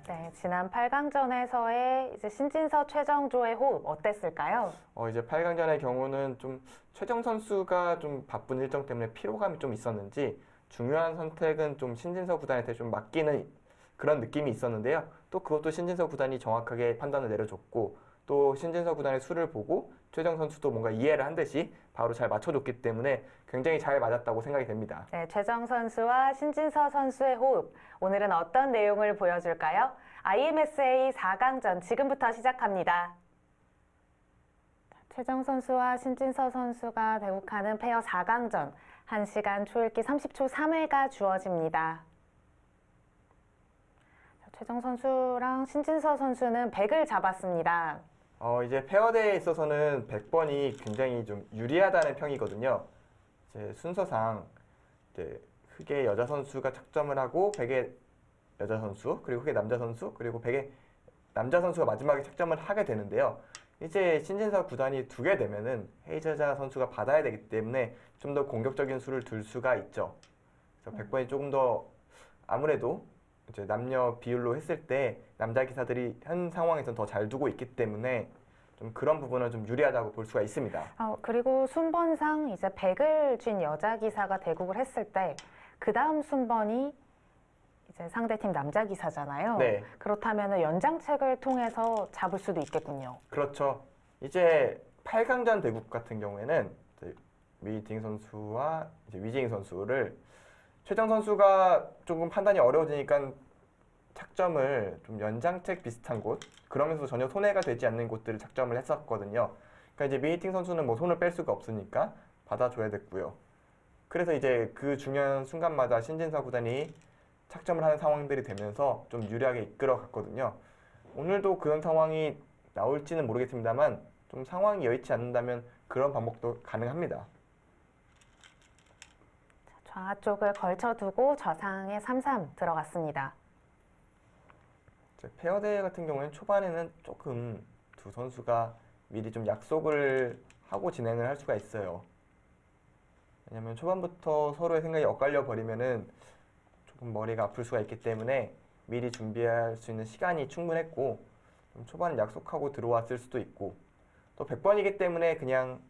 네, 지난 8강전에서의 이제 신진서 최정조의 호흡 어땠을까요? 이제 8강전의 경우는 좀 최정 선수가 좀 바쁜 일정 때문에 피로감이 좀 있었는지 중요한 선택은 좀 신진서 구단한테 좀 맡기는 그런 느낌이 있었는데요. 또 그것도 신진서 구단이 정확하게 판단을 내려줬고 또 신진서 구단의 수를 보고 최정 선수도 뭔가 이해를 한 듯이 바로 잘 맞춰줬기 때문에 굉장히 잘 맞았다고 생각이 됩니다. 네, 최정 선수와 신진서 선수의 호흡. 오늘은 어떤 내용을 보여줄까요? IMSA 4강전 지금부터 시작합니다. 최정 선수와 신진서 선수가 대국하는 페어 4강전 1시간 초읽기 30초 3회가 주어집니다. 최정 선수랑 신진서 선수는 100을 잡았습니다. 이제 페어대에 있어서는 100번이 굉장히 좀 유리하다는 평이거든요. 이제 순서상 이제 흑의 여자 선수가 착점을 하고 100의 여자 선수, 그리고 흑의 남자 선수, 그리고 100의 남자 선수가 마지막에 착점을 하게 되는데요. 이제 신진서 구단이 두게 되면은 헤이저자 선수가 받아야 되기 때문에 좀 더 공격적인 수를 둘 수가 있죠. 그래서 100번이 조금 더 아무래도 이제 남녀 비율로 했을 때 남자 기사들이 현 상황에서는 더 잘 두고 있기 때문에 좀 그런 부분은 좀 유리하다고 볼 수가 있습니다. 그리고 순번상 이제 100을 쥔 여자 기사가 대국을 했을 때 그 다음 순번이 이제 상대팀 남자 기사잖아요. 네. 그렇다면 연장책을 통해서 잡을 수도 있겠군요. 그렇죠. 이제 8강전 대국 같은 경우에는 이제 위징 선수와 이제 위징 선수를 최정 선수가 조금 판단이 어려워지니까 착점을 좀 연장책 비슷한 곳, 그러면서 전혀 손해가 되지 않는 곳들을 착점을 했었거든요. 그러니까 이제 미이팅 선수는 뭐 손을 뺄 수가 없으니까 받아줘야 됐고요. 그래서 이제 그 중요한 순간마다 신진서 구단이 착점을 하는 상황들이 되면서 좀 유리하게 이끌어갔거든요. 오늘도 그런 상황이 나올지는 모르겠습니다만 좀 상황이 여의치 않는다면 그런 방법도 가능합니다. 좌 쪽을 걸쳐두고 저상의 3-3 들어갔습니다. 페어 대회 같은 경우에는 초반에는 조금 두 선수가 미리 좀 약속을 하고 진행을 할 수가 있어요. 왜냐면 초반부터 서로의 생각이 엇갈려 버리면은 조금 머리가 아플 수가 있기 때문에 미리 준비할 수 있는 시간이 충분했고 좀 초반에 약속하고 들어왔을 수도 있고 또 100번이기 때문에 그냥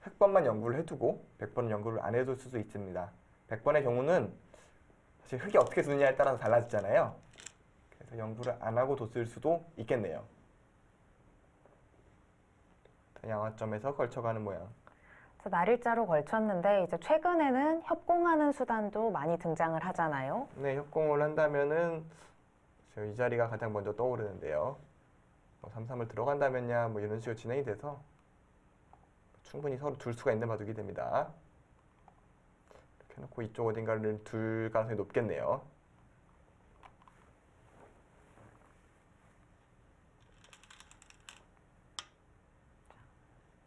흑번만 연구를 해두고 100번은 연구를 안 해둘 수도 있습니다. 100번의 경우는 사실 흑이 어떻게 두느냐에 따라서 달라지잖아요. 그래서 연구를 안 하고 뒀을 수도 있겠네요. 양화점에서 걸쳐가는 모양. 날일자로 걸쳤는데 이제 최근에는 협공하는 수단도 많이 등장을 하잖아요. 네, 협공을 한다면은 이 자리가 가장 먼저 떠오르는데요. 3-3을 들어간다면야 뭐 이런 식으로 진행이 돼서 충분히 서로 둘 수가 있는 바둑이 됩니다. 이렇게 해놓고 이쪽 어딘가를 둘 가능성이 높겠네요.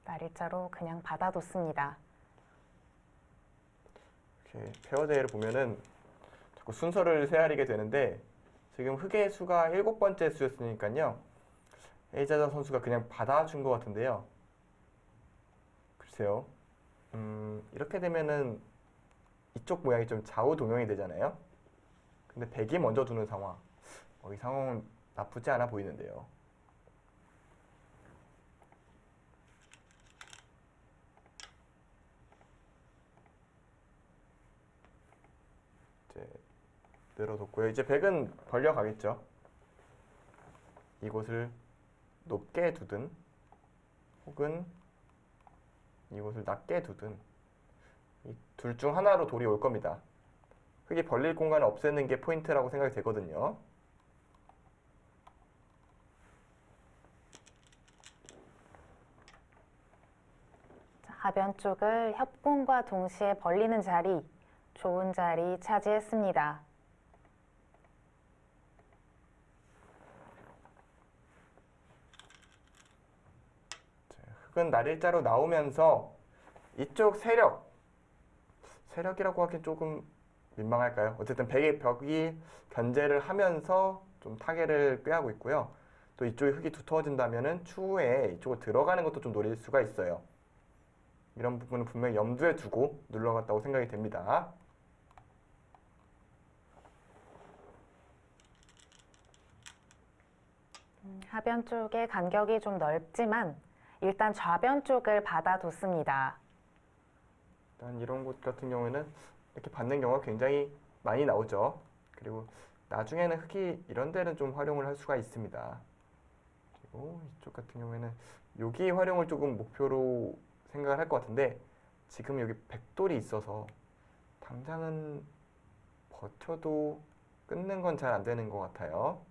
날일자로 그냥 받아뒀습니다. 이렇게 페어 대회를 보면은 자꾸 순서를 헤아리게 되는데 지금 흑의 수가 7번째 수였으니까요. 에이자자 선수가 그냥 받아준 것 같은데요. 글쎄요. 이렇게 되면은 이쪽 모양이 좀 좌우동형이 되잖아요. 근데 백이 먼저 두는 상황. 이 상황은 나쁘지 않아 보이는데요. 이제 늘어뒀고요. 이제 백은 벌려가겠죠. 이곳을 높게 두든 혹은 이곳을 낮게 두든 이 둘 중 하나로 돌이 올 겁니다. 흑이 벌릴 공간을 없애는 게 포인트라고 생각이 되거든요. 하변 쪽을 협공과 동시에 벌리는 자리, 좋은 자리 차지했습니다. 흑은 날일자로 나오면서 이쪽 세력이라고 하긴 조금 민망할까요? 어쨌든 백의 벽이 견제를 하면서 좀 타겟을 꾀하고 있고요. 또 이쪽에 흑이 두터워진다면은 추후에 이쪽으로 들어가는 것도 좀 노릴 수가 있어요. 이런 부분은 분명히 염두에 두고 눌러갔다고 생각이 됩니다. 하변 쪽의 간격이 좀 넓지만 일단 좌변 쪽을 받아뒀습니다. 일단 이런 곳 같은 경우에는 이렇게 받는 경우가 굉장히 많이 나오죠. 그리고 나중에는 흙이 이런 데는 좀 활용을 할 수가 있습니다. 그리고 이쪽 같은 경우에는 여기 활용을 조금 목표로 생각을 할 것 같은데 지금 여기 백돌이 있어서 당장은 버텨도 끊는 건 잘 안 되는 것 같아요.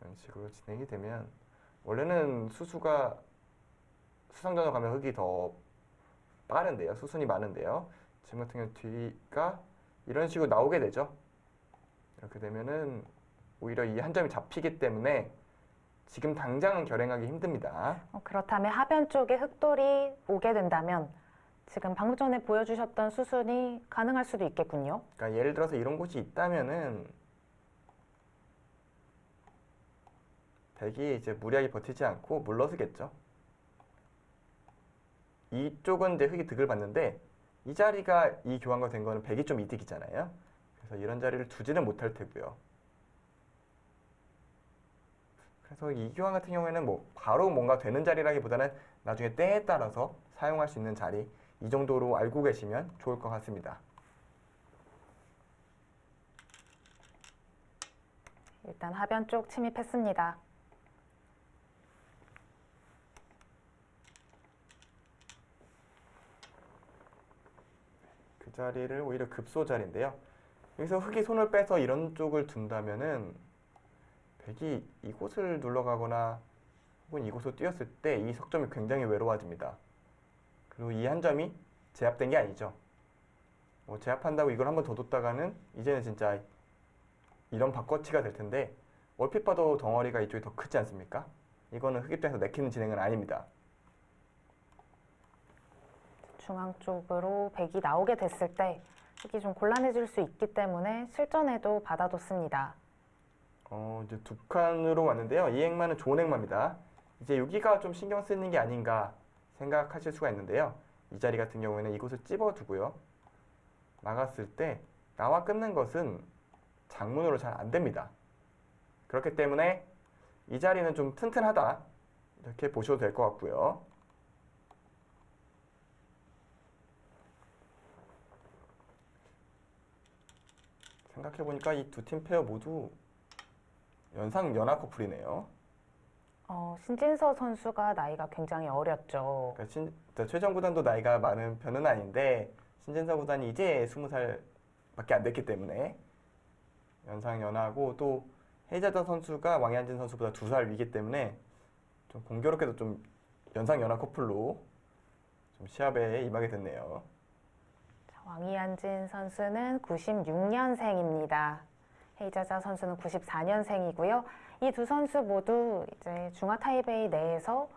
이런 식으로 진행이 되면 원래는 수상전을 가면 흙이 더 빠른데요. 수순이 많은데요. 지금 같은 경우 뒤가 이런 식으로 나오게 되죠. 이렇게 되면은 오히려 이 한 점이 잡히기 때문에 지금 당장은 결행하기 힘듭니다. 그렇다면 하변 쪽에 흙돌이 오게 된다면 지금 방금 전에 보여주셨던 수순이 가능할 수도 있겠군요. 그러니까 예를 들어서 이런 곳이 있다면은 백이 이제 무리하게 버티지 않고 물러서겠죠. 이쪽은 이제 흙이 득을 봤는데 이 자리가 이 교환과 된 거는 백이 좀 이득이잖아요. 그래서 이런 자리를 두지는 못할 테고요. 그래서 이 교환 같은 경우에는 뭐 바로 뭔가 되는 자리라기보다는 나중에 때에 따라서 사용할 수 있는 자리 이 정도로 알고 계시면 좋을 것 같습니다. 일단 하변 쪽 침입했습니다. 그 자리를 오히려 급소 자리인데요. 여기서 흙이 손을 빼서 이런 쪽을 둔다면은 백이 이곳을 눌러가거나 혹은 이곳으로 뛰었을 때 이 석점이 굉장히 외로워집니다. 그리고 이 한 점이 제압된 게 아니죠. 뭐 제압한다고 이걸 한 번 더 뒀다가는 이제는 진짜 이런 바꿔치가 될 텐데 얼핏 봐도 덩어리가 이쪽이 더 크지 않습니까? 이거는 흙 입장에서 내키는 진행은 아닙니다. 중앙 쪽으로 백이 나오게 됐을 때 흙이 좀 곤란해질 수 있기 때문에 실전에도 받아뒀습니다. 이제 두 칸으로 왔는데요. 이 행마는 좋은 행마입니다. 이제 여기가 좀 신경 쓰이는 게 아닌가 생각하실 수가 있는데요. 이 자리 같은 경우에는 이곳을 찝어두고요. 막았을 때 나와 끊는 것은 장문으로 잘 안 됩니다. 그렇기 때문에 이 자리는 좀 튼튼하다 이렇게 보셔도 될 것 같고요. 생각해보니까 이 두 팀 페어 모두 연상 연하 커플이네요. 신진서 선수가 나이가 굉장히 어렸죠. 그러니까 최정 구단도 나이가 많은 편은 아닌데 신진서 구단이 이제 20살밖에 안 됐기 때문에 연상 연하고 또 헤이자다 선수가 왕현진 선수보다 2살 위기 때문에 좀 공교롭게도 좀 연상 연하 커플로 좀 시합에 임하게 됐네요. 왕이한진 선수는 96년생입니다. 헤이자자 선수는 94년생이고요. 이 두 선수 모두 이제 중화 타이베이 내에서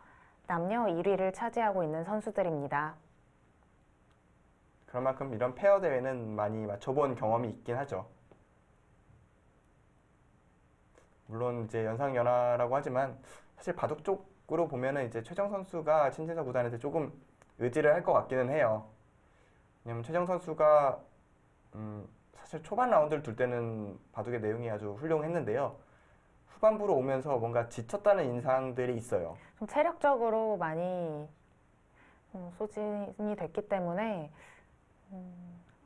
남녀 1위를 차지하고 있는 선수들입니다. 그런 만큼 이런 페어 대회는 많이 맞춰본 경험이 있긴 하죠. 물론 이제 연상 연하라고 하지만 사실 바둑 쪽으로 보면은 이제 최정 선수가 신진서 구단한테 조금 의지를 할 것 같기는 해요. 왜냐면 최정 선수가 사실 초반 라운드를 둘 때는 바둑의 내용이 아주 훌륭했는데요. 후반부로 오면서 뭔가 지쳤다는 인상들이 있어요. 좀 체력적으로 많이 소진이 됐기 때문에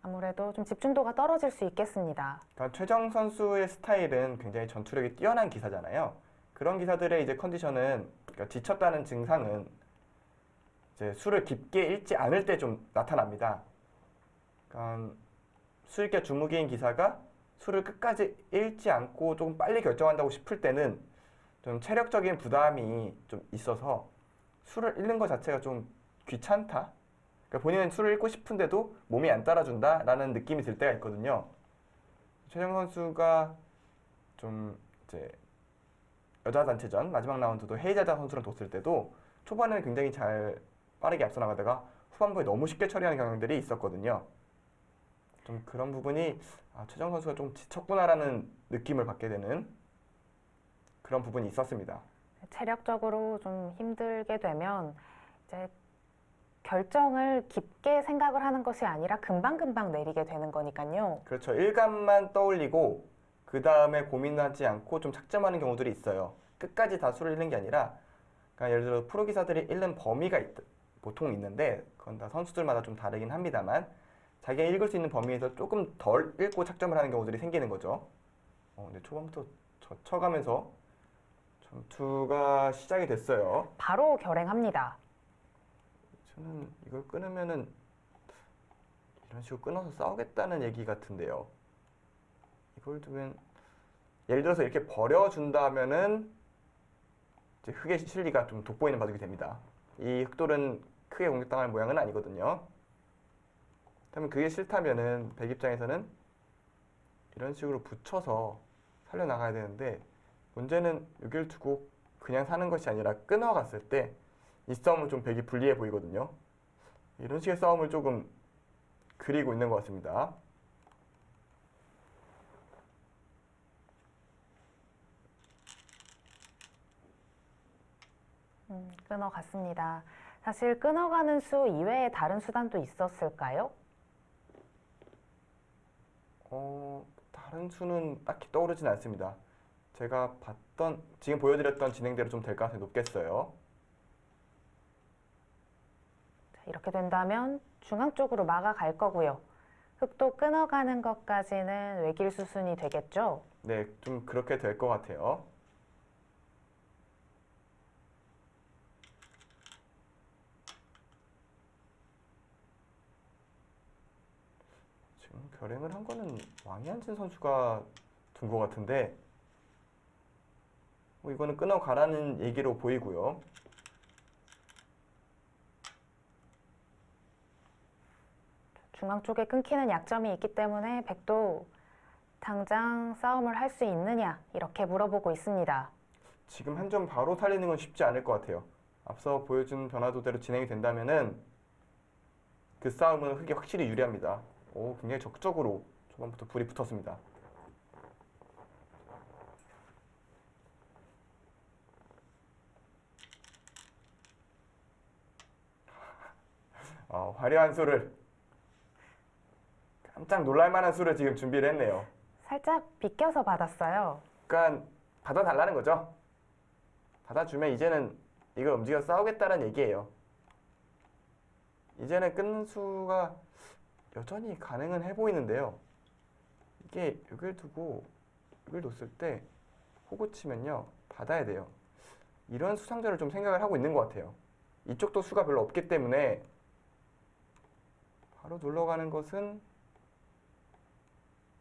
아무래도 좀 집중도가 떨어질 수 있겠습니다. 그러니까 최정 선수의 스타일은 굉장히 전투력이 뛰어난 기사잖아요. 그런 기사들의 이제 컨디션은 그러니까 지쳤다는 증상은 이제 술을 깊게 읽지 않을 때 좀 나타납니다. 그러니까 술 있게 주무기인 기사가 술을 끝까지 읽지 않고 조금 빨리 결정한다고 싶을 때는 좀 체력적인 부담이 좀 있어서 술을 읽는 것 자체가 좀 귀찮다. 그러니까 본인은 술을 읽고 싶은데도 몸이 안 따라준다라는 느낌이 들 때가 있거든요. 최정 선수가 좀 이제 여자 단체전 마지막 라운드도 헤이자다 선수랑 뒀을 때도 초반에는 굉장히 잘 빠르게 앞서 나가다가 후반부에 너무 쉽게 처리하는 경향들이 있었거든요. 좀 그런 부분이 최정 선수가 좀 지쳤구나라는 느낌을 받게 되는 그런 부분이 있었습니다. 체력적으로 좀 힘들게 되면 이제 결정을 깊게 생각을 하는 것이 아니라 금방금방 내리게 되는 거니까요. 그렇죠. 일감만 떠올리고 그 그 다음에 고민하지 않고 좀 착점하는 경우들이 있어요. 끝까지 다 수를 읽는 게 아니라, 그러니까 예를 들어 프로 기사들이 읽는 범위가 보통 있는데, 그건 다 선수들마다 좀 다르긴 합니다만, 자기가 읽을 수 있는 범위에서 조금 덜 읽고 착점을 하는 경우들이 생기는 거죠. 근데 초반부터 젖혀가면서 전투가 시작이 됐어요. 바로 결행합니다. 저는 이걸 끊으면은 이런 식으로 끊어서 싸우겠다는 얘기 같은데요. 이걸 두면 예를 들어서 이렇게 버려준다면은 이제 흑의 실리가 좀 돋보이는 바둑이 됩니다. 이 흑돌은 크게 공격당할 모양은 아니거든요. 그러면 그게 싫다면은 백 입장에서는 이런 식으로 붙여서 살려나가야 되는데, 문제는 여기를 두고 그냥 사는 것이 아니라 끊어갔을 때 이 싸움은 좀 백이 불리해 보이거든요. 이런 식의 싸움을 조금 그리고 있는 것 같습니다. 끊어갔습니다. 사실 끊어가는 수 이외에 다른 수단도 있었을까요? 다른 수는 딱히 떠오르진 않습니다. 제가 봤던, 지금 보여드렸던 진행대로 좀 될 가능성이 높겠어요. 자, 이렇게 된다면 중앙 쪽으로 막아갈 거고요. 흑도 끊어가는 것까지는 외길 수순이 되겠죠? 네, 좀 그렇게 될 것 같아요. 지금 결행을 한 거는 왕이한진 선수가 둔 것 같은데, 이거는 끊어가라는 얘기로 보이고요. 중앙 쪽에 끊기는 약점이 있기 때문에 백도 당장 싸움을 할 수 있느냐 이렇게 물어보고 있습니다. 지금 한 점 바로 살리는 건 쉽지 않을 것 같아요. 앞서 보여준 변화도대로 진행이 된다면은 그 싸움은 흑이 확실히 유리합니다. 굉장히 적극적으로 초반부터 불이 붙었습니다. 화려한 수를, 깜짝 놀랄만한 수를 지금 준비를 했네요. 살짝 비껴서 받았어요. 그러니까 받아달라는 거죠. 받아주면 이제는 이걸 움직여 싸우겠다는 얘기예요. 이제는 끊는 수가 여전히 가능은 해 보이는데요. 이게 여길 두고 여길 뒀을 때 호구 치면요, 받아야 돼요. 이런 수상자를 좀 생각을 하고 있는 것 같아요. 이쪽도 수가 별로 없기 때문에 바로 놀러가는 것은,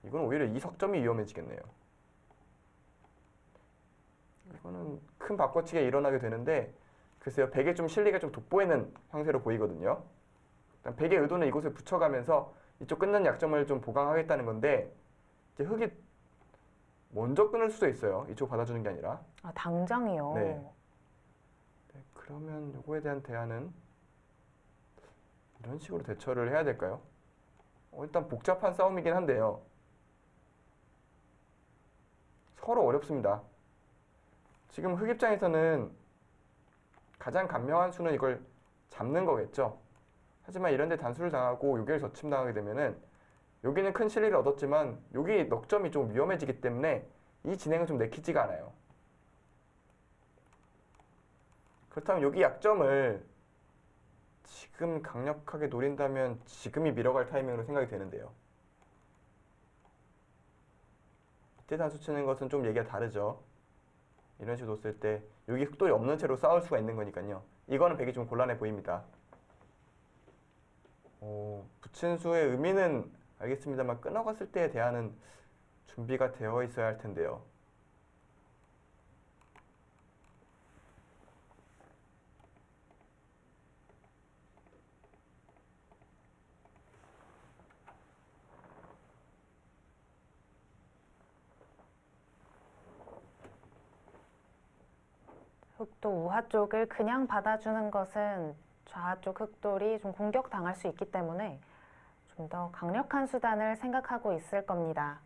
이건 오히려 이 석점이 위험해지겠네요. 이거는 큰 바꿔치기가 일어나게 되는데, 글쎄요, 백의 좀 실리가 좀 돋보이는 형태로 보이거든요. 일단 백의 의도는 이곳에 붙여가면서 이쪽 끊는 약점을 좀 보강하겠다는 건데, 이제 흑이 먼저 끊을 수도 있어요. 이쪽 받아주는 게 아니라. 당장이요. 네. 그러면 요거에 대한 대안은 이런 식으로 대처를 해야 될까요? 일단 복잡한 싸움이긴 한데요. 서로 어렵습니다. 지금 흑 입장에서는 가장 간명한 수는 이걸 잡는 거겠죠. 하지만 이런데 단수를 당하고 여기를 젖힘당하게 되면은, 여기는 큰 실리를 얻었지만 여기 넉점이 좀 위험해지기 때문에 이 진행은 좀 내키지가 않아요. 그렇다면 여기 약점을 지금 강력하게 노린다면 지금이 밀어갈 타이밍으로 생각이 되는데요. 이때 단수 치는 것은 좀 얘기가 다르죠. 이런 식으로 뒀을 때 여기 흑돌이 없는 채로 싸울 수가 있는 거니까요. 이거는 백이 좀 곤란해 보입니다. 붙인 수의 의미는 알겠습니다만 끊어갔을 때에 대한 준비가 되어 있어야 할 텐데요. 흑도 우하 쪽을 그냥 받아주는 것은 좌쪽 흑돌이 좀 공격당할 수 있기 때문에 좀 더 강력한 수단을 생각하고 있을 겁니다.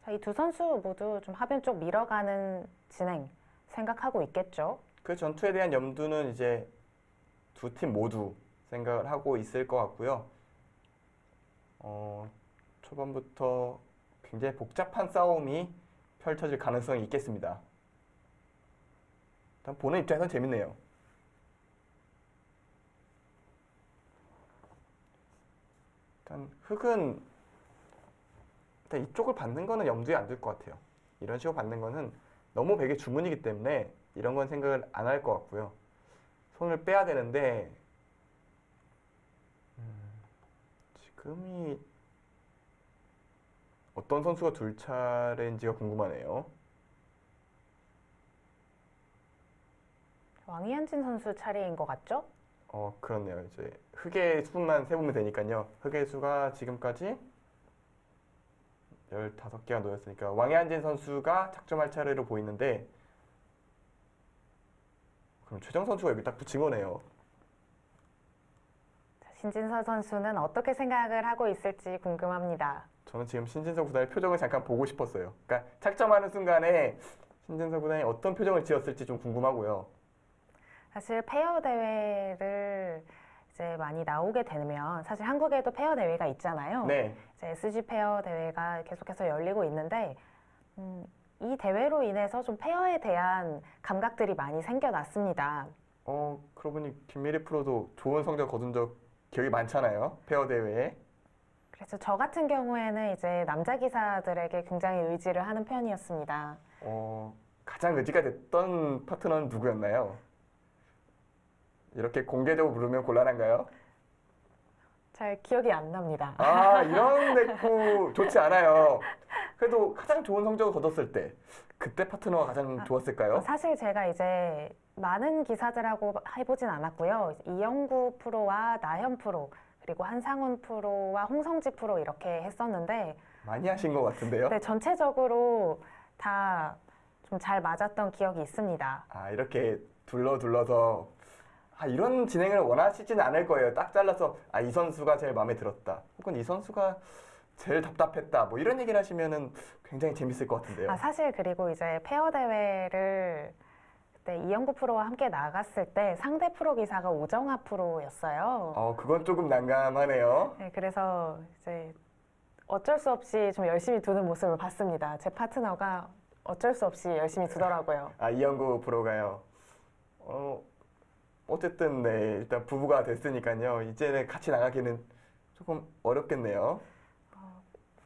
자, 이 두 선수 모두 좀 하변 쪽 밀어가는 진행 생각하고 있겠죠? 그 전투에 대한 염두는 이제 두 팀 모두 생각을 하고 있을 것 같고요. 초반부터 굉장히 복잡한 싸움이 펼쳐질 가능성이 있겠습니다. 일단 보는 입장에선 재밌네요. 일단 흑은 일단 이쪽을 받는 거는 염두에 안 둘 것 같아요. 이런 식으로 받는 거는 너무 백의 주문이기 때문에 이런 건 생각을 안 할 것 같고요. 손을 빼야 되는데 지금이 어떤 선수가 둘 차례인지가 궁금하네요. 왕이한진 선수 차례인 것 같죠? 그렇네요. 이제 흑의 수만 세보면 되니까요. 흑의 수가 지금까지 15개가 놓였으니까 왕이한진 선수가 착점할 차례로 보이는데 그럼 최정 선수가 여기 딱 붙인 거네요. 자, 신진서 선수는 어떻게 생각을 하고 있을지 궁금합니다. 저는 지금 신진서 구단의 표정을 잠깐 보고 싶었어요. 그러니까 착점하는 순간에 신진서 구단이 어떤 표정을 지었을지 좀 궁금하고요. 사실 페어 대회를 이제 많이 나오게 되면 사실 한국에도 페어 대회가 있잖아요. 네. 이제 SG 페어 대회가 계속해서 열리고 있는데 이 대회로 인해서 좀 페어에 대한 감각들이 많이 생겨났습니다. 그러고 보니 김미리 프로도 좋은 성적 거둔 적 기억이 많잖아요. 페어 대회에. 그래서 저 같은 경우에는 이제 남자 기사들에게 굉장히 의지를 하는 편이었습니다. 가장 의지가 됐던 파트너는 누구였나요? 이렇게 공개적으로 물으면 곤란한가요? 잘 기억이 안 납니다. 이런 대꾸 좋지 않아요. 그래도 가장 좋은 성적을 거뒀을 때 그때 파트너가 가장 좋았을까요? 사실 제가 이제 많은 기사들하고 해보진 않았고요. 이영구 프로와 나현 프로 그리고 한상훈 프로와 홍성지 프로 이렇게 했었는데 많이 하신 것 같은데요? 네, 전체적으로 다 좀 잘 맞았던 기억이 있습니다. 이렇게 둘러서 이런 진행을 원하시지는 않을 거예요. 딱 잘라서 이 선수가 제일 마음에 들었다. 혹은 이 선수가 제일 답답했다. 뭐 이런 얘기를 하시면은 굉장히 재밌을 것 같은데요. 사실 그리고 이제 페어 대회를 그때 이영구 프로와 함께 나갔을 때 상대 프로 기사가 오정아 프로였어요. 그건 조금 난감하네요. 네, 그래서 이제 어쩔 수 없이 좀 열심히 두는 모습을 봤습니다. 제 파트너가 어쩔 수 없이 열심히 두더라고요. 이영구 프로가요. 어쨌든 네, 일단 부부가 됐으니까요. 이제는 같이 나가기는 조금 어렵겠네요.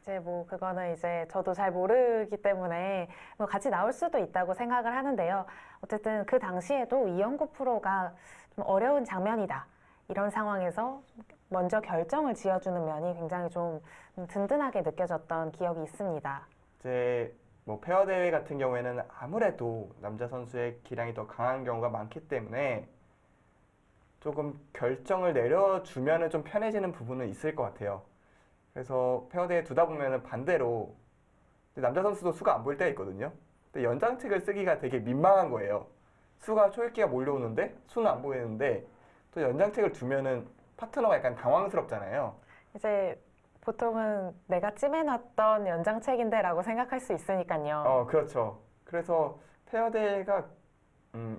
이제 뭐 그거는 이제 저도 잘 모르기 때문에 뭐 같이 나올 수도 있다고 생각을 하는데요. 어쨌든 그 당시에도 이영구 프로가 좀 어려운 장면이다. 이런 상황에서 먼저 결정을 지어주는 면이 굉장히 좀 든든하게 느껴졌던 기억이 있습니다. 이제 뭐 페어 대회 같은 경우에는 아무래도 남자 선수의 기량이 더 강한 경우가 많기 때문에 조금 결정을 내려주면은 좀 편해지는 부분은 있을 것 같아요. 그래서 페어 대회 두다 보면은 반대로 남자 선수도 수가 안 보일 때가 있거든요. 근데 연장책을 쓰기가 되게 민망한 거예요. 수가 초읽기가 몰려오는데 수는 안 보이는데 또 연장책을 두면은 파트너가 약간 당황스럽잖아요. 이제 보통은 내가 찜해놨던 연장책인데라고 생각할 수 있으니까요. 그렇죠. 그래서 페어 대회가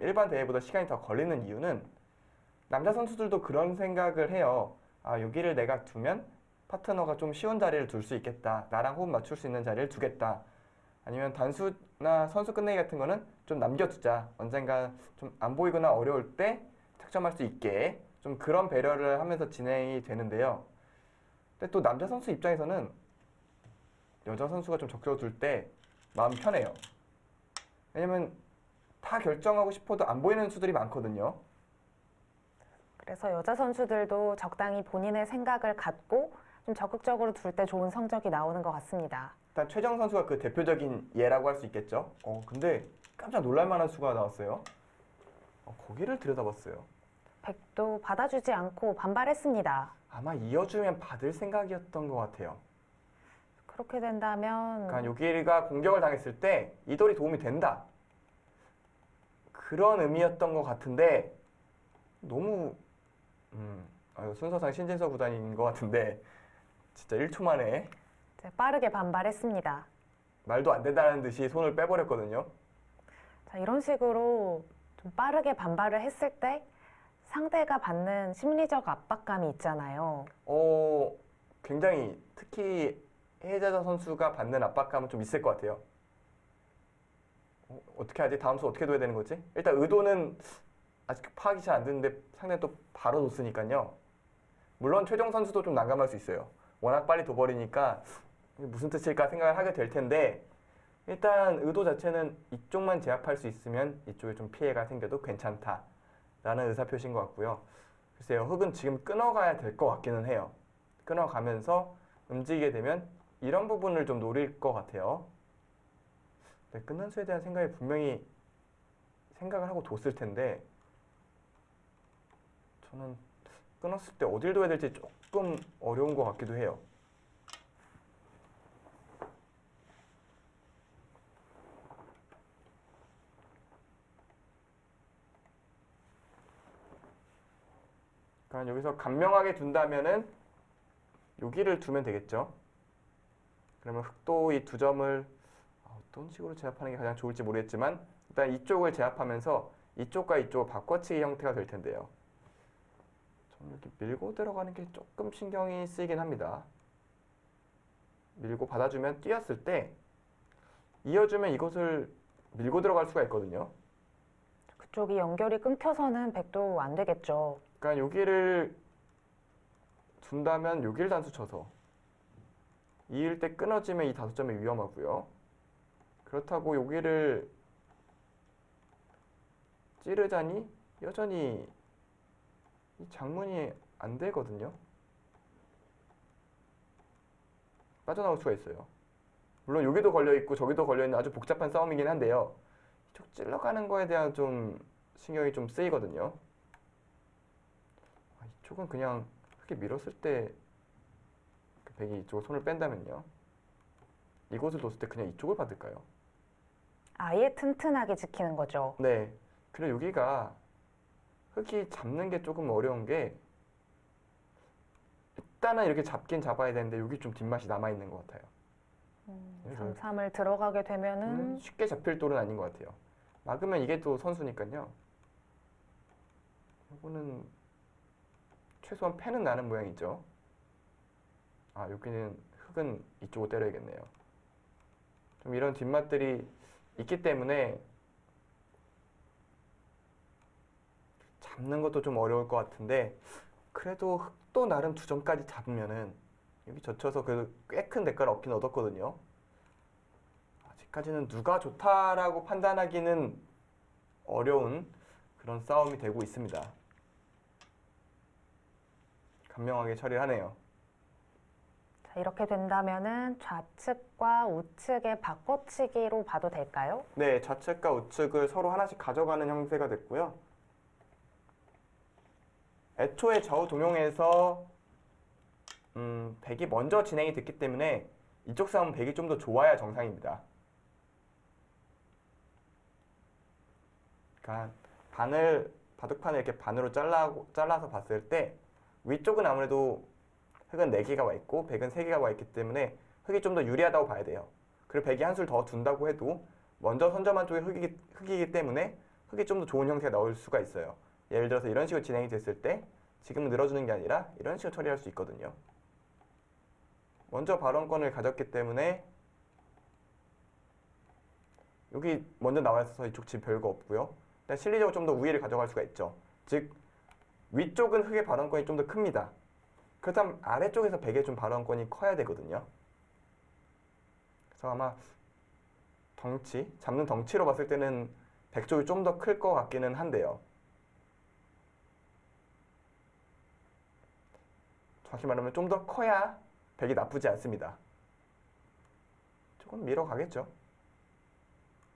일반 대회보다 시간이 더 걸리는 이유는 남자 선수들도 그런 생각을 해요. 여기를 내가 두면 파트너가 좀 쉬운 자리를 둘 수 있겠다. 나랑 호흡 맞출 수 있는 자리를 두겠다. 아니면 단수나 선수 끝내기 같은 거는 좀 남겨두자. 언젠가 좀 안 보이거나 어려울 때 착점할 수 있게 좀 그런 배려를 하면서 진행이 되는데요. 근데 또 남자 선수 입장에서는 여자 선수가 좀 적셔둘 때 마음 편해요. 왜냐면 다 결정하고 싶어도 안 보이는 수들이 많거든요. 그래서 여자 선수들도 적당히 본인의 생각을 갖고 좀 적극적으로 둘 때 좋은 성적이 나오는 것 같습니다. 일단 최정 선수가 그 대표적인 예라고 할 수 있겠죠. 근데 깜짝 놀랄 만한 수가 나왔어요. 거기를 들여다봤어요. 백도 받아주지 않고 반발했습니다. 아마 이어주면 받을 생각이었던 것 같아요. 그렇게 된다면 그러니까 여기가 공격을 당했을 때 이 돌이 도움이 된다. 그런 의미였던 것 같은데 너무 순서상 신진서 구단인 것 같은데 진짜 1초 만에 이제 빠르게 반발했습니다. 말도 안 된다는 듯이 손을 빼버렸거든요. 자, 이런 식으로 좀 빠르게 반발을 했을 때 상대가 받는 심리적 압박감이 있잖아요. 굉장히 특히 해자자 선수가 받는 압박감은 좀 있을 것 같아요. 어떻게 하지? 다음 수 어떻게 둬야 되는 거지? 일단 의도는 아직 파악이 잘 안 되는데 상대는 또 바로 놓으니까요. 물론 최정 선수도 좀 난감할 수 있어요. 워낙 빨리 둬버리니까 이게 무슨 뜻일까 생각을 하게 될 텐데 일단 의도 자체는 이쪽만 제압할 수 있으면 이쪽에 좀 피해가 생겨도 괜찮다라는 의사표시인 것 같고요. 글쎄요, 흑은 지금 끊어가야 될 것 같기는 해요. 끊어가면서 움직이게 되면 이런 부분을 좀 노릴 것 같아요. 네, 끊는 수에 대한 생각이 분명히 생각을 하고 뒀을 텐데 저는 끊었을 때 어딜 둬야 될지 조금 어려운 것 같기도 해요. 그러니까 여기서 간명하게 둔다면은 여기를 두면 되겠죠. 그러면 흑도 이 두 점을 어떤 식으로 제압하는 게 가장 좋을지 모르겠지만 일단 이쪽을 제압하면서 이쪽과 이쪽을 바꿔치기 형태가 될 텐데요. 저는 이렇게 밀고 들어가는 게 조금 신경이 쓰이긴 합니다. 밀고 받아주면 뛰었을 때 이어주면 이것을 밀고 들어갈 수가 있거든요. 그쪽이 연결이 끊겨서는 백도 안 되겠죠. 그러니까 여기를 둔다면 여기를 단수 쳐서 이을 때 끊어지면 이 5점이 위험하고요. 그렇다고 여기를 찌르자니 여전히 이 장문이 안 되거든요. 빠져나올 수가 있어요. 물론 여기도 걸려있고 저기도 걸려있는 아주 복잡한 싸움이긴 한데요. 이쪽 찔러가는 거에 대한 좀 신경이 좀 쓰이거든요. 이쪽은 그냥 크게 밀었을 때 백이 이쪽으로 손을 뺀다면요. 이곳을 뒀을 때 그냥 이쪽을 받을까요? 아예 튼튼하게 지키는 거죠. 네. 그리고 여기가 흑이 잡는 게 조금 어려운 게 일단은 이렇게 잡긴 잡아야 되는데 여기 좀 뒷맛이 남아있는 것 같아요. 3-3을 들어가게 되면은 쉽게 잡힐 돌은 아닌 것 같아요. 막으면 이게 또 선수니까요. 이거는 최소한 패는 나는 모양이죠. 여기는 흑은 이쪽으로 때려야겠네요. 좀 이런 뒷맛들이 있기 때문에 잡는 것도 좀 어려울 것 같은데 그래도 흑도 나름 2점까지 잡으면은 여기 젖혀서 그래도 꽤 큰 대가를 얻긴 얻었거든요. 아직까지는 누가 좋다라고 판단하기는 어려운 그런 싸움이 되고 있습니다. 간명하게 처리를 하네요. 자, 이렇게 된다면은 좌측과 우측의 바꿔치기로 봐도 될까요? 네, 좌측과 우측을 서로 하나씩 가져가는 형태가 됐고요. 애초에 좌우 동용에서 백이 먼저 진행이 됐기 때문에 이쪽 싸움은 백이 좀 더 좋아야 정상입니다. 그러니까 바둑판을 이렇게 반으로 잘라서 봤을 때 위쪽은 아무래도 흑은 4개가 와 있고 백은 3개가 와 있기 때문에 흑이 좀 더 유리하다고 봐야 돼요. 그리고 백이 한 술 더 둔다고 해도 먼저 선점한 쪽이 흑이기 때문에 흑이 좀 더 좋은 형태가 나올 수가 있어요. 예를 들어서 이런 식으로 진행이 됐을 때 지금은 늘어주는 게 아니라 이런 식으로 처리할 수 있거든요. 먼저 발언권을 가졌기 때문에 여기 먼저 나와 있어서 이쪽 집 별거 없고요. 일단 실리적으로 좀 더 우위를 가져갈 수가 있죠. 즉 위쪽은 흑의 발언권이 좀 더 큽니다. 그렇다면 아래쪽에서 백의 좀 발언권이 커야 되거든요. 그래서 아마 잡는 덩치로 봤을 때는 백 쪽이 좀 더 클 것 같기는 한데요. 정확히 말하면 좀 더 커야 백이 나쁘지 않습니다. 조금 밀어가겠죠.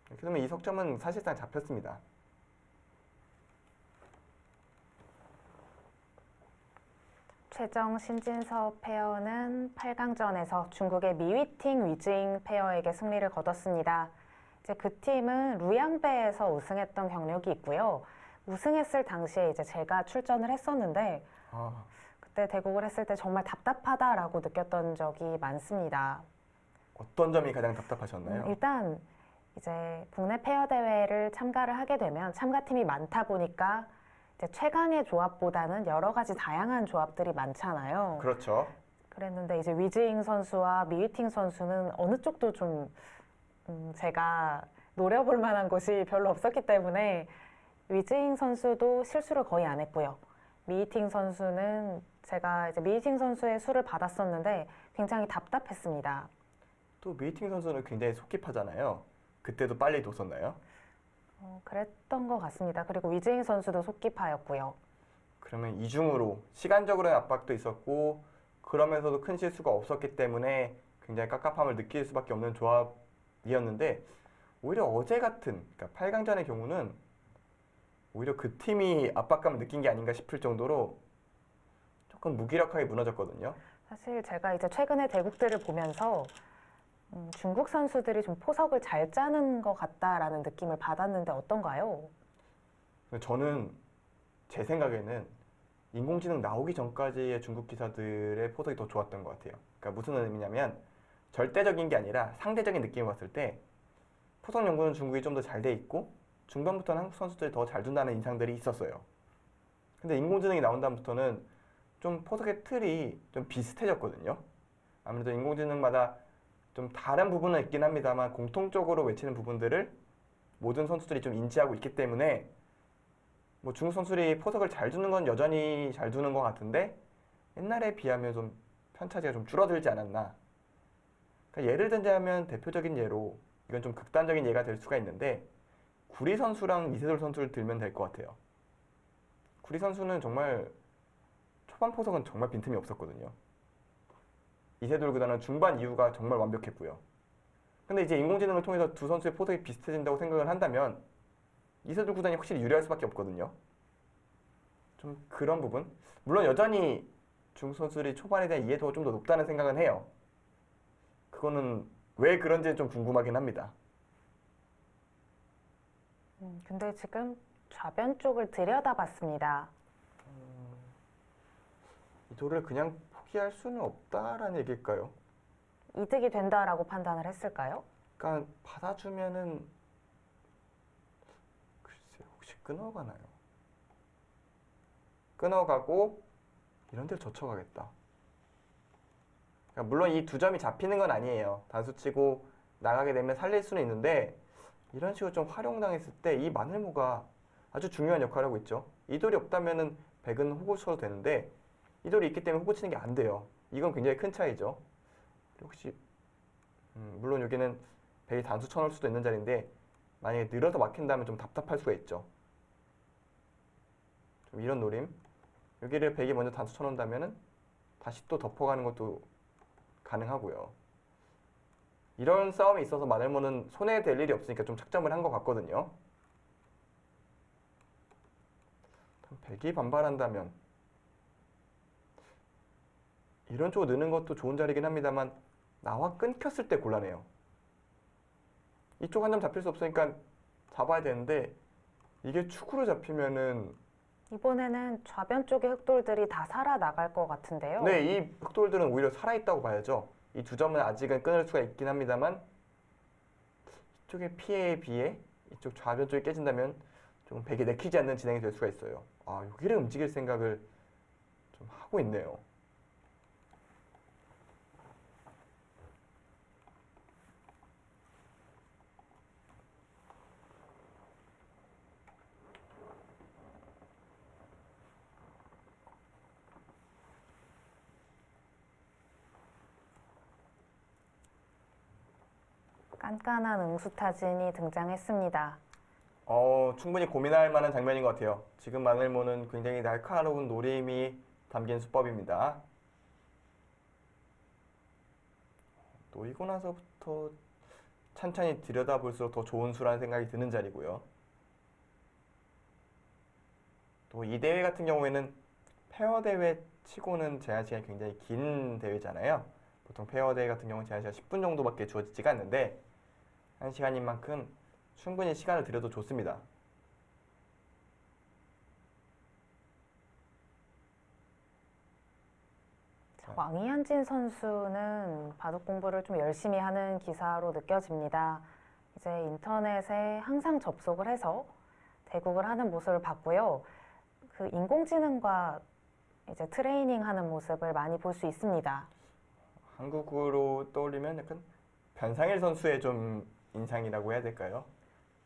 이렇게 되면 이 석점은 사실상 잡혔습니다. 최정 신진섭 페어는 8강전에서 중국의 미위팅 위징 페어에게 승리를 거뒀습니다. 이제 그 팀은 루양배에서 우승했던 경력이 있고요. 우승했을 당시에 이제 제가 출전을 했었는데 그때 대국을 했을 때 정말 답답하다라고 느꼈던 적이 많습니다. 어떤 점이 가장 답답하셨나요? 일단 이제 국내 페어 대회를 참가를 하게 되면 참가팀이 많다 보니까 이제 최강의 조합보다는 여러 가지 다양한 조합들이 많잖아요. 그렇죠. 그랬는데 이제 위즈잉 선수와 미유팅 선수는 어느 쪽도 좀 제가 노려볼 만한 곳이 별로 없었기 때문에 위즈잉 선수도 실수를 거의 안 했고요. 미유팅 선수는 제가 이제 미유팅 선수의 수를 받았었는데 굉장히 답답했습니다. 또 미팅 선수는 굉장히 속기파잖아요. 그때도 빨리 뒀었나요? 그랬던 것 같습니다. 그리고 위즈잉 선수도 속기파였고요. 그러면 이중으로 시간적으로의 압박도 있었고 그러면서도 큰 실수가 없었기 때문에 굉장히 깝깝함을 느낄 수밖에 없는 조합이었는데 오히려 어제 같은 그러니까 8강전의 경우는 오히려 그 팀이 압박감을 느낀 게 아닌가 싶을 정도로 조금 무기력하게 무너졌거든요. 사실 제가 이제 최근에 대국대를 보면서 중국 선수들이 좀 포석을 잘 짜는 것 같다라는 느낌을 받았는데 어떤가요? 저는 제 생각에는 인공지능 나오기 전까지의 중국 기사들의 포석이 더 좋았던 것 같아요. 그러니까 무슨 의미냐면 절대적인 게 아니라 상대적인 느낌을 봤을 때 포석 연구는 중국이 좀 더 잘 돼 있고 중반부터는 한국 선수들이 더 잘 둔다는 인상들이 있었어요. 근데 인공지능이 나온 다음부터는 좀 포석의 틀이 좀 비슷해졌거든요. 아무래도 인공지능마다 좀 다른 부분은 있긴 합니다만 공통적으로 외치는 부분들을 모든 선수들이 좀 인지하고 있기 때문에 뭐 중국 선수들이 포석을 잘 두는 건 여전히 잘 두는 것 같은데 옛날에 비하면 좀 편차가 좀 줄어들지 않았나. 그러니까 예를 들자면 대표적인 예로 이건 좀 극단적인 예가 될 수가 있는데 구리 선수랑 이세돌 선수를 들면 될 것 같아요. 구리 선수는 정말 초반 포석은 정말 빈틈이 없었거든요. 이세돌 구단은 중반 이후가 정말 완벽했고요. 근데 이제 인공지능을 통해서 두 선수의 포석이 비슷해진다고 생각을 한다면 이세돌 구단이 확실히 유리할 수밖에 없거든요. 좀 그런 부분. 물론 여전히 중국 선수들이 초반에 대한 이해도가 좀 더 높다는 생각은 해요. 그거는 왜 그런지는 좀 궁금하긴 합니다. 근데 지금 좌변 쪽을 들여다봤습니다. 이 돌을 그냥 포기할 수는 없다라는 얘기일까요? 이득이 된다라고 판단을 했을까요? 그러니까 받아주면은 글쎄 혹시 끊어가나요? 끊어가고 이런 데로 젖혀가겠다. 그러니까 물론 이 두 점이 잡히는 건 아니에요. 단수치고 나가게 되면 살릴 수는 있는데 이런 식으로 좀 활용당했을 때 이 마늘모가 아주 중요한 역할을 하고 있죠. 이 돌이 없다면은 백은 호구 쳐도 되는데 이 돌이 있기 때문에 호구 치는 게 안 돼요. 이건 굉장히 큰 차이죠. 혹시 물론 여기는 백이 단수 쳐놓을 수도 있는 자리인데 만약에 늘어서 막힌다면 좀 답답할 수가 있죠. 좀 이런 노림. 여기를 백이 먼저 단수 쳐놓는다면은 다시 또 덮어가는 것도 가능하고요. 이런 싸움에 있어서 마늘모는 손해될 일이 없으니까 좀 착점을 한 것 같거든요. 백이 반발한다면 이런 쪽으로 느는 것도 좋은 자리긴 합니다만 나와 끊겼을 때 곤란해요. 이쪽 한 점 잡힐 수 없으니까 잡아야 되는데 이게 축으로 잡히면은 이번에는 좌변 쪽의 흑돌들이 다 살아나갈 것 같은데요. 네, 이 흑돌들은 오히려 살아있다고 봐야죠. 이 두 점은 아직은 끊을 수가 있긴 합니다만 이쪽의 피해에 비해 이쪽 좌변 쪽이 깨진다면 조금 백이 내키지 않는 진행이 될 수가 있어요. 아, 여기를 움직일 생각을 좀 하고 있네요. 깐깐한 응수타진이 등장했습니다. 충분히 고민할 만한 장면인 것 같아요. 지금 마늘모는 굉장히 날카로운 노림이 담긴 수법입니다. 놓이고 나서부터 찬찬히 들여다볼수록 더 좋은 수라는 생각이 드는 자리고요. 또 이 대회 같은 경우에는 페어 대회 치고는 제한 시간이 굉장히 긴 대회잖아요. 보통 페어 대회 같은 경우는 제한 시간 10분 정도밖에 주어지지가 않는데 1시간인 만큼 충분히 시간을 들여도 좋습니다. 왕이한진 선수는 바둑 공부를 좀 열심히 하는 기사로 느껴집니다. 이제 인터넷에 항상 접속을 해서 대국을 하는 모습을 봤고요. 그 인공지능과 이제 트레이닝 하는 모습을 많이 볼 수 있습니다. 한국으로 떠올리면 약간 변상일 선수의 좀 인상이라고 해야 될까요?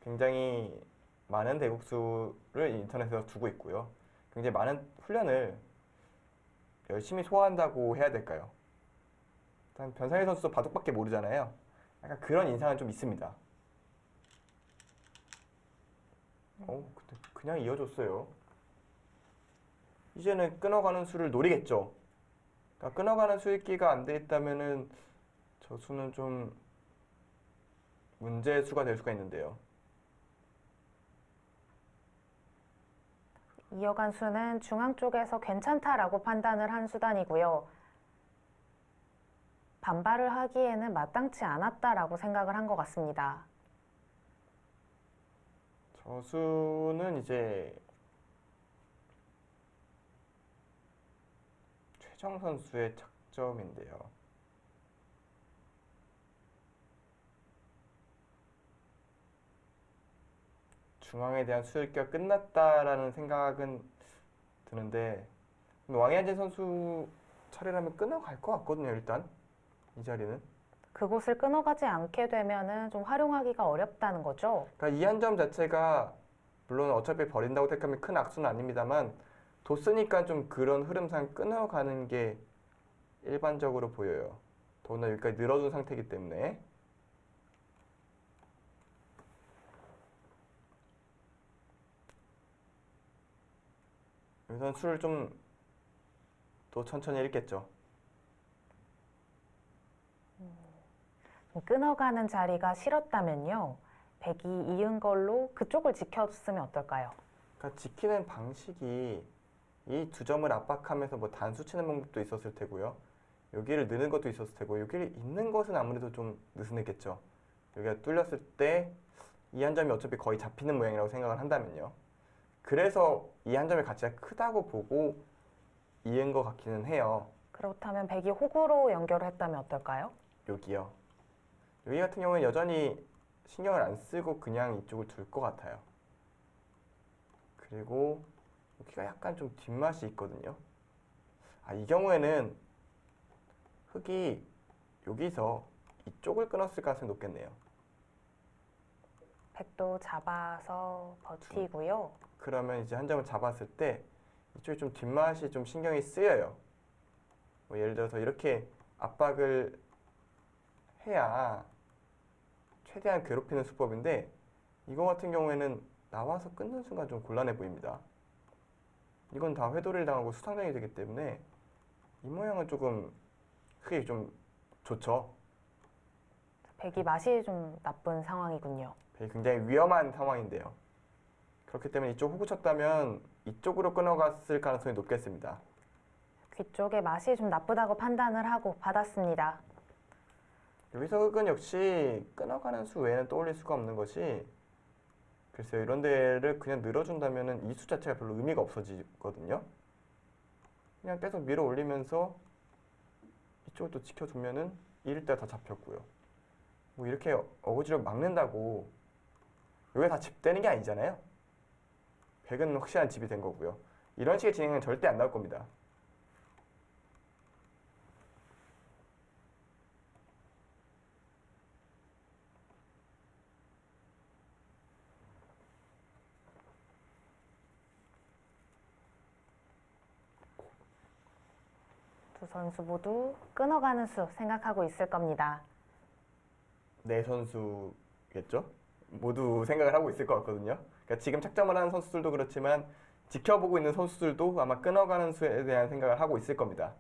굉장히 많은 대국수를 인터넷에서 두고 있고요. 굉장히 많은 훈련을 열심히 소화한다고 해야 될까요? 일단 변상일 선수도 바둑밖에 모르잖아요. 약간 그런 인상은 좀 있습니다. 근데 그냥 이어줬어요. 이제는 끊어가는 수를 노리겠죠. 그러니까 끊어가는 수익기가 안 돼 있다면은 저 수는 좀 문제 수가 될 수가 있는데요. 이어간 수는 중앙 쪽에서 괜찮다라고 판단을 한 수단이고요. 반발을 하기에는 마땅치 않았다라고 생각을 한 것 같습니다. 저 수는 이제 최정 선수의 착점인데요. 중앙에 대한 수익기가 끝났다라는 생각은 드는데 왕이한진 선수 차례라면 끊어갈 것 같거든요. 일단 이 자리는. 그곳을 끊어가지 않게 되면은 좀 활용하기가 어렵다는 거죠. 그러니까 이 한 점 자체가 물론 어차피 버린다고 택하면 큰 악수는 아닙니다만 도 쓰니까 좀 그런 흐름상 끊어가는 게 일반적으로 보여요. 더구나 여기까지 늘어준 상태이기 때문에. 여기서는 수를 좀 더 천천히 읽겠죠. 좀 끊어가는 자리가 싫었다면요. 백이 이은 걸로 그쪽을 지켰으면 어떨까요? 그러니까 지키는 방식이 이 두 점을 압박하면서 뭐 단수 치는 방법도 있었을 테고요. 여기를 넣는 것도 있었을 테고 여기를 잇는 것은 아무래도 좀 느슨했겠죠. 여기가 뚫렸을 때 이 한 점이 어차피 거의 잡히는 모양이라고 생각을 한다면요. 그래서 이 한 점의 가치가 크다고 보고 이은 것 같기는 해요. 그렇다면 백이 호구로 연결을 했다면 어떨까요? 여기요. 여기 같은 경우는 여전히 신경을 안 쓰고 그냥 이쪽을 둘 것 같아요. 그리고 여기가 약간 좀 뒷맛이 있거든요. 이 경우에는 흑이 여기서 이쪽을 끊었을 가능성이 높겠네요. 백도 잡아서 버티고요. 그러면 이제 한 점을 잡았을 때 이쪽이 좀 뒷맛이 좀 신경이 쓰여요. 뭐 예를 들어서 이렇게 압박을 해야 최대한 괴롭히는 수법인데 이거 같은 경우에는 나와서 끊는 순간 좀 곤란해 보입니다. 이건 다 회도를 당하고 수상장이 되기 때문에 이 모양은 조금 크게 좀 좋죠. 백이 맛이 좀 나쁜 상황이군요. 굉장히 위험한 상황인데요. 그렇기 때문에 이쪽 호구 쳤다면 이쪽으로 끊어갔을 가능성이 높겠습니다. 귀 쪽에 맛이 좀 나쁘다고 판단을 하고 받았습니다. 여기서 흑은 역시 끊어가는 수 외에는 떠올릴 수가 없는 것이 글쎄요, 이런 데를 그냥 늘어준다면 이 수 자체가 별로 의미가 없어지거든요. 그냥 계속 밀어 올리면서 이쪽을 또 지켜주면은 이럴 때가 다 잡혔고요. 뭐 이렇게 어거지로 막는다고 여기가 다 집되는 게 아니잖아요. 백은 확실한 집이 된 거고요. 이런 식의 진행은 절대 안 나올 겁니다. 두 선수 모두 끊어가는 수 생각하고 있을 겁니다. 네 선수겠죠? 모두 생각을 하고 있을 것 같거든요. 그러니까 지금 착점을 하는 선수들도 그렇지만 지켜보고 있는 선수들도 아마 끊어가는 수에 대한 생각을 하고 있을 겁니다.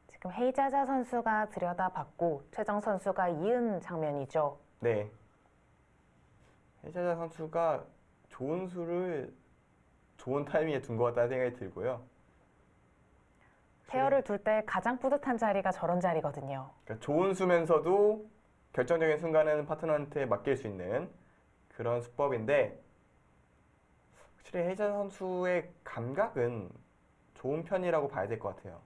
지금 헤이자자 선수가 들여다봤고 최정 선수가 이은 장면이죠. 네. 해자자 선수가 좋은 수를 좋은 타이밍에 둔 것 같다는 생각이 들고요. 페어를 둘 때 가장 뿌듯한 자리가 저런 자리거든요. 그러니까 좋은 수면서도 결정적인 순간에는 파트너한테 맡길 수 있는 그런 수법인데 확실히 해자 선수의 감각은 좋은 편이라고 봐야 될 것 같아요.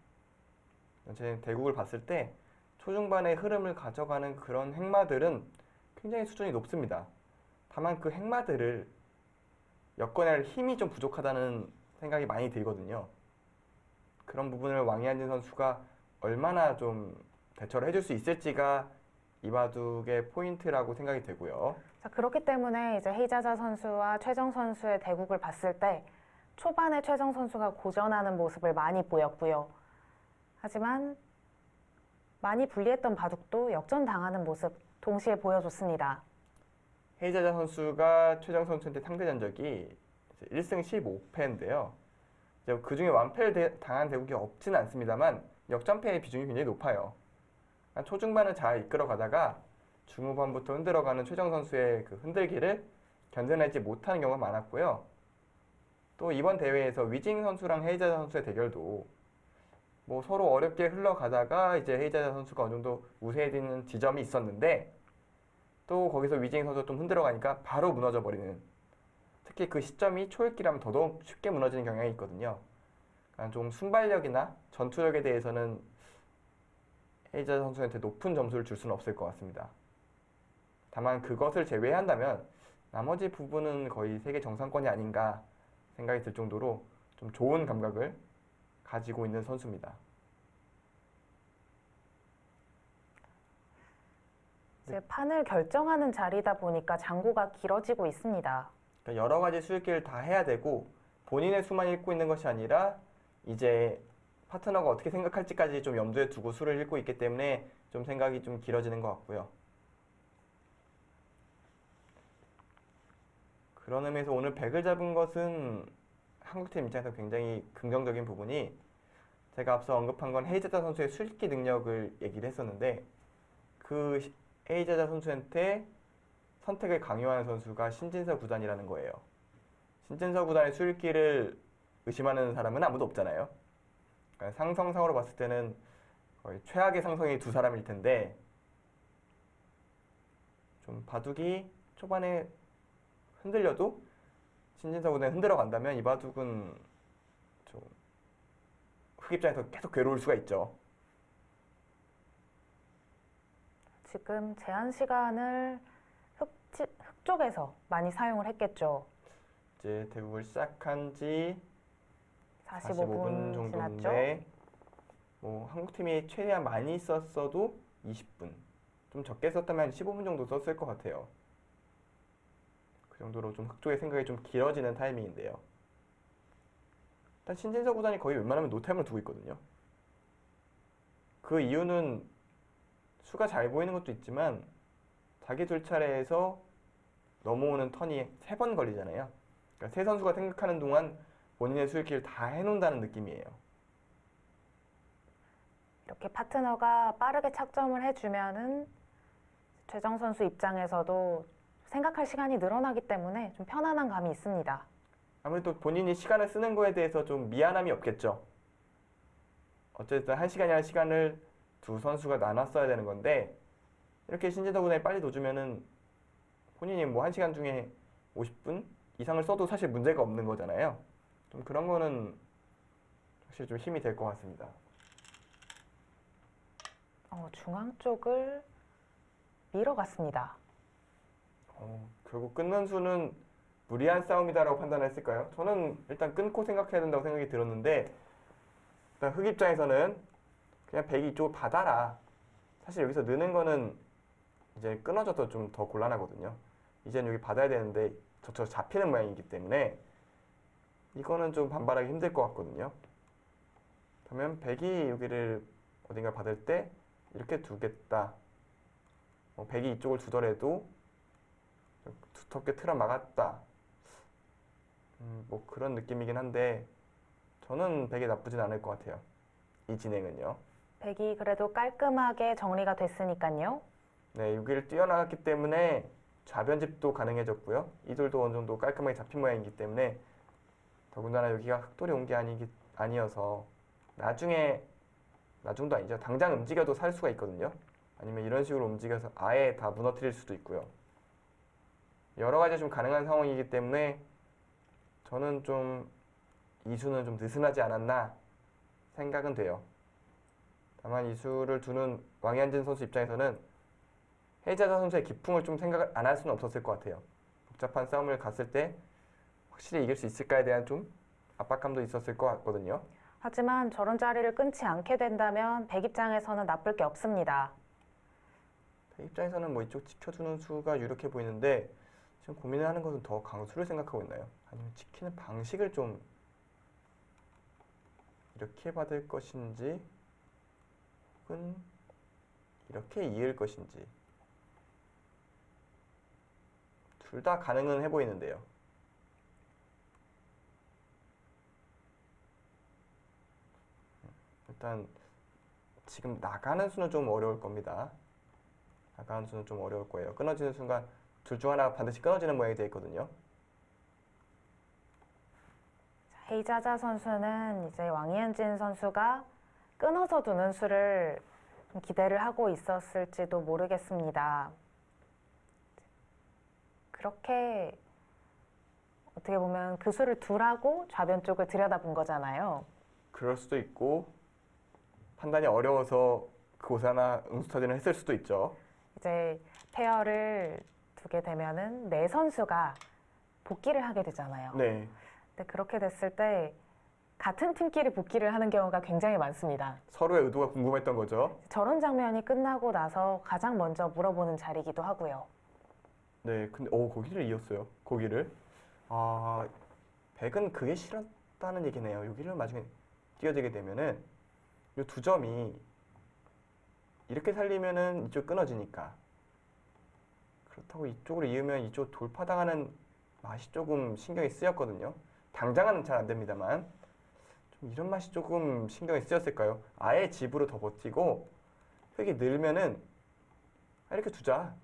제 대국을 봤을 때 초중반의 흐름을 가져가는 그런 행마들은 굉장히 수준이 높습니다. 다만 그 행마들을 엮어낼 힘이 좀 부족하다는 생각이 많이 들거든요. 그런 부분을 왕이한진 선수가 얼마나 좀 대처를 해줄 수 있을지가 이 바둑의 포인트라고 생각이 되고요. 자, 그렇기 때문에 이제 헤이자자 선수와 최정 선수의 대국을 봤을 때 초반에 최정 선수가 고전하는 모습을 많이 보였고요. 하지만 많이 불리했던 바둑도 역전당하는 모습 동시에 보여줬습니다. 헤이자자 선수가 최정 선수한테 상대 전적이 1승 15패인데요. 그 중에 완패를 당한 대국이 없지는 않습니다만 역전패의 비중이 굉장히 높아요. 초중반을 잘 이끌어가다가 중후반부터 흔들어가는 최정 선수의 그 흔들기를 견뎌내지 못하는 경우가 많았고요. 또 이번 대회에서 위징 선수랑 헤이자자 선수의 대결도 뭐 서로 어렵게 흘러가다가 이제 헤이자자 선수가 어느 정도 우세해지는 지점이 있었는데 또 거기서 위징 선수가 좀 흔들어가니까 바로 무너져 버리는, 특히 그 시점이 초읽기라면 더더욱 쉽게 무너지는 경향이 있거든요. 그러니까 좀 순발력이나 전투력에 대해서는 헤이자자 선수한테 높은 점수를 줄 수는 없을 것 같습니다. 다만 그것을 제외한다면 나머지 부분은 거의 세계 정상권이 아닌가 생각이 들 정도로 좀 좋은 감각을 가지고 있는 선수입니다. 이제 판을 결정하는 자리다 보니까 장고가 길어지고 있습니다. 그러니까 여러 가지 수익기를 다 해야 되고 본인의 수만 읽고 있는 것이 아니라 이제 파트너가 어떻게 생각할지까지 좀 염두에 두고 수를 읽고 있기 때문에 좀 생각이 좀 길어지는 것 같고요. 그런 의미에서 오늘 100을 잡은 것은 한국팀 입장에서 굉장히 긍정적인 부분이, 제가 앞서 언급한 건 헤이자자 선수의 수읽기 능력을 얘기를 했었는데 그 헤이자자 선수한테 선택을 강요하는 선수가 신진서 구단이라는 거예요. 신진서 구단의 수읽기를 의심하는 사람은 아무도 없잖아요. 그러니까 상성상으로 봤을 때는 거의 최악의 상성이 두 사람일 텐데 좀 바둑이 초반에 흔들려도 신진서 구단이 흔들어 간다면 이 바둑은 좀 흑 입장에서 계속 괴로울 수가 있죠. 지금 제한 시간을 흑 쪽에서 많이 사용을 했겠죠. 이제 대국을 시작한 지 45분 45분 지났죠. 정도인데 뭐 한국팀이 최대한 많이 썼어도 20분, 좀 적게 썼다면 15분 정도 썼을 것 같아요. 그 정도로 좀 흑 쪽의 생각이 좀 길어지는 타이밍인데요. 일단 신진서 구단이 거의 웬만하면 노타임을 두고 있거든요. 그 이유는 수가 잘 보이는 것도 있지만 자기 둘 차례에서 넘어오는 턴이 3번 걸리잖아요. 그러니까 세 선수가 생각하는 동안 본인의 수익기를 다 해놓는다는 느낌이에요. 이렇게 파트너가 빠르게 착점을 해주면은 최정 선수 입장에서도 생각할 시간이 늘어나기 때문에 좀 편안한 감이 있습니다. 아무래도 본인이 시간을 쓰는 거에 대해서 좀 미안함이 없겠죠. 어쨌든 1시간이라는 시간을 두 선수가 나눠 써야 되는 건데 이렇게 신진서 구단이 빨리 넣어주면은 본인이 뭐 1시간 중에 50분 이상을 써도 사실 문제가 없는 거잖아요. 좀 그런 거는 사실 좀 힘이 될 것 같습니다. 중앙 쪽을 밀어갔습니다. 결국 끊는 수는 무리한 싸움이다라고 판단했을까요? 저는 일단 끊고 생각해야 된다고 생각이 들었는데 일단 흑 입장에서는 그냥 100이 이쪽을 받아라. 사실 여기서 느는 거는 이제 끊어져도 좀 더 곤란하거든요. 이제는 여기 받아야 되는데 저처럼 잡히는 모양이기 때문에 이거는 좀 반발하기 힘들 것 같거든요. 그러면 100이 여기를 어딘가 받을 때 이렇게 두겠다. 100이 이쪽을 두더라도 두텁게 틀어 막았다. 뭐 그런 느낌이긴 한데 저는 100이 나쁘진 않을 것 같아요. 이 진행은요. 100이 그래도 깔끔하게 정리가 됐으니까요. 네, 여기를 뛰어나갔기 때문에 좌변집도 가능해졌고요. 이돌도 어느 정도 깔끔하게 잡힌 모양이기 때문에 더군다나 여기가 흑돌이 온 게 아니어서 나중도 아니죠. 당장 움직여도 살 수가 있거든요. 아니면 이런 식으로 움직여서 아예 다 무너뜨릴 수도 있고요. 여러 가지 좀 가능한 상황이기 때문에 저는 좀 이수는 좀 느슨하지 않았나 생각은 돼요. 다만 이수를 두는 왕이한진 선수 입장에서는 헤이자자 선수의 기풍을 좀 생각을 안 할 수는 없었을 것 같아요. 복잡한 싸움을 갔을 때 확실히 이길 수 있을까에 대한 좀 압박감도 있었을 것 같거든요. 하지만 저런 자리를 끊지 않게 된다면 백 입장에서는 나쁠 게 없습니다. 백 입장에서는 뭐 이쪽 지켜주는 수가 유력해 보이는데 지금 고민을 하는 것은 더 강수를 생각하고 있나요? 아니면 지키는 방식을 좀 이렇게 받을 것인지 혹은 이렇게 이을 것인지 둘 다 가능은 해 보이는데요. 일단 지금 나가는 수는 좀 어려울 겁니다. 나가는 수는 좀 어려울 거예요. 끊어지는 순간 둘 중 하나가 반드시 끊어지는 모양이 되어 있거든요. 헤이자자 선수는 이제 왕이은진 선수가 끊어서 두는 수를 좀 기대를 하고 있었을지도 모르겠습니다. 그렇게 어떻게 보면 그 수를 두라고 좌변 쪽을 들여다본 거잖아요. 그럴 수도 있고 판단이 어려워서 그곳에 하나 응수타진을 했을 수도 있죠. 이제 페어를 두게 되면은 네 선수가 복귀를 하게 되잖아요. 네, 근데 그렇게 됐을 때 같은 팀끼리 복귀를 하는 경우가 굉장히 많습니다. 서로의 의도가 궁금했던 거죠. 저런 장면이 끝나고 나서 가장 먼저 물어보는 자리이기도 하고요. 네, 근데 거기를 이었어요. 거기를. 아, 백은 그게 싫었다는 얘기네요. 여기를 나중에 뛰어지게 되면은 이 두 점이 이렇게 살리면은 이쪽 끊어지니까 그렇다고 이쪽으로 이으면 이쪽 돌파당하는 맛이 조금 신경이 쓰였거든요. 당장은 잘 안 됩니다만 좀 이런 맛이 조금 신경이 쓰였을까요? 아예 집으로 더 버티고 획이 늘면은 이렇게 두자.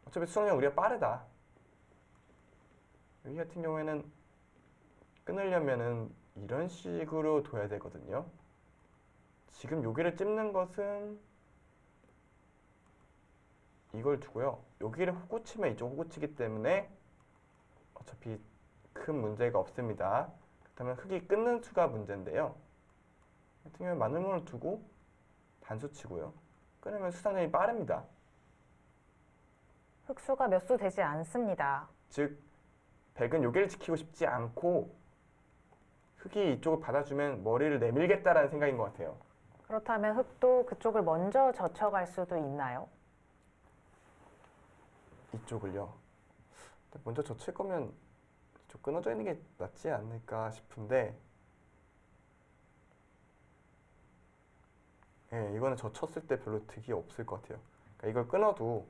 어차피 수성력 우리가 빠르다. 여기 같은 경우에는 끊으려면은 이런 식으로 둬야 되거든요. 지금 여기를 찝는 것은 이걸 두고요. 여기를 호구 치면 이쪽 호구 치기 때문에 어차피 큰 문제가 없습니다. 그렇다면 흙이 끊는 수가 문제인데요. 같은 경우에 마늘문을 두고 단수 치고요. 끊으면 수상전이 빠릅니다. 흑수가 몇 수 되지 않습니다. 즉 백은 여기를 지키고 싶지 않고 흙이 이쪽을 받아주면 머리를 내밀겠다라는 생각인 것 같아요. 그렇다면 흑도 그쪽을 먼저 젖혀갈 수도 있나요? 이쪽을요. 먼저 젖힐 거면 이쪽 끊어져 있는 게 낫지 않을까 싶은데 예, 이거는 젖혔을 때 별로 득이 없을 것 같아요. 그러니까 이걸 끊어도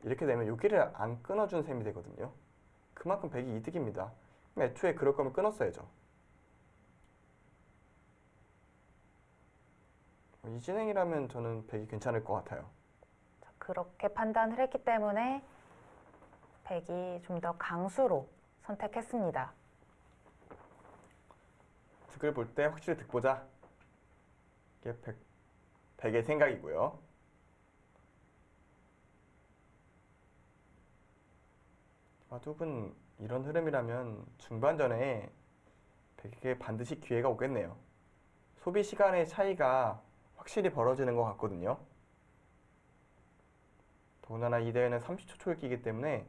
이렇게 되면 여기를 안 끊어준 셈이 되거든요. 그만큼 백이 이득입니다. 그럼 애초에 그럴 거면 끊었어야죠. 이 진행이라면 저는 백이 괜찮을 것 같아요. 자, 그렇게 판단을 했기 때문에 백이 좀 더 강수로 선택했습니다. 득을 볼 때 확실히 득 보자. 이게 백의 생각이고요. 바둑은 이런 흐름이라면 중반전에 백에게 반드시 기회가 오겠네요. 소비 시간의 차이가 확실히 벌어지는 것 같거든요. 더군다나 이 대회는 30초 초읽기이기 때문에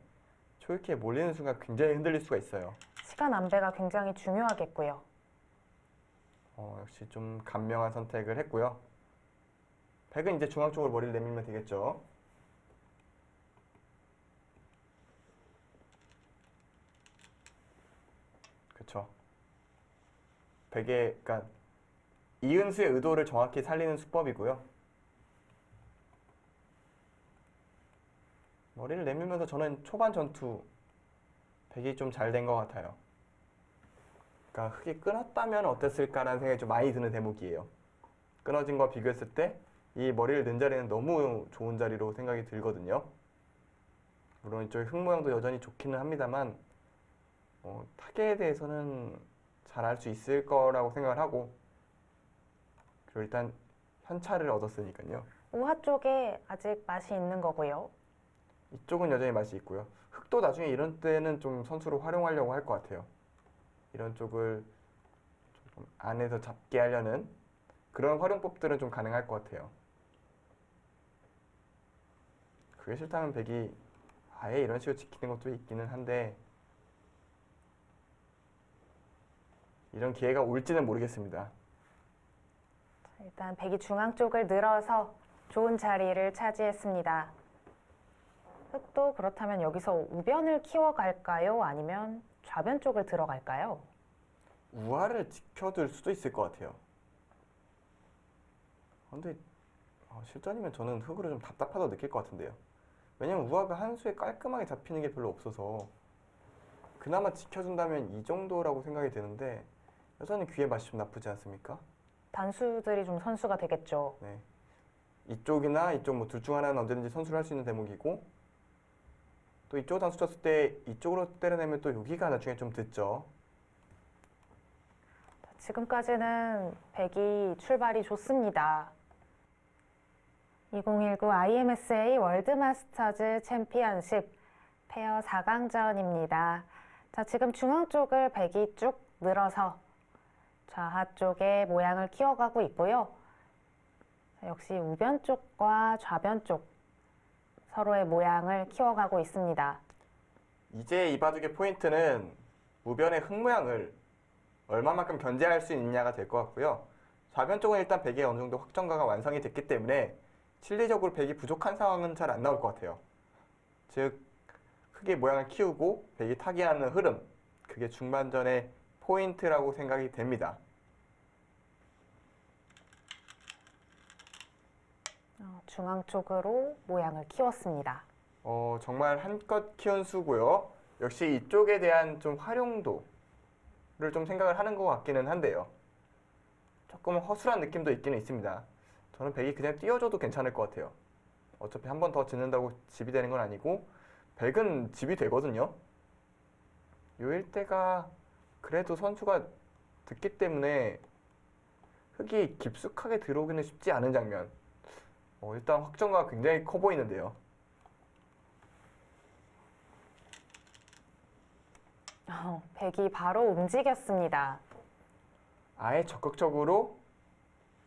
초읽기에 몰리는 순간 굉장히 흔들릴 수가 있어요. 시간 안배가 굉장히 중요하겠고요. 역시 좀 간명한 선택을 했고요. 백은 이제 중앙 쪽으로 머리를 내밀면 되겠죠. 그렇죠. 백의 그러니까 이은수의 의도를 정확히 살리는 수법이고요. 머리를 내밀면서 저는 초반 전투 백이 좀 잘 된 것 같아요. 그러니까 흙이 끊었다면 어땠을까라는 생각이 좀 많이 드는 대목이에요. 끊어진 거 비교했을 때 이 머리를 는 자리는 너무 좋은 자리로 생각이 들거든요. 물론 이쪽 흙 모양도 여전히 좋기는 합니다만 타겟에 대해서는 잘 알 수 있을 거라고 생각을 하고 그리고 일단 현찰을 얻었으니까요. 우하 쪽에 아직 맛이 있는 거고요. 이쪽은 여전히 맛이 있고요. 흙도 나중에 이런 때는 좀 선수로 활용하려고 할 것 같아요. 이런 쪽을 조금 안에서 잡게 하려는 그런 활용법들은 좀 가능할 것 같아요. 그게 싫다면 백이 아예 이런 식으로 지키는 것도 있기는 한데 이런 기회가 올지는 모르겠습니다. 일단 백이 중앙 쪽을 늘어서 좋은 자리를 차지했습니다. 흑도 그렇다면 여기서 우변을 키워갈까요? 아니면 좌변 쪽을 들어갈까요? 우화를 지켜둘 수도 있을 것 같아요. 근데 실전이면 저는 흑으로 좀 답답하다고 느낄 것 같은데요. 왜냐면 우화가 한 수에 깔끔하게 잡히는 게 별로 없어서 그나마 지켜준다면 이 정도라고 생각이 드는데 여전히 귀의 맛이 좀 나쁘지 않습니까? 단수들이 좀 선수가 되겠죠. 네. 이쪽이나 이쪽 뭐 둘 중 하나는 언제든지 선수를 할 수 있는 대목이고 또 이쪽 단수 쳤을 때 이쪽으로 때려내면 또 여기가 나중에 좀 듣죠. 지금까지는 백이 출발이 좋습니다. 2019 IMSA 월드마스터즈 챔피언십 페어 4강전입니다. 자, 지금 중앙 쪽을 백이 쭉 늘어서 좌하 쪽에 모양을 키워가고 있고요. 역시 우변 쪽과 좌변 쪽 서로의 모양을 키워가고 있습니다. 이제 이 바둑의 포인트는 우변의 흙 모양을 얼마만큼 견제할 수 있느냐가 될 것 같고요. 좌변 쪽은 일단 백의 어느 정도 확정가가 완성이 됐기 때문에 실리적으로 백이 부족한 상황은 잘 안 나올 것 같아요. 즉 흙의 모양을 키우고 백이 타기하는 흐름, 그게 중반전의 포인트라고 생각이 됩니다. 중앙 쪽으로 모양을 키웠습니다. 정말 한껏 키운 수고요. 역시 이쪽에 대한 좀 활용도를 좀 생각을 하는 것 같기는 한데요. 조금 허술한 느낌도 있기는 있습니다. 저는 백이 그냥 띄워줘도 괜찮을 것 같아요. 어차피 한 번 더 짓는다고 집이 되는 건 아니고 백은 집이 되거든요. 요 일대가 그래도 선수가 듣기 때문에 흙이 깊숙하게 들어오기는 쉽지 않은 장면. 일단 확정가가 굉장히 커 보이는데요. 백이 바로 움직였습니다. 아예 적극적으로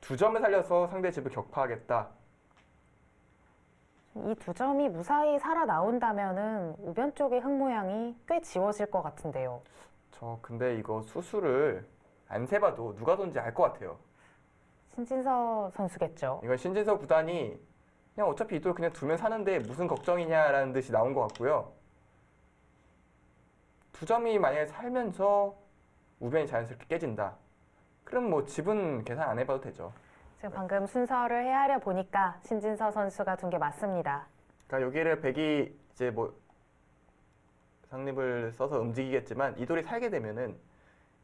두 점을 살려서 상대 집을 격파하겠다. 이 두 점이 무사히 살아나온다면은 우변 쪽의 흙 모양이 꽤 지워질 것 같은데요. 저 근데 이거 수수를 안 세봐도 누가 던지 알 것 같아요. 신진서 선수겠죠. 이건 신진서 구단이 그냥 어차피 이 돌 그냥 두면 사는데 무슨 걱정이냐라는 듯이 나온 것 같고요. 두 점이 만약에 살면서 우변이 자연스럽게 깨진다. 그럼 뭐 집은 계산 안 해봐도 되죠. 지금 방금 순서를 헤아려 보니까 신진서 선수가 둔 게 맞습니다. 그러니까 여기를 백이 이제 뭐 상립을 써서 움직이겠지만 이 돌이 살게 되면은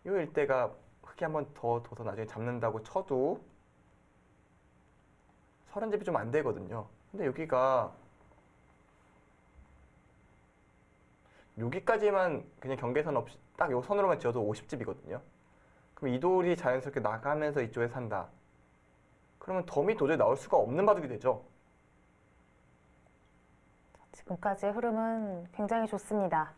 이 일대가 흙이 한 번 더 둬서 나중에 잡는다고 쳐도 서른 집이 좀 안 되거든요. 근데 여기까지만 그냥 경계선 없이 딱 요 선으로만 지어도 50집이거든요. 그럼 이 돌이 자연스럽게 나가면서 이쪽에 산다. 그러면 덤이 도저히 나올 수가 없는 바둑이 되죠. 지금까지의 흐름은 굉장히 좋습니다.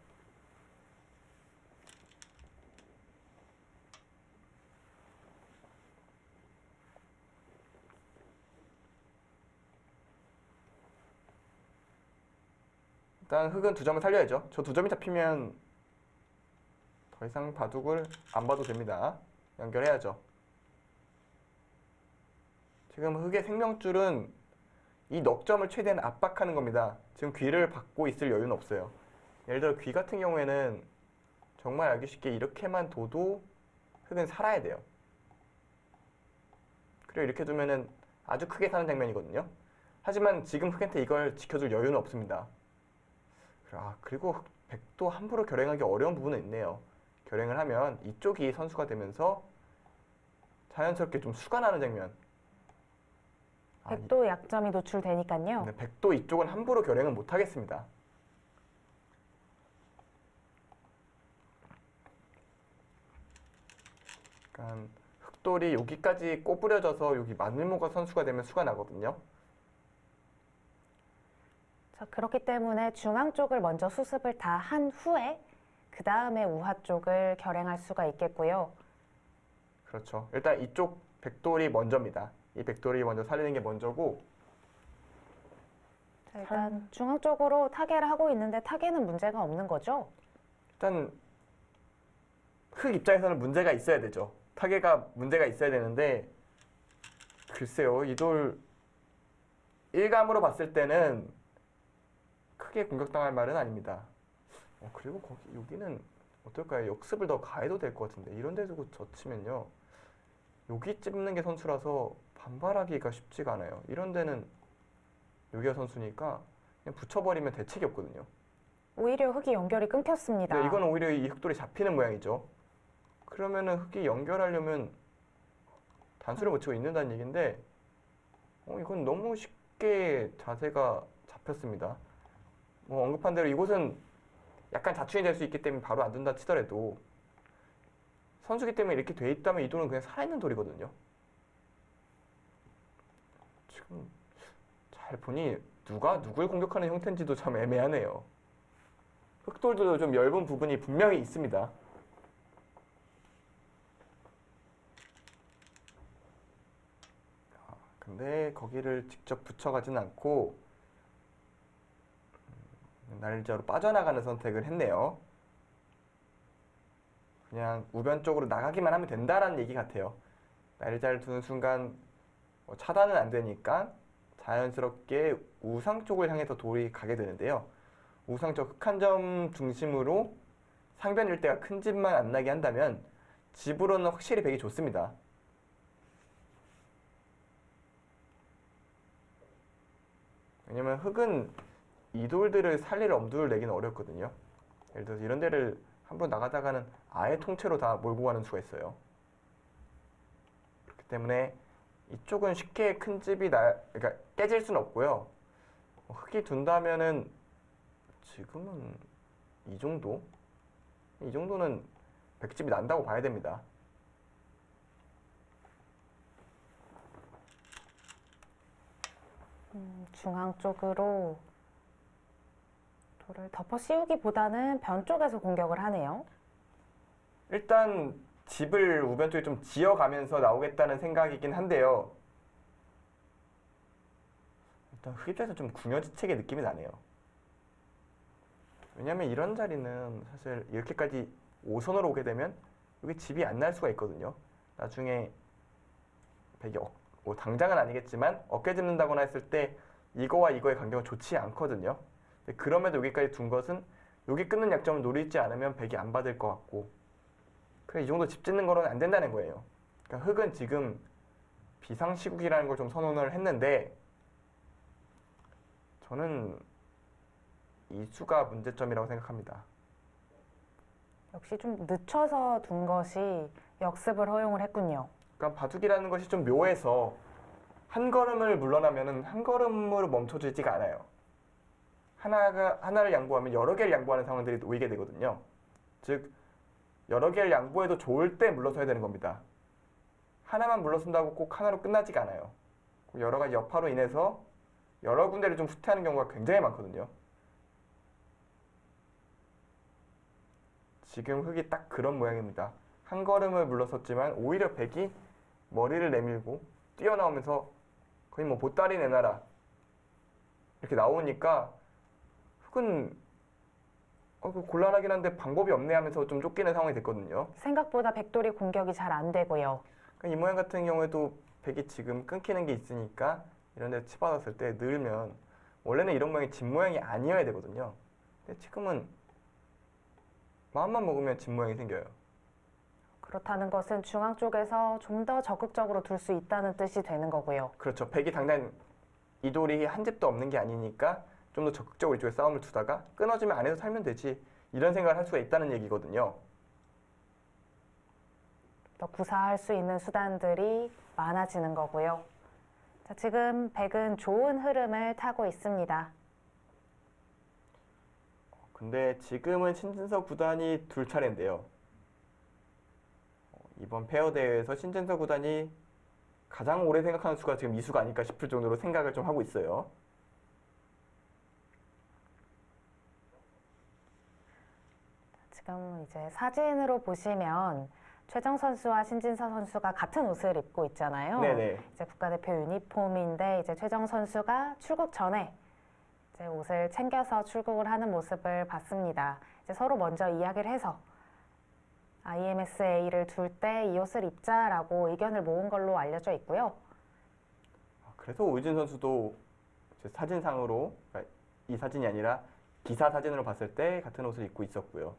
일단 흙은 두 점을 살려야죠. 저 두 점이 잡히면 더 이상 바둑을 안 봐도 됩니다. 연결해야죠. 지금 흙의 생명줄은 이 넉점을 최대한 압박하는 겁니다. 지금 귀를 받고 있을 여유는 없어요. 예를 들어 귀 같은 경우에는 정말 알기 쉽게 이렇게만 둬도 흙은 살아야 돼요. 그리고 이렇게 두면은 아주 크게 사는 장면이거든요. 하지만 지금 흙한테 이걸 지켜줄 여유는 없습니다. 그리고 백도 함부로 결행하기 어려운 부분은 있네요. 결행을 하면 이쪽이 선수가 되면서 자연스럽게 좀 수가 나는 장면. 백도 약점이 노출되니까요. 네, 백도 이쪽은 함부로 결행은 못 하겠습니다. 그러니까 흑돌이 여기까지 꼬부려져서 여기 마늘모가 선수가 되면 수가 나거든요. 자, 그렇기 때문에 중앙 쪽을 먼저 수습을 다 한 후에 그 다음에 우하 쪽을 결행할 수가 있겠고요. 그렇죠. 일단 이쪽 백돌이 먼저입니다. 이 백돌이 먼저 살리는 게 먼저고. 자, 일단 중앙 쪽으로 타개를 하고 있는데 타개는 문제가 없는 거죠? 일단 흑 입장에서는 문제가 있어야 되죠. 타겟가 문제가 있어야 되는데 글쎄요. 이 돌 일감으로 봤을 때는 크게 공격당할 말은 아닙니다. 그리고 여기는 어떨까요? 역습을 더 가해도 될 것 같은데 이런 데 두고 젖히면요. 여기 찝는 게 선수라서 반발하기가 쉽지가 않아요. 이런 데는 여기가 선수니까 그냥 붙여버리면 대책이 없거든요. 오히려 흙이 연결이 끊겼습니다. 네, 이건 오히려 이 흑돌이 잡히는 모양이죠. 그러면은 흑이 연결하려면 단수를 못 치고 있는다는 얘기인데 이건 너무 쉽게 자세가 잡혔습니다. 뭐 언급한 대로 이곳은 약간 자충이 될 수 있기 때문에 바로 안 둔다 치더라도 선수기 때문에 이렇게 돼 있다면 이 돌은 그냥 살아있는 돌이거든요. 지금 잘 보니 누가 누굴 공격하는 형태인지도 참 애매하네요. 흑돌도 좀 얇은 부분이 분명히 있습니다. 근데 거기를 직접 붙여가진 않고 날자로 빠져나가는 선택을 했네요. 그냥 우변 쪽으로 나가기만 하면 된다라는 얘기 같아요. 날자를 두는 순간 차단은 안 되니까 자연스럽게 우상 쪽을 향해서 돌이 가게 되는데요. 우상 쪽 흑한 점 중심으로 상변 일대가 큰 집만 안 나게 한다면 집으로는 확실히 백이 좋습니다. 왜냐면 흑은 이 돌들을 살릴 엄두를 내기는 어렵거든요. 예를 들어서 이런 데를 한번 나가다가는 아예 통째로 다 몰고 가는 수가 있어요. 그렇기 때문에 이쪽은 쉽게 큰 집이 그러니까 깨질 수는 없고요. 흑이 둔다면은 지금은 이 정도? 이 정도는 백집이 난다고 봐야 됩니다. 중앙 쪽으로 돌을 덮어 씌우기보다는 변 쪽에서 공격을 하네요. 일단 집을 우변 쪽에 좀 지어가면서 나오겠다는 생각이긴 한데요. 일단 흑 입장에서 좀 궁여지책의 느낌이 나네요. 왜냐면 이런 자리는 사실 이렇게까지 5선으로 오게 되면 여기 집이 안 날 수가 있거든요. 나중에 백이 뭐 당장은 아니겠지만 어깨 짚는다거나 했을 때 이거와 이거의 간격은 좋지 않거든요. 그럼에도 여기까지 둔 것은 여기 끊는 약점을 노리지 않으면 백이 안 받을 것 같고 그래 이 정도 집 짓는 거는 안 된다는 거예요. 그러니까 흑은 지금 비상시국이라는 걸 좀 선언을 했는데 저는 이 수가 문제점이라고 생각합니다. 역시 좀 늦춰서 둔 것이 역습을 허용을 했군요. 그러니까 바둑이라는 것이 좀 묘해서 한 걸음을 물러나면은 한 걸음으로 멈춰지지가 않아요. 하나를 양보하면 여러 개를 양보하는 상황들이 오게 되거든요. 즉 여러 개를 양보해도 좋을 때 물러서야 되는 겁니다. 하나만 물러선다고 꼭 하나로 끝나지가 않아요. 여러 가지 여파로 인해서 여러 군데를 좀 후퇴하는 경우가 굉장히 많거든요. 지금 흑이 딱 그런 모양입니다. 한 걸음을 물러섰지만 오히려 백이 머리를 내밀고 뛰어나오면서 거의 뭐 보따리 내놔라 이렇게 나오니까 흑은 곤란하긴 한데 방법이 없네 하면서 좀 쫓기는 상황이 됐거든요. 생각보다 백돌이 공격이 잘 안 되고요. 이 모양 같은 경우에도 백이 지금 끊기는 게 있으니까 이런 데 치받았을 때 늘면 원래는 이런 모양이 집 모양이 아니어야 되거든요. 근데 지금은 마음만 먹으면 집 모양이 생겨요. 그렇다는 것은 중앙 쪽에서 좀 더 적극적으로 둘 수 있다는 뜻이 되는 거고요. 그렇죠. 백이 당장 이 돌이 한 집도 없는 게 아니니까 좀 더 적극적으로 이쪽에 싸움을 두다가 끊어지면 안에서 살면 되지 이런 생각을 할 수가 있다는 얘기거든요. 더 구사할 수 있는 수단들이 많아지는 거고요. 자, 지금 백은 좋은 흐름을 타고 있습니다. 근데 지금은 신진서 구단이 둘 차례인데요. 이번 페어 대회에서 신진서 구단이 가장 오래 생각하는 수가 지금 이 수가 아닐까 싶을 정도로 생각을 좀 하고 있어요. 지금 이제 사진으로 보시면 최정 선수와 신진서 선수가 같은 옷을 입고 있잖아요. 네네. 이제 국가대표 유니폼인데 이제 최정 선수가 출국 전에 이제 옷을 챙겨서 출국을 하는 모습을 봤습니다. 이제 서로 먼저 이야기를 해서 IMSA를 둘 때 이 옷을 입자라고 의견을 모은 걸로 알려져 있고요. 그래서 오유진 선수도 이제 사진상으로, 그러니까 이 사진이 아니라 기사 사진으로 봤을 때 같은 옷을 입고 있었고요.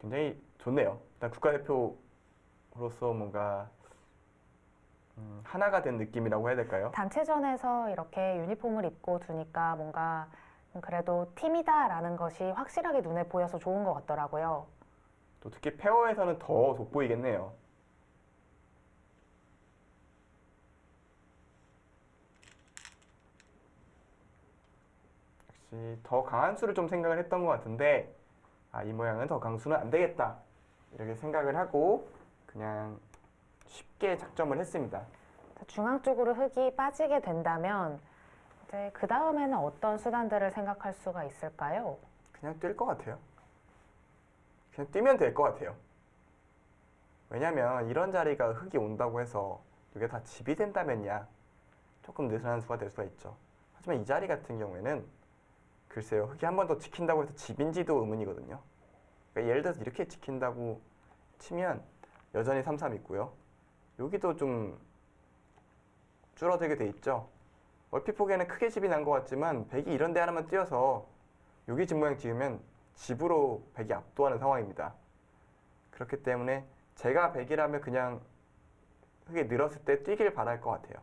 굉장히 좋네요. 일단 국가대표로서 뭔가 하나가 된 느낌이라고 해야 될까요? 단체전에서 이렇게 유니폼을 입고 두니까 뭔가 그래도 팀이다라는 것이 확실하게 눈에 보여서 좋은 것 같더라고요. 또 특히 페어에서는 더 돋보이겠네요. 역시 더 강한 수를 좀 생각을 했던 것 같은데, 이 모양은 더 강수는 안 되겠다, 이렇게 생각을 하고 그냥 쉽게 작점을 했습니다. 중앙 쪽으로 흙이 빠지게 된다면 이제 그 다음에는 어떤 수단들을 생각할 수가 있을까요? 그냥 뛸 것 같아요. 그냥 뛰면 될 것 같아요. 왜냐면 이런 자리가 흙이 온다고 해서 이게 다 집이 된다면야 조금 느슨한 수가 될 수가 있죠. 하지만 이 자리 같은 경우에는 글쎄요, 흙이 한 번 더 지킨다고 해서 집인지도 의문이거든요. 그러니까 예를 들어서 이렇게 지킨다고 치면 여전히 3-3 있고요. 여기도 좀 줄어들게 돼 있죠. 얼핏 보기에는 크게 집이 난 것 같지만 백이 이런 데 하나만 띄어서 여기 집 모양 지으면 집으로 백이 압도하는 상황입니다. 그렇기 때문에 제가 백이라면 그냥 흙에 늘었을 때 뛰길 바랄 것 같아요.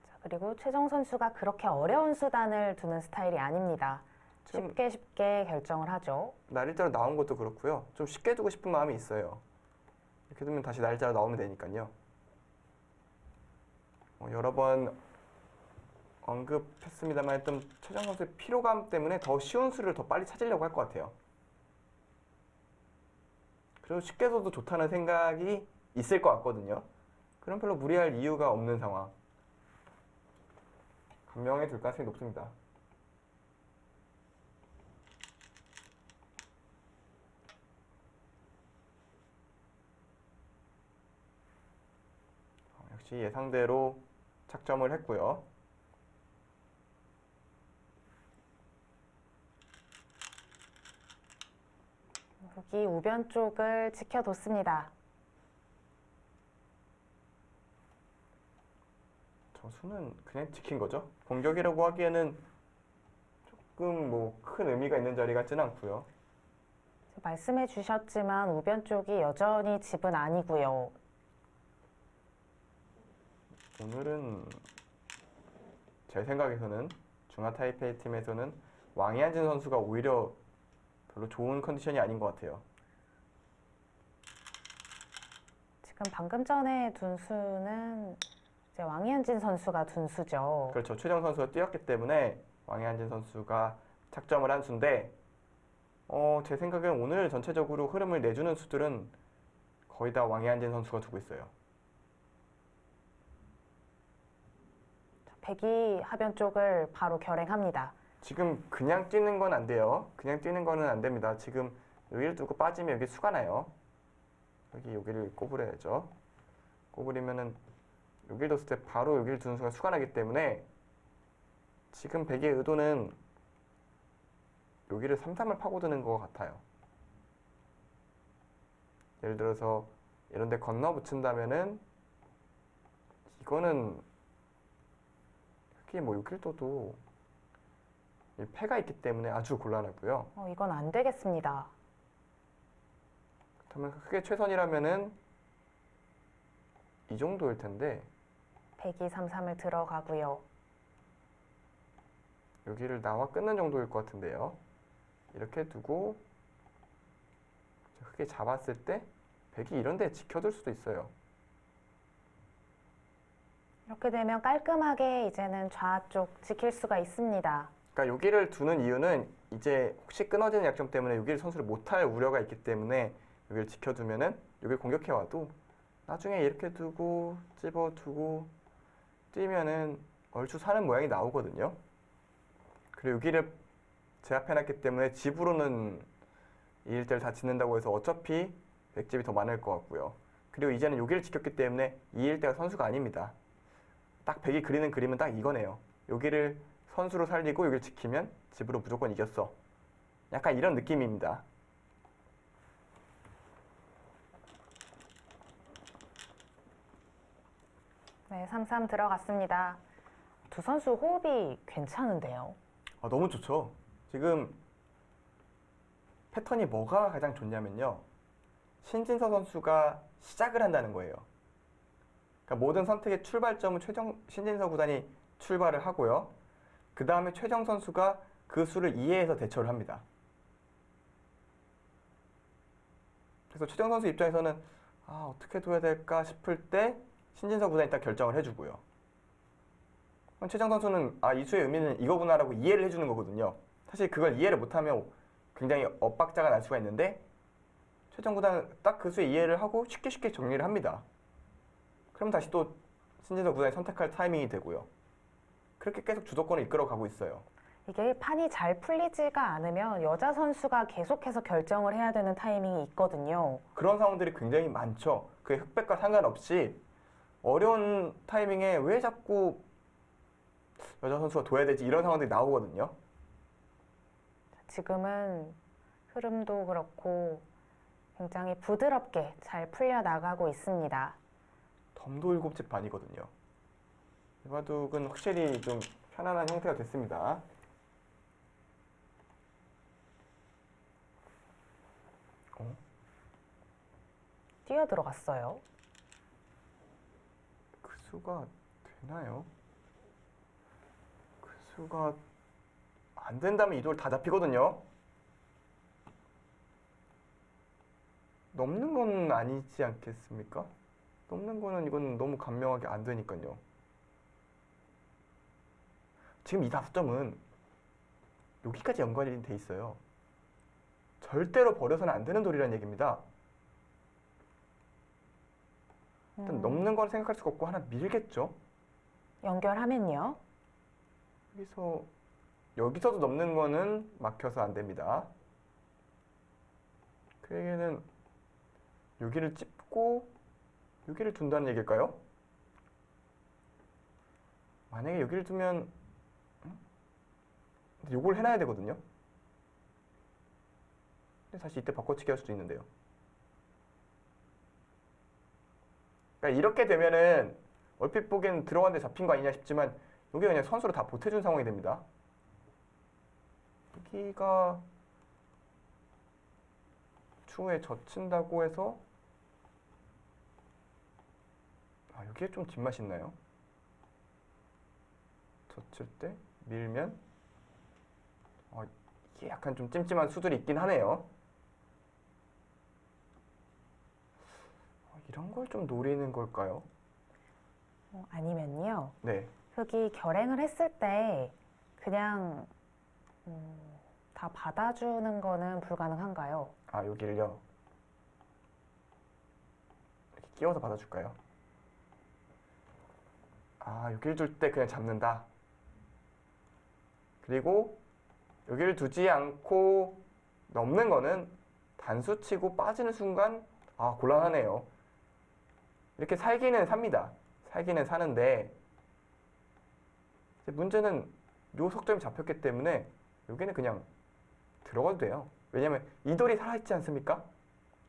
자, 그리고 최정 선수가 그렇게 어려운 수단을 두는 스타일이 아닙니다. 좀 쉽게 결정을 하죠. 날짜로 나온 것도 그렇고요. 좀 쉽게 두고 싶은 마음이 있어요. 이렇게 두면 다시 날짜로 나오면 되니까요. 여러 번 언급했습니다만 했던 최정 선수의 피로감 때문에 더 쉬운 수를 더 빨리 찾으려고 할 것 같아요. 그리고 쉽게 둬도 좋다는 생각이 있을 것 같거든요. 그럼 별로 무리할 이유가 없는 상황. 감명에 둘 가능성이 높습니다. 역시 예상대로 착점을 했고요. 여기 우변 쪽을 지켜뒀습니다. 저 수는 그냥 지킨 거죠. 공격이라고 하기에는 조금 뭐 큰 의미가 있는 자리 같지는 않고요. 말씀해 주셨지만 우변 쪽이 여전히 집은 아니고요. 오늘은 제 생각에서는 중화 타이페이 팀에서는 왕이한진 선수가 오히려 별로 좋은 컨디션이 아닌 것 같아요. 지금 방금 전에 둔 수는 이제 왕이한진 선수가 둔 수죠. 그렇죠. 최정 선수가 뛰었기 때문에 왕이한진 선수가 착점을 한 수인데, 제 생각엔 오늘 전체적으로 흐름을 내주는 수들은 거의 다 왕이한진 선수가 두고 있어요. 백이 하변 쪽을 바로 결행합니다. 지금 그냥 뛰는 건 안 돼요. 그냥 뛰는 거는 안 됩니다. 지금 여기를 두고 빠지면 여기 수가 나요. 여기를 꼬부려야죠. 꼬부리면은 여기를 뒀을 때 바로 여기를 두는 순간 수가 나기 때문에 지금 백의 의도는 여기를 3-3을 파고드는 것 같아요. 예를 들어서 이런 데 건너 붙인다면은 이거는 특히 뭐 여기를 둬도 이 패가 있기 때문에 아주 곤란하고요. 이건 안 되겠습니다. 그렇다면 크게 최선이라면은 이 정도일 텐데 백이 3-3을 들어가고요. 여기를 나와 끊는 정도일 것 같은데요. 이렇게 두고 크게 잡았을 때 백이 이런 데 지켜둘 수도 있어요. 이렇게 되면 깔끔하게 이제는 좌쪽 지킬 수가 있습니다. 그러니까 여기를 두는 이유는 이제 혹시 끊어지는 약점 때문에 여기를 선수를 못할 우려가 있기 때문에 여기를 지켜두면은 여기를 공격해와도 나중에 이렇게 두고 찝어두고 뛰면은 얼추 사는 모양이 나오거든요. 그리고 여기를 제압해놨기 때문에 집으로는 2-1대를 다 짓는다고 해서 어차피 백집이 더 많을 것 같고요. 그리고 이제는 여기를 지켰기 때문에 2-1대가 선수가 아닙니다. 딱 백이 그리는 그림은 딱 이거네요. 여기를 선수로 살리고 여기를 지키면 집으로 무조건 이겼어. 약간 이런 느낌입니다. 네, 3-3 들어갔습니다. 두 선수 호흡이 괜찮은데요. 너무 좋죠. 지금 패턴이 뭐가 가장 좋냐면요. 신진서 선수가 시작을 한다는 거예요. 그러니까 모든 선택의 출발점은 신진서 구단이 출발을 하고요. 그 다음에 최정 선수가 그 수를 이해해서 대처를 합니다. 그래서 최정 선수 입장에서는 어떻게 둬야 될까 싶을 때 신진서 구단이 딱 결정을 해주고요. 최정 선수는 이 수의 의미는 이거구나라고 이해를 해주는 거거든요. 사실 그걸 이해를 못하면 굉장히 엇박자가 날 수가 있는데 최정 구단은 딱 그 수의 이해를 하고 쉽게 정리를 합니다. 그럼 다시 또 신진서 구단이 선택할 타이밍이 되고요. 그렇게 계속 주도권을 이끌어가고 있어요. 이게 판이 잘 풀리지가 않으면 여자 선수가 계속해서 결정을 해야 되는 타이밍이 있거든요. 그런 상황들이 굉장히 많죠. 그게 흑백과 상관없이 어려운 타이밍에 왜 자꾸 여자 선수가 둬야 되지 이런 상황들이 나오거든요. 지금은 흐름도 그렇고 굉장히 부드럽게 잘 풀려나가고 있습니다. 덤도 7집 반이거든요. 이 바둑은 확실히 좀 편안한 형태가 됐습니다. 뛰어 들어갔어요. 그 수가 되나요? 그 수가 안 된다면 이 돌 다 잡히거든요. 넘는 건 아니지 않겠습니까? 넘는 거는 이건 너무 간명하게 안 되니까요. 지금 이 다수점은 여기까지 연관이 돼 있어요. 절대로 버려서는 안 되는 돌이라는 얘기입니다. 일단 넘는 건 생각할 수가 없고 하나 밀겠죠. 연결하면요. 여기서도 넘는 거는 막혀서 안 됩니다. 그에게는 여기를 찝고 여기를 둔다는 얘기일까요? 만약에 여기를 두면 요걸 해놔야 되거든요. 근데 다시 이때 바꿔치기 할 수도 있는데요. 그러니까 이렇게 되면은 얼핏 보기엔 들어갔는데 잡힌 거 아니냐 싶지만 여기가 그냥 선수로 다 보태준 상황이 됩니다. 여기가 추후에 젖힌다고 해서 여기에 좀 뒷맛이 있나요? 젖힐 때 밀면 이게 약간 좀 찜찜한 수들이 있긴 하네요. 이런 걸 좀 노리는 걸까요? 아니면요. 네. 흑이 결행을 했을 때 그냥 다 받아주는 거는 불가능한가요? 여기를요. 이렇게 끼워서 받아줄까요? 여기를 둘 때 그냥 잡는다. 그리고 여기를 두지 않고 넘는 거는 단수 치고 빠지는 순간 곤란하네요. 이렇게 살기는 삽니다. 살기는 사는데 이제 문제는 요 석점이 잡혔기 때문에 여기는 그냥 들어가도 돼요. 왜냐면 이 돌이 살아있지 않습니까?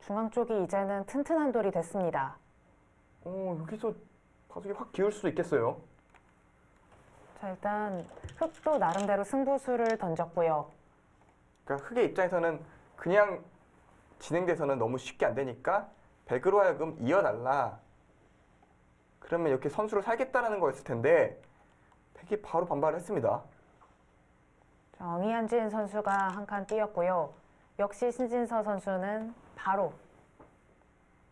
중앙 쪽이 이제는 튼튼한 돌이 됐습니다. 여기서 바둑이 확 기울 수도 있겠어요. 자, 일단 흑도 나름대로 승부수를 던졌고요. 그러니까 흑의 입장에서는 그냥 진행돼서는 너무 쉽게 안 되니까 백으로 하여금 이어달라. 그러면 이렇게 선수를 살겠다라는 거였을 텐데 백이 바로 반발을 했습니다. 정의한진 선수가 한 칸 뛰었고요. 역시 신진서 선수는 바로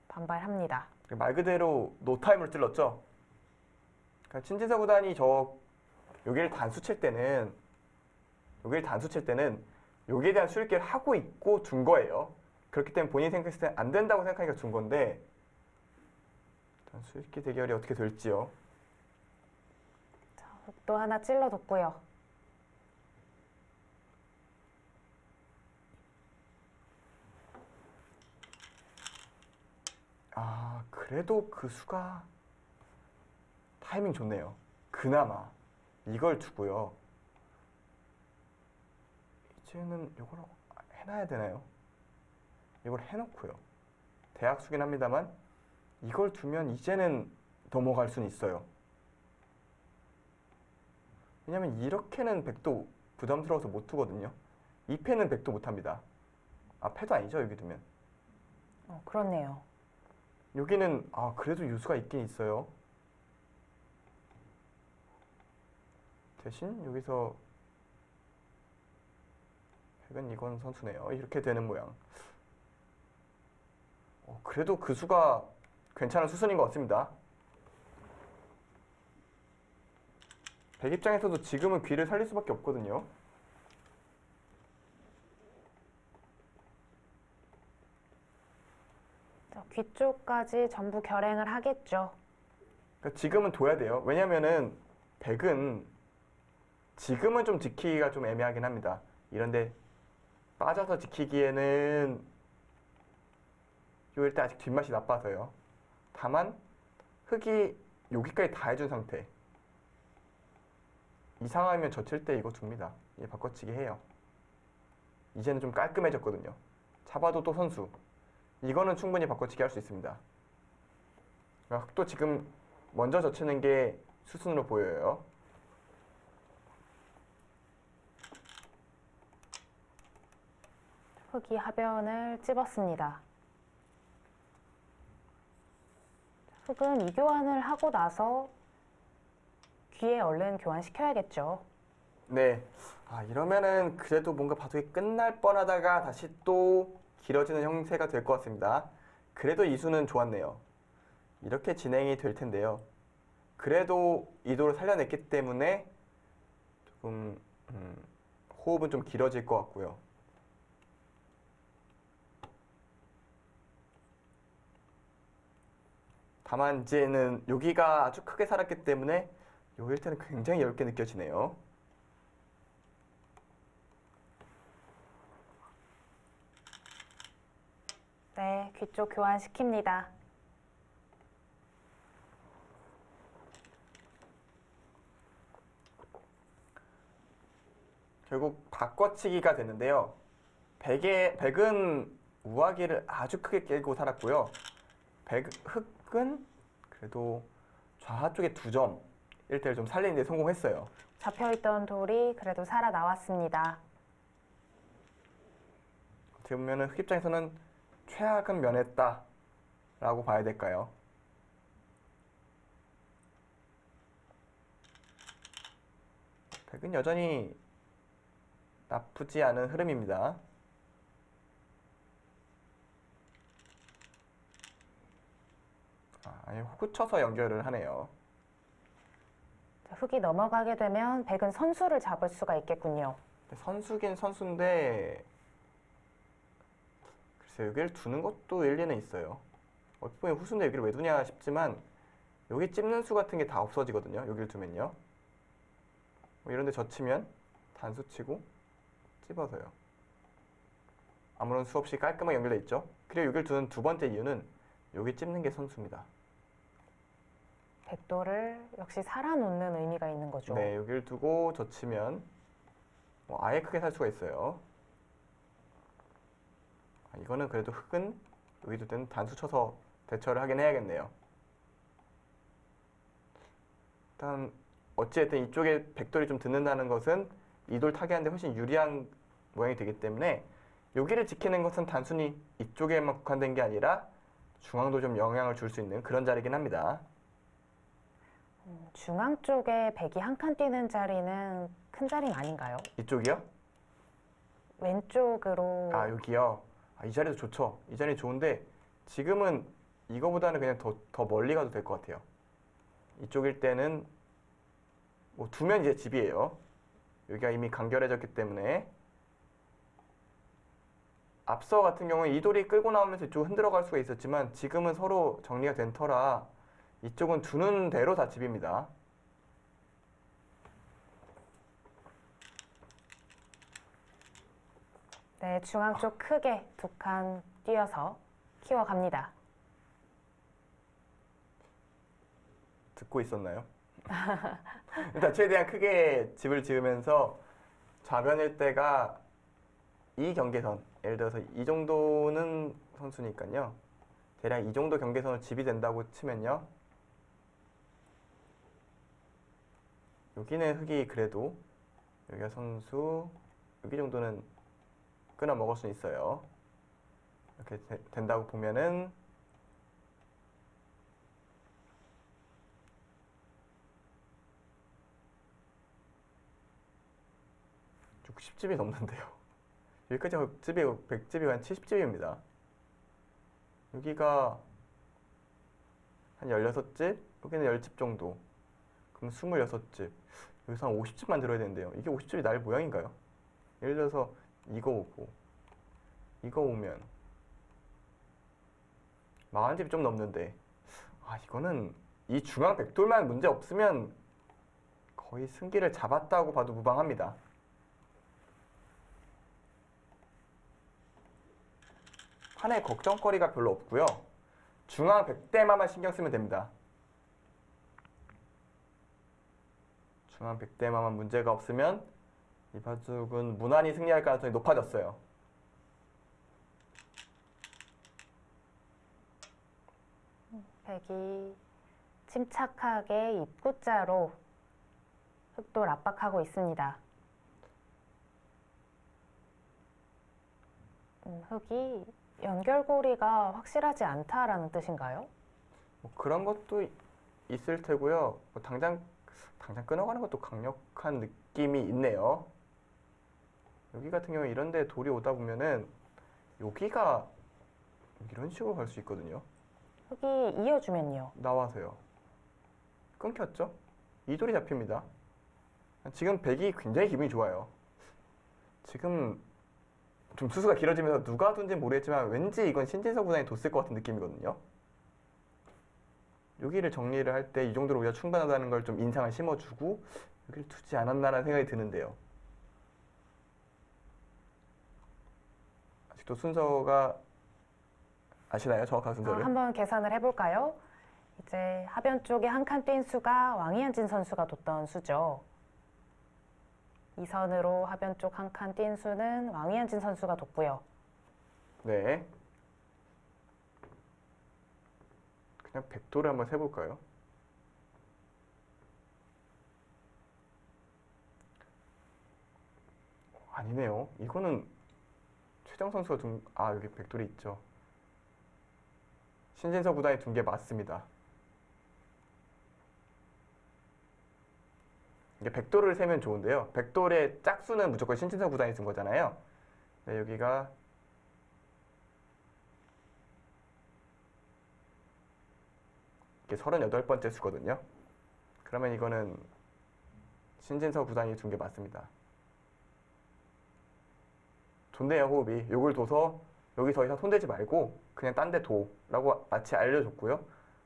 반발합니다. 말 그대로 노타임을 찔렀죠. 그러니까 신진서 구단이 여기를 단수 칠 때는 여기에 대한 수익기를 하고 있고 둔 거예요. 그렇기 때문에 본인이 생각했을 때 안 된다고 생각하니까 준 건데 일단 수익기 대결이 어떻게 될지요. 자, 흑도 하나 찔러뒀고요. 그래도 그 수가 타이밍 좋네요. 그나마 이걸 두고요. 이제는 이걸 해놔야 되나요? 이걸 해놓고요. 대학수긴 합니다만 이걸 두면 이제는 넘어갈 수는 있어요. 왜냐면 이렇게는 백도 부담스러워서 못 두거든요. 이 패는 백도 못 합니다. 아, 패도 아니죠, 여기 두면. 그렇네요. 여기는 그래도 유수가 있긴 있어요. 대신 여기서 백은 이건 선수네요. 이렇게 되는 모양. 그래도 그 수가 괜찮은 수순인 것 같습니다. 백 입장에서도 지금은 귀를 살릴 수밖에 없거든요. 귀 쪽까지 전부 결행을 하겠죠. 그러니까 지금은 둬야 돼요. 왜냐면은 백은 지금은 좀 지키기가 좀 애매하긴 합니다. 이런데 빠져서 지키기에는 요 일단 아직 뒷맛이 나빠서요. 다만 흑이 여기까지 다 해준 상태. 이 상황이면 젖힐 때 이거 둡니다. 이게 바꿔치기 해요. 이제는 좀 깔끔해졌거든요. 잡아도 또 선수. 이거는 충분히 바꿔치기 할 수 있습니다. 그러니까 흑도 지금 먼저 젖히는 게 수순으로 보여요. 흑이 하변을 찝었습니다. 흑은 이 교환을 하고 나서 귀에 얼른 교환시켜야겠죠. 네. 이러면은 그래도 뭔가 바둑이 끝날 뻔하다가 다시 또 길어지는 형태가 될 것 같습니다. 그래도 이수는 좋았네요. 이렇게 진행이 될 텐데요. 그래도 이도를 살려냈기 때문에 조금 호흡은 좀 길어질 것 같고요. 다만 이제는 여기가 아주 크게 살았기 때문에 요 일태는 굉장히 얇게 느껴지네요. 네, 귀 쪽 교환시킵니다. 결국 바꿔치기가 되는데요. 백은 우아기를 아주 크게 깨고 살았고요. 흑은 그래도 좌하 쪽에 2점 1대를 좀 살리는 데 성공했어요. 잡혀있던 돌이 그래도 살아나왔습니다. 어떻게 보면 흑 입장에서는 최악은 면했다 라고 봐야 될까요? 백은 여전히 나쁘지 않은 흐름입니다. 아예 호구 쳐서 연결을 하네요. 흑이 넘어가게 되면 백은 선수를 잡을 수가 있겠군요. 선수긴 선수인데 글쎄 여기를 두는 것도 일리는 있어요. 어떻게 보면 후수인데 여기를 왜 두냐 싶지만 여기 찝는 수 같은 게 다 없어지거든요. 여기를 두면요. 이런데 젖히면 단수 치고 찝어서요. 아무런 수 없이 깔끔하게 연결돼 있죠. 그리고 여기를 두는 두 번째 이유는 여기 찝는 게 선수입니다. 백도를 역시 살아놓는 의미가 있는 거죠. 네, 여기를 두고 젖히면 아예 크게 살 수가 있어요. 이거는 그래도 흑은 여기 둘 때는 단수 쳐서 대처를 하긴 해야겠네요. 일단 어찌됐든 이쪽에 백돌이 좀 듣는다는 것은 이돌 타기하는데 훨씬 유리한 모양이 되기 때문에 여기를 지키는 것은 단순히 이쪽에만 국한된 게 아니라 중앙도 좀 영향을 줄 수 있는 그런 자리긴 합니다. 중앙 쪽에 백이 한 칸 뛰는 자리는 큰 자리는 아닌가요? 이쪽이요? 왼쪽으로 여기요? 이 자리도 좋죠. 이 자리 좋은데 지금은 이거보다는 그냥 더 멀리 가도 될 것 같아요. 이쪽일 때는 두면 이제 집이에요. 여기가 이미 간결해졌기 때문에 앞서 같은 경우에 이 돌이 끌고 나오면서 이쪽으로 흔들어 갈 수가 있었지만 지금은 서로 정리가 된 터라 이쪽은 두는 대로 다 집입니다. 네, 중앙 쪽 크게 2칸 뛰어서 키워갑니다. 듣고 있었나요? 일단 최대한 크게 집을 지으면서 좌변일 때가 이 경계선, 예를 들어서 이 정도는 선수니까요. 대략 이 정도 경계선을 집이 된다고 치면요. 여기는 흙이 그래도 여기가 선수, 여기 정도는 끊어 먹을 수 있어요. 이렇게 된다고 보면은 좀 10집이 넘는데요. 여기까지 100집이, 100집이 한 70집입니다. 여기가 한 16집, 여기는 10집 정도. 그럼 26집. 여기서 한 50집 만들어야 되는데요. 이게 50집이 날 모양인가요? 예를 들어서 이거 오고 이거 오면 40집이 좀 넘는데, 아, 이거는 이 중앙 백돌만 문제 없으면 거의 승기를 잡았다고 봐도 무방합니다. 판에 걱정거리가 별로 없고요. 중앙 백대만만 신경 쓰면 됩니다. 중앙 백대만만 문제가 없으면 이 바둑은 무난히 승리할 가능성이 높아졌어요. 백이 침착하게 입구자로 흑돌 압박하고 있습니다. 흑이 연결고리가 확실하지 않다라는 뜻인가요? 뭐 그런 것도 있을 테고요. 뭐 당장 끊어가는 것도 강력한 느낌이 있네요. 여기 같은 경우에 이런 데 돌이 오다 보면은 여기가 이런 식으로 갈 수 있거든요. 흑이 이어주면요. 나와서요. 끊겼죠? 이 돌이 잡힙니다. 지금 백이 굉장히 기분이 좋아요. 지금 좀 수수가 길어지면서 누가 둔지 모르겠지만 왠지 이건 신진서 구단이 뒀을 것 같은 느낌이거든요. 여기를 정리를 할 때 이 정도로 우리가 충분하다는 걸 좀 인상을 심어주고 여기를 두지 않았나라는 생각이 드는데요. 아직도 순서가 아시나요? 정확한 순서를? 한번 계산을 해볼까요? 이제 하변 쪽에 한 칸 뛴 수가 왕이한진 선수가 뒀던 수죠. 이 선으로 하변 쪽 한 칸 뛴 수는 왕이한진 선수가 뒀고요. 네. 그냥 백도를 한번 세볼까요? 아니네요. 이거는 최정 선수가 여기 백돌이 있죠. 신진서 구단이 둔 게 맞습니다. 이게 백돌을 세면 좋은데요. 백돌의 짝수는 무조건 신진서 구단이 쓴 거잖아요. 네, 여기가 이게 38번째 수거든요. 그러면 이거는 신진서 구단이 둔 게 맞습니다. 좋네요, 호흡이. 요걸 둬서 여기 더 이상 손대지 말고 그냥 딴 데 둬라고 마치 알려줬고요.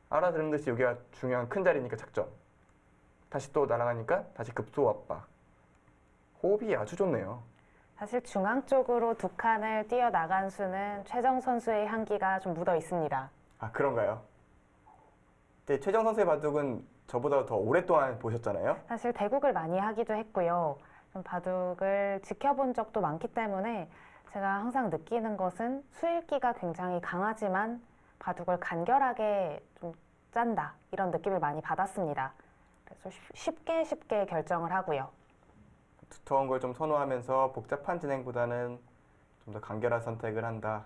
알아들은 듯이 여기가 중요한 큰 자리니까 작점. 다시 또 날아가니까 다시 급소 압박. 호흡이 아주 좋네요. 사실 중앙 쪽으로 두 칸을 뛰어나간 수는 최정 선수의 향기가 좀 묻어 있습니다. 아, 그런가요? 네, 최정 선수의 바둑은 저보다 더 오랫동안 보셨잖아요. 사실 대국을 많이 하기도 했고요. 좀 바둑을 지켜본 적도 많기 때문에 제가 항상 느끼는 것은 수읽기가 굉장히 강하지만 바둑을 간결하게 좀 짠다 이런 느낌을 많이 받았습니다. 그래서 쉽게 결정을 하고요. 두터운 걸 좀 선호하면서 복잡한 진행보다는 좀 더 간결한 선택을 한다.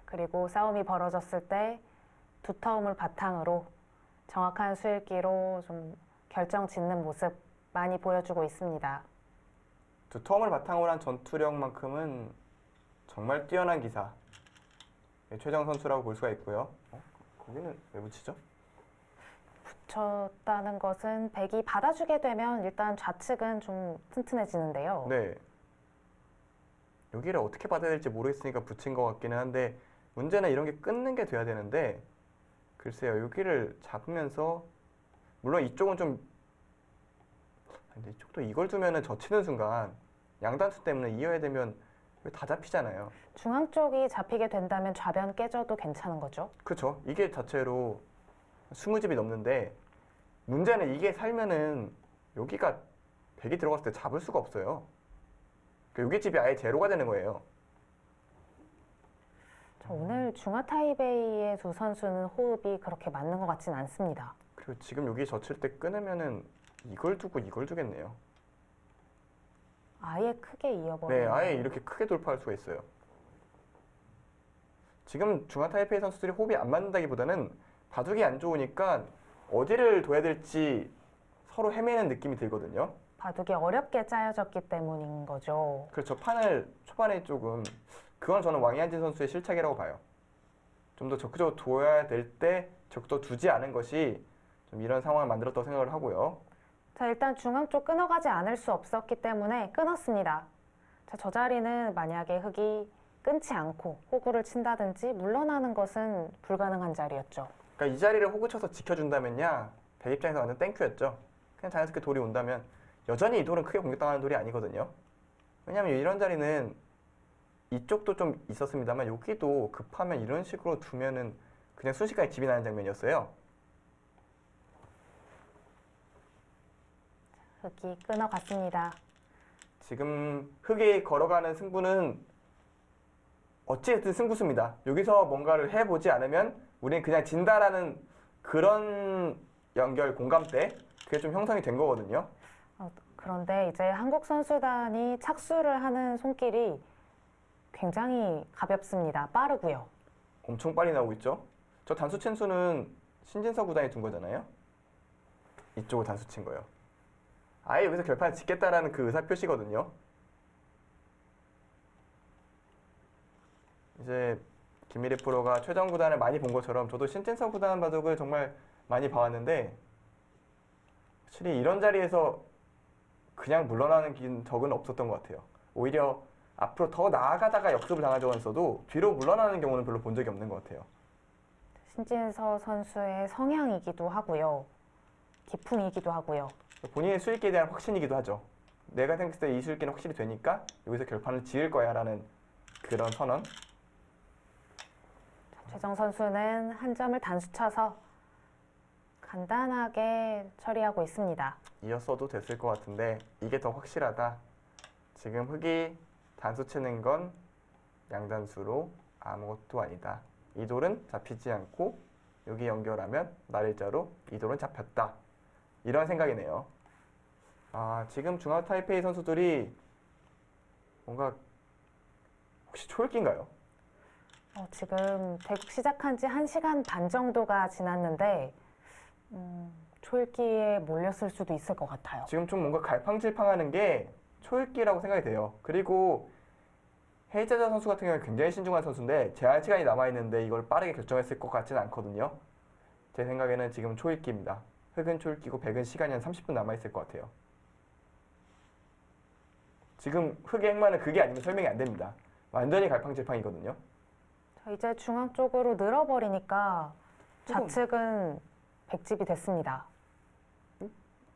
그리고 싸움이 벌어졌을 때 두터움을 바탕으로 정확한 수읽기로 좀 결정 짓는 모습 많이 보여주고 있습니다. 두터움을 바탕으로 한 전투력만큼은 정말 뛰어난 기사. 최정 선수라고 볼 수가 있고요. 거기는 왜 붙이죠? 붙였다는 것은 백이 받아주게 되면 일단 좌측은 좀 튼튼해지는데요. 네. 여기를 어떻게 받아야 될지 모르겠으니까 붙인 것 같기는 한데 문제는 이런 게 끊는 게 돼야 되는데 글쎄요. 여기를 잡으면서 물론 이쪽은 좀 근데 이쪽도 이걸 두면은 젖히는 순간 양단수 때문에 이어야 되면 다 잡히잖아요. 중앙 쪽이 잡히게 된다면 좌변 깨져도 괜찮은 거죠? 그렇죠. 이게 자체로 20집이 넘는데 문제는 이게 살면은 여기가 백이 들어갔을 때 잡을 수가 없어요. 여기 집이 아예 제로가 되는 거예요. 오늘 중화 타이베이의 두 선수는 호흡이 그렇게 맞는 것 같진 않습니다. 그리고 지금 여기 젖힐 때 끊으면은 이걸 두고 이걸 두겠네요. 아예 크게 네, 이어버리는. 아예 이렇게 크게 돌파할 수가 있어요. 지금 중화 타이페이 선수들이 호흡이 안 맞는다기보다는 바둑이 안 좋으니까 어디를 둬야 될지 서로 헤매는 느낌이 들거든요. 바둑이 어렵게 짜여졌기 때문인 거죠. 그렇죠. 판을 초반에 조금 그건 저는 왕이한진 선수의 실책이라고 봐요. 좀 더 적극적으로 둬야 될 때 적극적으로 두지 않은 것이 좀 이런 상황을 만들었다고 생각을 하고요. 자, 일단 중앙 쪽 끊어가지 않을 수 없었기 때문에 끊었습니다. 자, 저 자리는 만약에 흑이 끊지 않고 호구를 친다든지 물러나는 것은 불가능한 자리였죠. 그러니까 이 자리를 호구 쳐서 지켜준다면야 배 입장에서 완전 땡큐였죠. 그냥 자연스럽게 돌이 온다면 여전히 이 돌은 크게 공격당하는 돌이 아니거든요. 왜냐하면 이런 자리는 이쪽도 좀 있었습니다만 여기도 급하면 이런 식으로 두면은 그냥 순식간에 집이 나는 장면이었어요. 흑이 끊어갔습니다. 지금 흑이 걸어가는 승부는 어찌됐든 승부수입니다. 여기서 뭔가를 해보지 않으면 우리는 그냥 진다라는 그런 연결 공감대 그게 좀 형성이 된 거거든요. 그런데 이제 한국 선수단이 착수를 하는 손길이 굉장히 가볍습니다. 빠르고요. 엄청 빨리 나오고 있죠. 저 단수 친 수는 신진서 구단이 둔 거잖아요. 이쪽을 단수 친 거예요. 아예 여기서 결판을 짓겠다라는 그 의사 표시거든요. 이제 김미래 프로가 최정 구단을 많이 본 것처럼 저도 신진서 구단 바둑을 정말 많이 봐왔는데 확실히 이런 자리에서 그냥 물러나는 적은 없었던 것 같아요. 오히려 앞으로 더 나아가다가 역습을 당한 적은 있어도 뒤로 물러나는 경우는 별로 본 적이 없는 것 같아요. 신진서 선수의 성향이기도 하고요. 기풍이기도 하고요. 본인의 수익기에 대한 확신이기도 하죠. 내가 생각했을 때 이 수익기는 확실히 되니까 여기서 결판을 지을 거야 라는 그런 선언. 최정 선수는 한 점을 단수 쳐서 간단하게 처리하고 있습니다. 이었어도 됐을 것 같은데 이게 더 확실하다. 지금 흑이 단수 치는 건 양단수로 아무것도 아니다. 이 돌은 잡히지 않고 여기 연결하면 날일자로 이 돌은 잡혔다. 이런 생각이네요. 아, 지금 중앙 타이페이 선수들이 뭔가 혹시 초읽기인가요? 지금 대국 시작한 지 1시간 반 정도가 지났는데 초읽기에 몰렸을 수도 있을 것 같아요. 지금 좀 뭔가 갈팡질팡하는 게 초읽기라고 생각이 돼요. 그리고 헤이자자 선수 같은 경우는 굉장히 신중한 선수인데 제한 시간이 남아있는데 이걸 빠르게 결정했을 것 같지는 않거든요. 제 생각에는 지금 초읽기입니다. 흑은 초읽기고 백은 시간이 한 30분 남아있을 것 같아요. 지금 흑의 행만은 그게 아니면 설명이 안 됩니다. 완전히 갈팡질팡이거든요. 자, 이제 중앙 쪽으로 늘어버리니까 좌측은 백집이 됐습니다.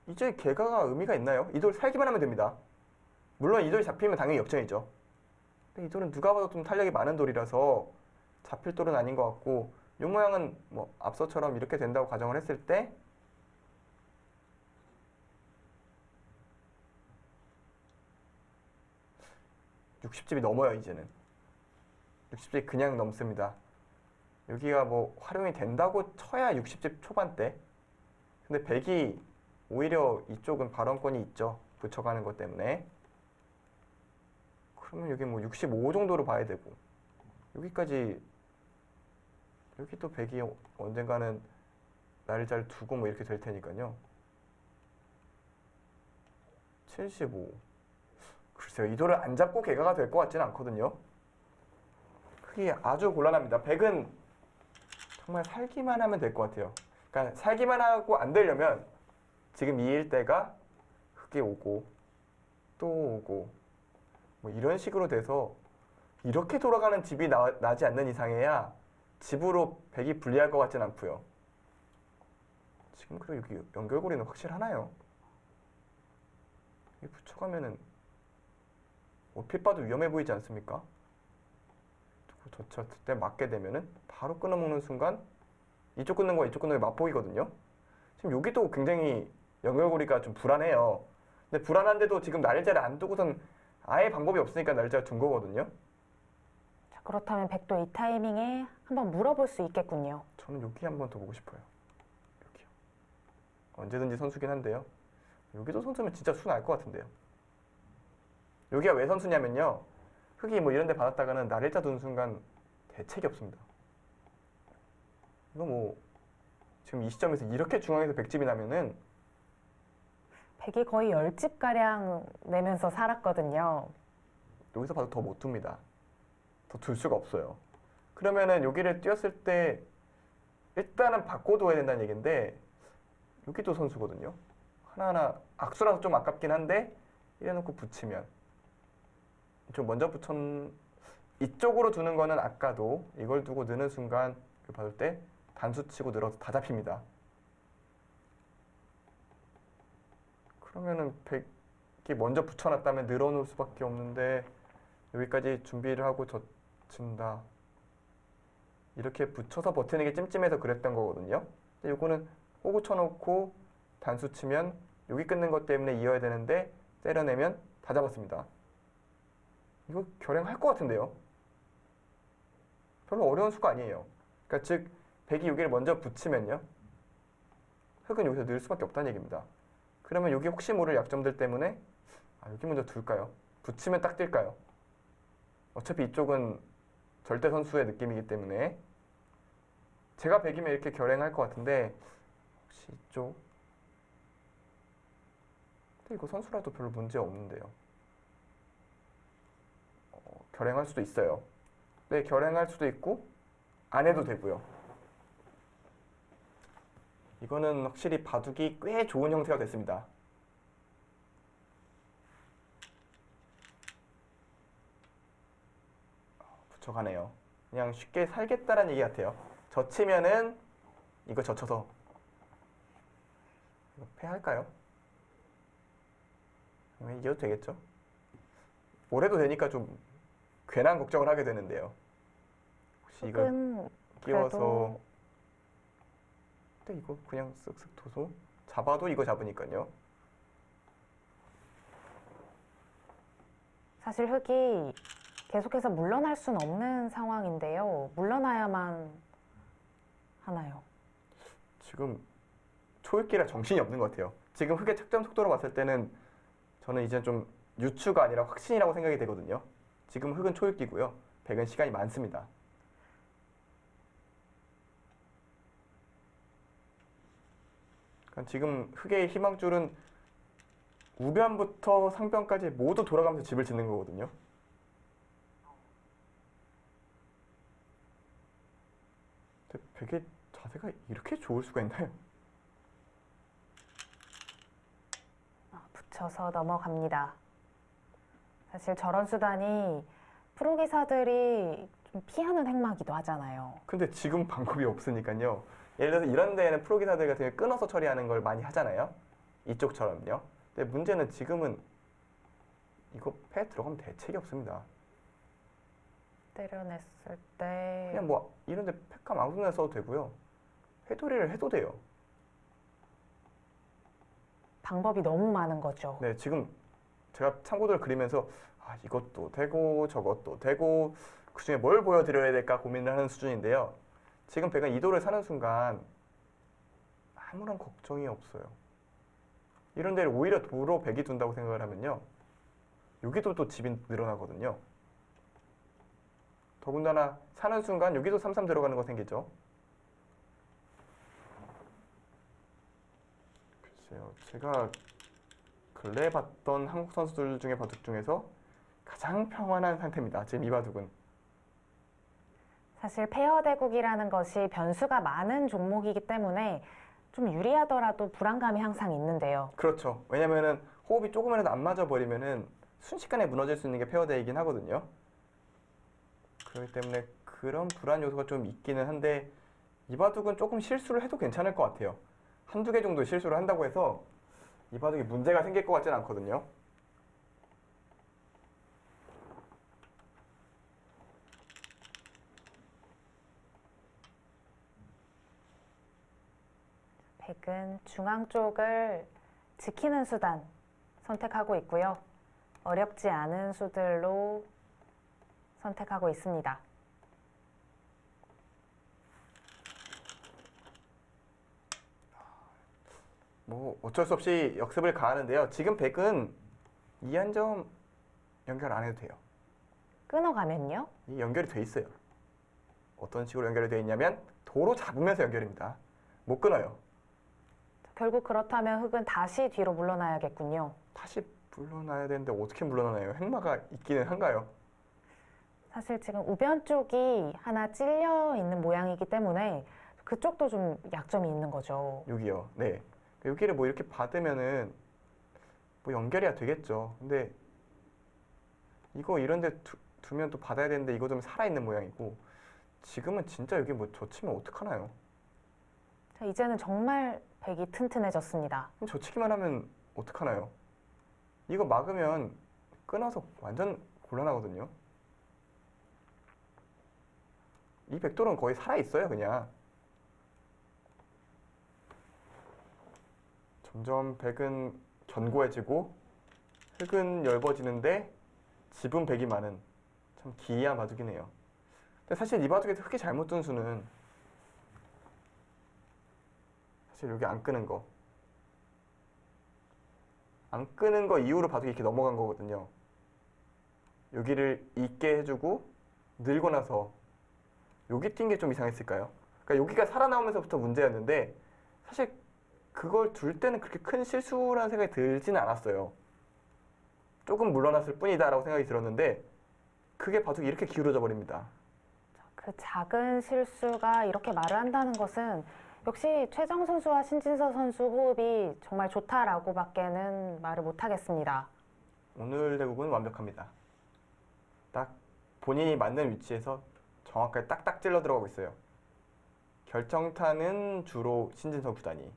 이제 개가가 의미가 있나요? 이 돌 살기만 하면 됩니다. 물론 이 돌이 잡히면 당연히 역전이죠. 근데 이 돌은 누가 봐도 좀 탄력이 많은 돌이라서 잡힐 돌은 아닌 것 같고 이 모양은 뭐 앞서처럼 이렇게 된다고 가정을 했을 때 60집이 넘어요. 이제는 60집이 그냥 넘습니다. 여기가 뭐 활용이 된다고 쳐야 60집 초반대. 근데 100이 오히려 이쪽은 발언권이 있죠. 붙여가는 것 때문에. 그러면 여기 뭐 65 정도로 봐야 되고 여기까지 여기 또 100이 언젠가는 날짜를 두고 뭐 이렇게 될 테니까요. 75. 글쎄요. 이 돌을 안 잡고 개가가 될 것 같지는 않거든요. 그게 아주 곤란합니다. 100은 정말 살기만 하면 될 것 같아요. 그러니까 살기만 하고 안 되려면 지금 이 일대가 흑이 오고 또 오고 뭐 이런 식으로 돼서 이렇게 돌아가는 집이 나지 않는 이상해야 집으로 100이 불리할 것 같진 않고요. 지금 그리고 여기 연결고리는 확실하나요? 여기 붙여가면은 얼핏 봐도 위험해 보이지 않습니까? 젖혔을 때 맞게 되면은 바로 끊어먹는 순간 이쪽 끊는 거와 이쪽 끊는 게 맞보이거든요. 지금 여기도 굉장히 연결고리가 좀 불안해요. 근데 불안한데도 지금 날짜를 안 두고선 아예 방법이 없으니까 날짜 둔 거거든요. 자, 그렇다면 백도 이 타이밍에 한번 물어볼 수 있겠군요. 저는 여기 한 번 더 보고 싶어요. 여기요. 언제든지 선수긴 한데요. 여기도 선수면 진짜 수 날 것 같은데요. 여기가 왜 선수냐면요. 흑이 뭐 이런 데 받았다가는 날일자 두는 순간 대책이 없습니다. 이거 뭐 지금 이 시점에서 이렇게 중앙에서 백집이 나면은 백이 거의 10집가량 내면서 살았거든요. 여기서 봐도 더 못 둡니다. 더 둘 수가 없어요. 그러면은 여기를 뛰었을 때 일단은 바꿔둬야 된다는 얘기인데 여기도 선수거든요. 하나하나 악수라서 좀 아깝긴 한데 이래놓고 붙이면 좀 먼저 붙였 이쪽으로 두는 거는 아까도 이걸 두고 느는 순간 받을 때 단수 치고 늘어서 다 잡힙니다. 그러면은 100이 먼저 붙여놨다면 늘어놓을 수밖에 없는데 여기까지 준비를 하고 젖힌다. 이렇게 붙여서 버티는 게 찜찜해서 그랬던 거거든요. 근데 이거는 호구 쳐놓고 단수 치면 여기 끊는 것 때문에 이어야 되는데 때려내면 다 잡았습니다. 이거 결행할 것 같은데요. 별로 어려운 수가 아니에요. 그러니까 즉 100이 여기를 먼저 붙이면요. 흑은 여기서 늘 수밖에 없다는 얘기입니다. 그러면 여기 혹시 모를 약점들 때문에 여기 먼저 둘까요? 붙이면 딱 뛸까요? 어차피 이쪽은 절대 선수의 느낌이기 때문에 제가 100이면 이렇게 결행할 것 같은데 혹시 이쪽? 근데 이거 선수라도 별로 문제 없는데요. 결행할 수도 있어요. 네, 결행할 수도 있고 안 해도 되고요. 이거는 확실히 바둑이 꽤 좋은 형태가 됐습니다. 붙여가네요. 그냥 쉽게 살겠다라는 얘기 같아요. 젖히면은 이거 젖혀서 이거 패할까요? 이겨도 되겠죠? 뭘 해도 되니까 좀 괜한 걱정을 하게 되는데요. 혹시 이거 흑은 끼워서 그래도 근데 이거 그냥 쓱쓱 둬서 잡아도 이거 잡으니까요. 사실 흑이 계속해서 물러날 수는 없는 상황인데요. 물러나야만 하나요? 지금 초읽기라 정신이 없는 것 같아요. 지금 흑의 착점 속도로 봤을 때는 저는 이제 좀 유추가 아니라 확신이라고 생각이 되거든요. 지금 흑은 초읽기고요. 백은 시간이 많습니다. 그러니까 지금 흑의 희망줄은 우변부터 상변까지 모두 돌아가면서 집을 짓는 거거든요. 근데 백의 자세가 이렇게 좋을 수가 있나요? 붙여서 넘어갑니다. 사실 저런 수단이 프로 기사들이 좀 피하는 행마기도 하잖아요. 근데 지금 방법이 없으니까요. 예를 들어서 이런 데에는 프로 기사들 같은 경우에 끊어서 처리하는 걸 많이 하잖아요. 이쪽처럼요. 근데 문제는 지금은 이거 패 들어가면 대책이 없습니다. 때려냈을 때 그냥 뭐 이런 데 패감 아무 데나 써도 되고요. 회돌이를 해도 돼요. 방법이 너무 많은 거죠. 네, 지금 제가 참고도를 그리면서 이것도 되고 저것도 되고 그중에 뭘 보여드려야 될까 고민을 하는 수준인데요. 지금 백은 이도를 사는 순간 아무런 걱정이 없어요. 이런 데를 오히려 도로 백이 둔다고 생각을 하면요. 여기도 또 집이 늘어나거든요. 더군다나 사는 순간 여기도 3-3 들어가는 거 생기죠. 글쎄요. 제가 근래 봤던 한국 선수들 중에 바둑 중에서 가장 평안한 상태입니다. 지금 이 바둑은. 사실 페어 대국이라는 것이 변수가 많은 종목이기 때문에 좀 유리하더라도 불안감이 항상 있는데요. 그렇죠. 왜냐면은 호흡이 조금이라도 안 맞아 버리면은 순식간에 무너질 수 있는 게 페어데이긴 하거든요. 그렇기 때문에 그런 불안 요소가 좀 있기는 한데 이 바둑은 조금 실수를 해도 괜찮을 것 같아요. 한두 개 정도 실수를 한다고 해서 이 바둑이 문제가 생길 것 같지는 않거든요. 백은 중앙 쪽을 지키는 수단 선택하고 있고요. 어렵지 않은 수들로 선택하고 있습니다. 뭐 어쩔 수 없이 역습을 가하는데요. 지금 백은 이 한 점 연결 안 해도 돼요. 끊어가면요? 이 연결이 돼 있어요. 어떤 식으로 연결이 돼 있냐면 도로 잡으면서 연결입니다. 못 끊어요. 결국 그렇다면 흑은 다시 뒤로 물러나야겠군요. 다시 물러나야 되는데 어떻게 물러나나요? 행마가 있기는 한가요? 사실 지금 우변 쪽이 하나 찔려 있는 모양이기 때문에 그쪽도 좀 약점이 있는 거죠. 여기요. 네. 여기를 뭐 이렇게 받으면은 뭐 연결이야 되겠죠. 근데 이거 이런데 두면 또 받아야 되는데 이거 좀 살아있는 모양이고 지금은 진짜 여기 뭐 젖히면 어떡하나요? 자, 이제는 정말 백이 튼튼해졌습니다. 젖히기만 하면 어떡하나요? 이거 막으면 끊어서 완전 곤란하거든요. 이 백돌은 거의 살아있어요 그냥. 점점 백은 견고해지고 흑은 엷어지는데 집은 백이 많은 참 기이한 바둑이네요. 근데 사실 이 바둑에서 흑이 잘못 둔 수는 사실 여기 안 끄는 거. 안 끄는 거 이후로 바둑이 이렇게 넘어간 거거든요. 여기를 있게 해주고 늘고 나서 여기 뛴 게 좀 이상했을까요? 그러니까 여기가 살아나오면서부터 문제였는데 사실 그걸 둘 때는 그렇게 큰 실수라는 생각이 들지는 않았어요. 조금 물러났을 뿐이다라고 생각이 들었는데 그게 바둑이 이렇게 기울어져 버립니다. 그 작은 실수가 이렇게 말을 한다는 것은 역시 최정 선수와 신진서 선수 호흡이 정말 좋다라고 밖에는 말을 못하겠습니다. 오늘 대국은 완벽합니다. 딱 본인이 맞는 위치에서 정확하게 딱딱 찔러 들어가고 있어요. 결정타는 주로 신진서 구단이,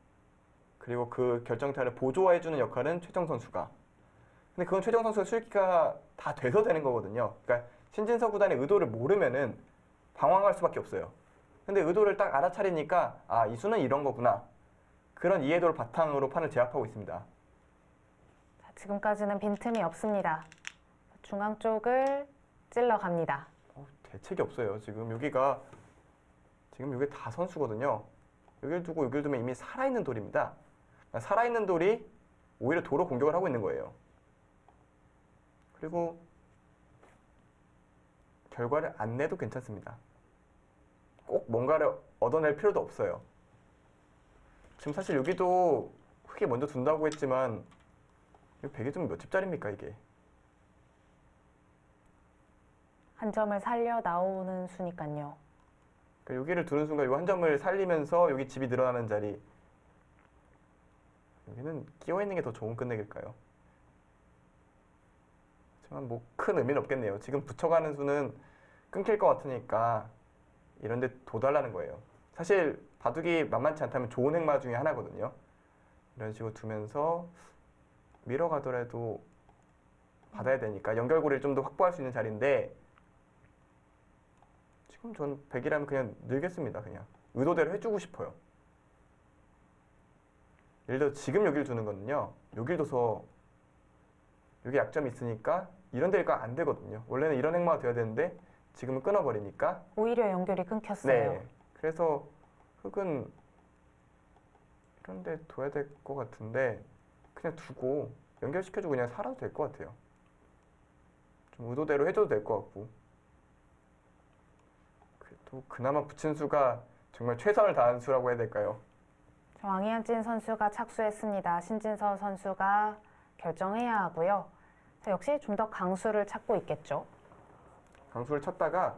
그리고 그 결정타를 보조해주는 역할은 최정 선수가. 근데 그건 최정 선수의 수익기가 다 돼서 되는 거거든요. 그러니까 신진서 구단의 의도를 모르면은 방황할 수밖에 없어요. 근데 의도를 딱 알아차리니까 아, 이 수는 이런 거구나. 그런 이해도를 바탕으로 판을 제압하고 있습니다. 자, 지금까지는 빈틈이 없습니다. 중앙 쪽을 찔러 갑니다. 대책이 없어요. 지금 여기가 지금 여기 다 선수거든요. 여기를 두고 여기를 두면 이미 살아있는 돌입니다. 그러니까 살아있는 돌이 오히려 도로 공격을 하고 있는 거예요. 그리고 결과를 안 내도 괜찮습니다. 꼭 뭔가를 얻어낼 필요도 없어요. 지금 사실 여기도 흑이 먼저 둔다고 했지만 이거 백이 좀 몇 집짜리입니까 이게? 한 점을 살려 나오는 수니까요. 그러니까 여기를 두는 순간 이 한 점을 살리면서 여기 집이 늘어나는 자리, 여기는 끼워 있는 게 더 좋은 끝내기일까요? 하지만 뭐 큰 의미는 없겠네요. 지금 붙여가는 수는 끊길 것 같으니까 이런 데 둬달라는 거예요. 사실 바둑이 만만치 않다면 좋은 행마 중에 하나거든요. 이런 식으로 두면서 밀어가더라도 받아야 되니까 연결고리를 좀 더 확보할 수 있는 자리인데 지금 전 100이라면 그냥 늘겠습니다. 그냥 의도대로 해주고 싶어요. 예를 들어 지금 여기를 두는 거는요. 여기를 둬서 여기 약점이 있으니까 이런 데가 안 되거든요. 원래는 이런 행마가 돼야 되는데 지금은 끊어버리니까 오히려 연결이 끊겼어요. 네. 그래서 흑은 이런 데 둬야 될 것 같은데 그냥 두고 연결시켜주고 그냥 살아도 될 것 같아요. 좀 의도대로 해줘도 될 것 같고 그래도 그나마 붙인 수가 정말 최선을 다한 수라고 해야 될까요? 왕희안진 선수가 착수했습니다. 신진서 선수가 결정해야 하고요. 자, 역시 좀 더 강수를 찾고 있겠죠. 강수를 쳤다가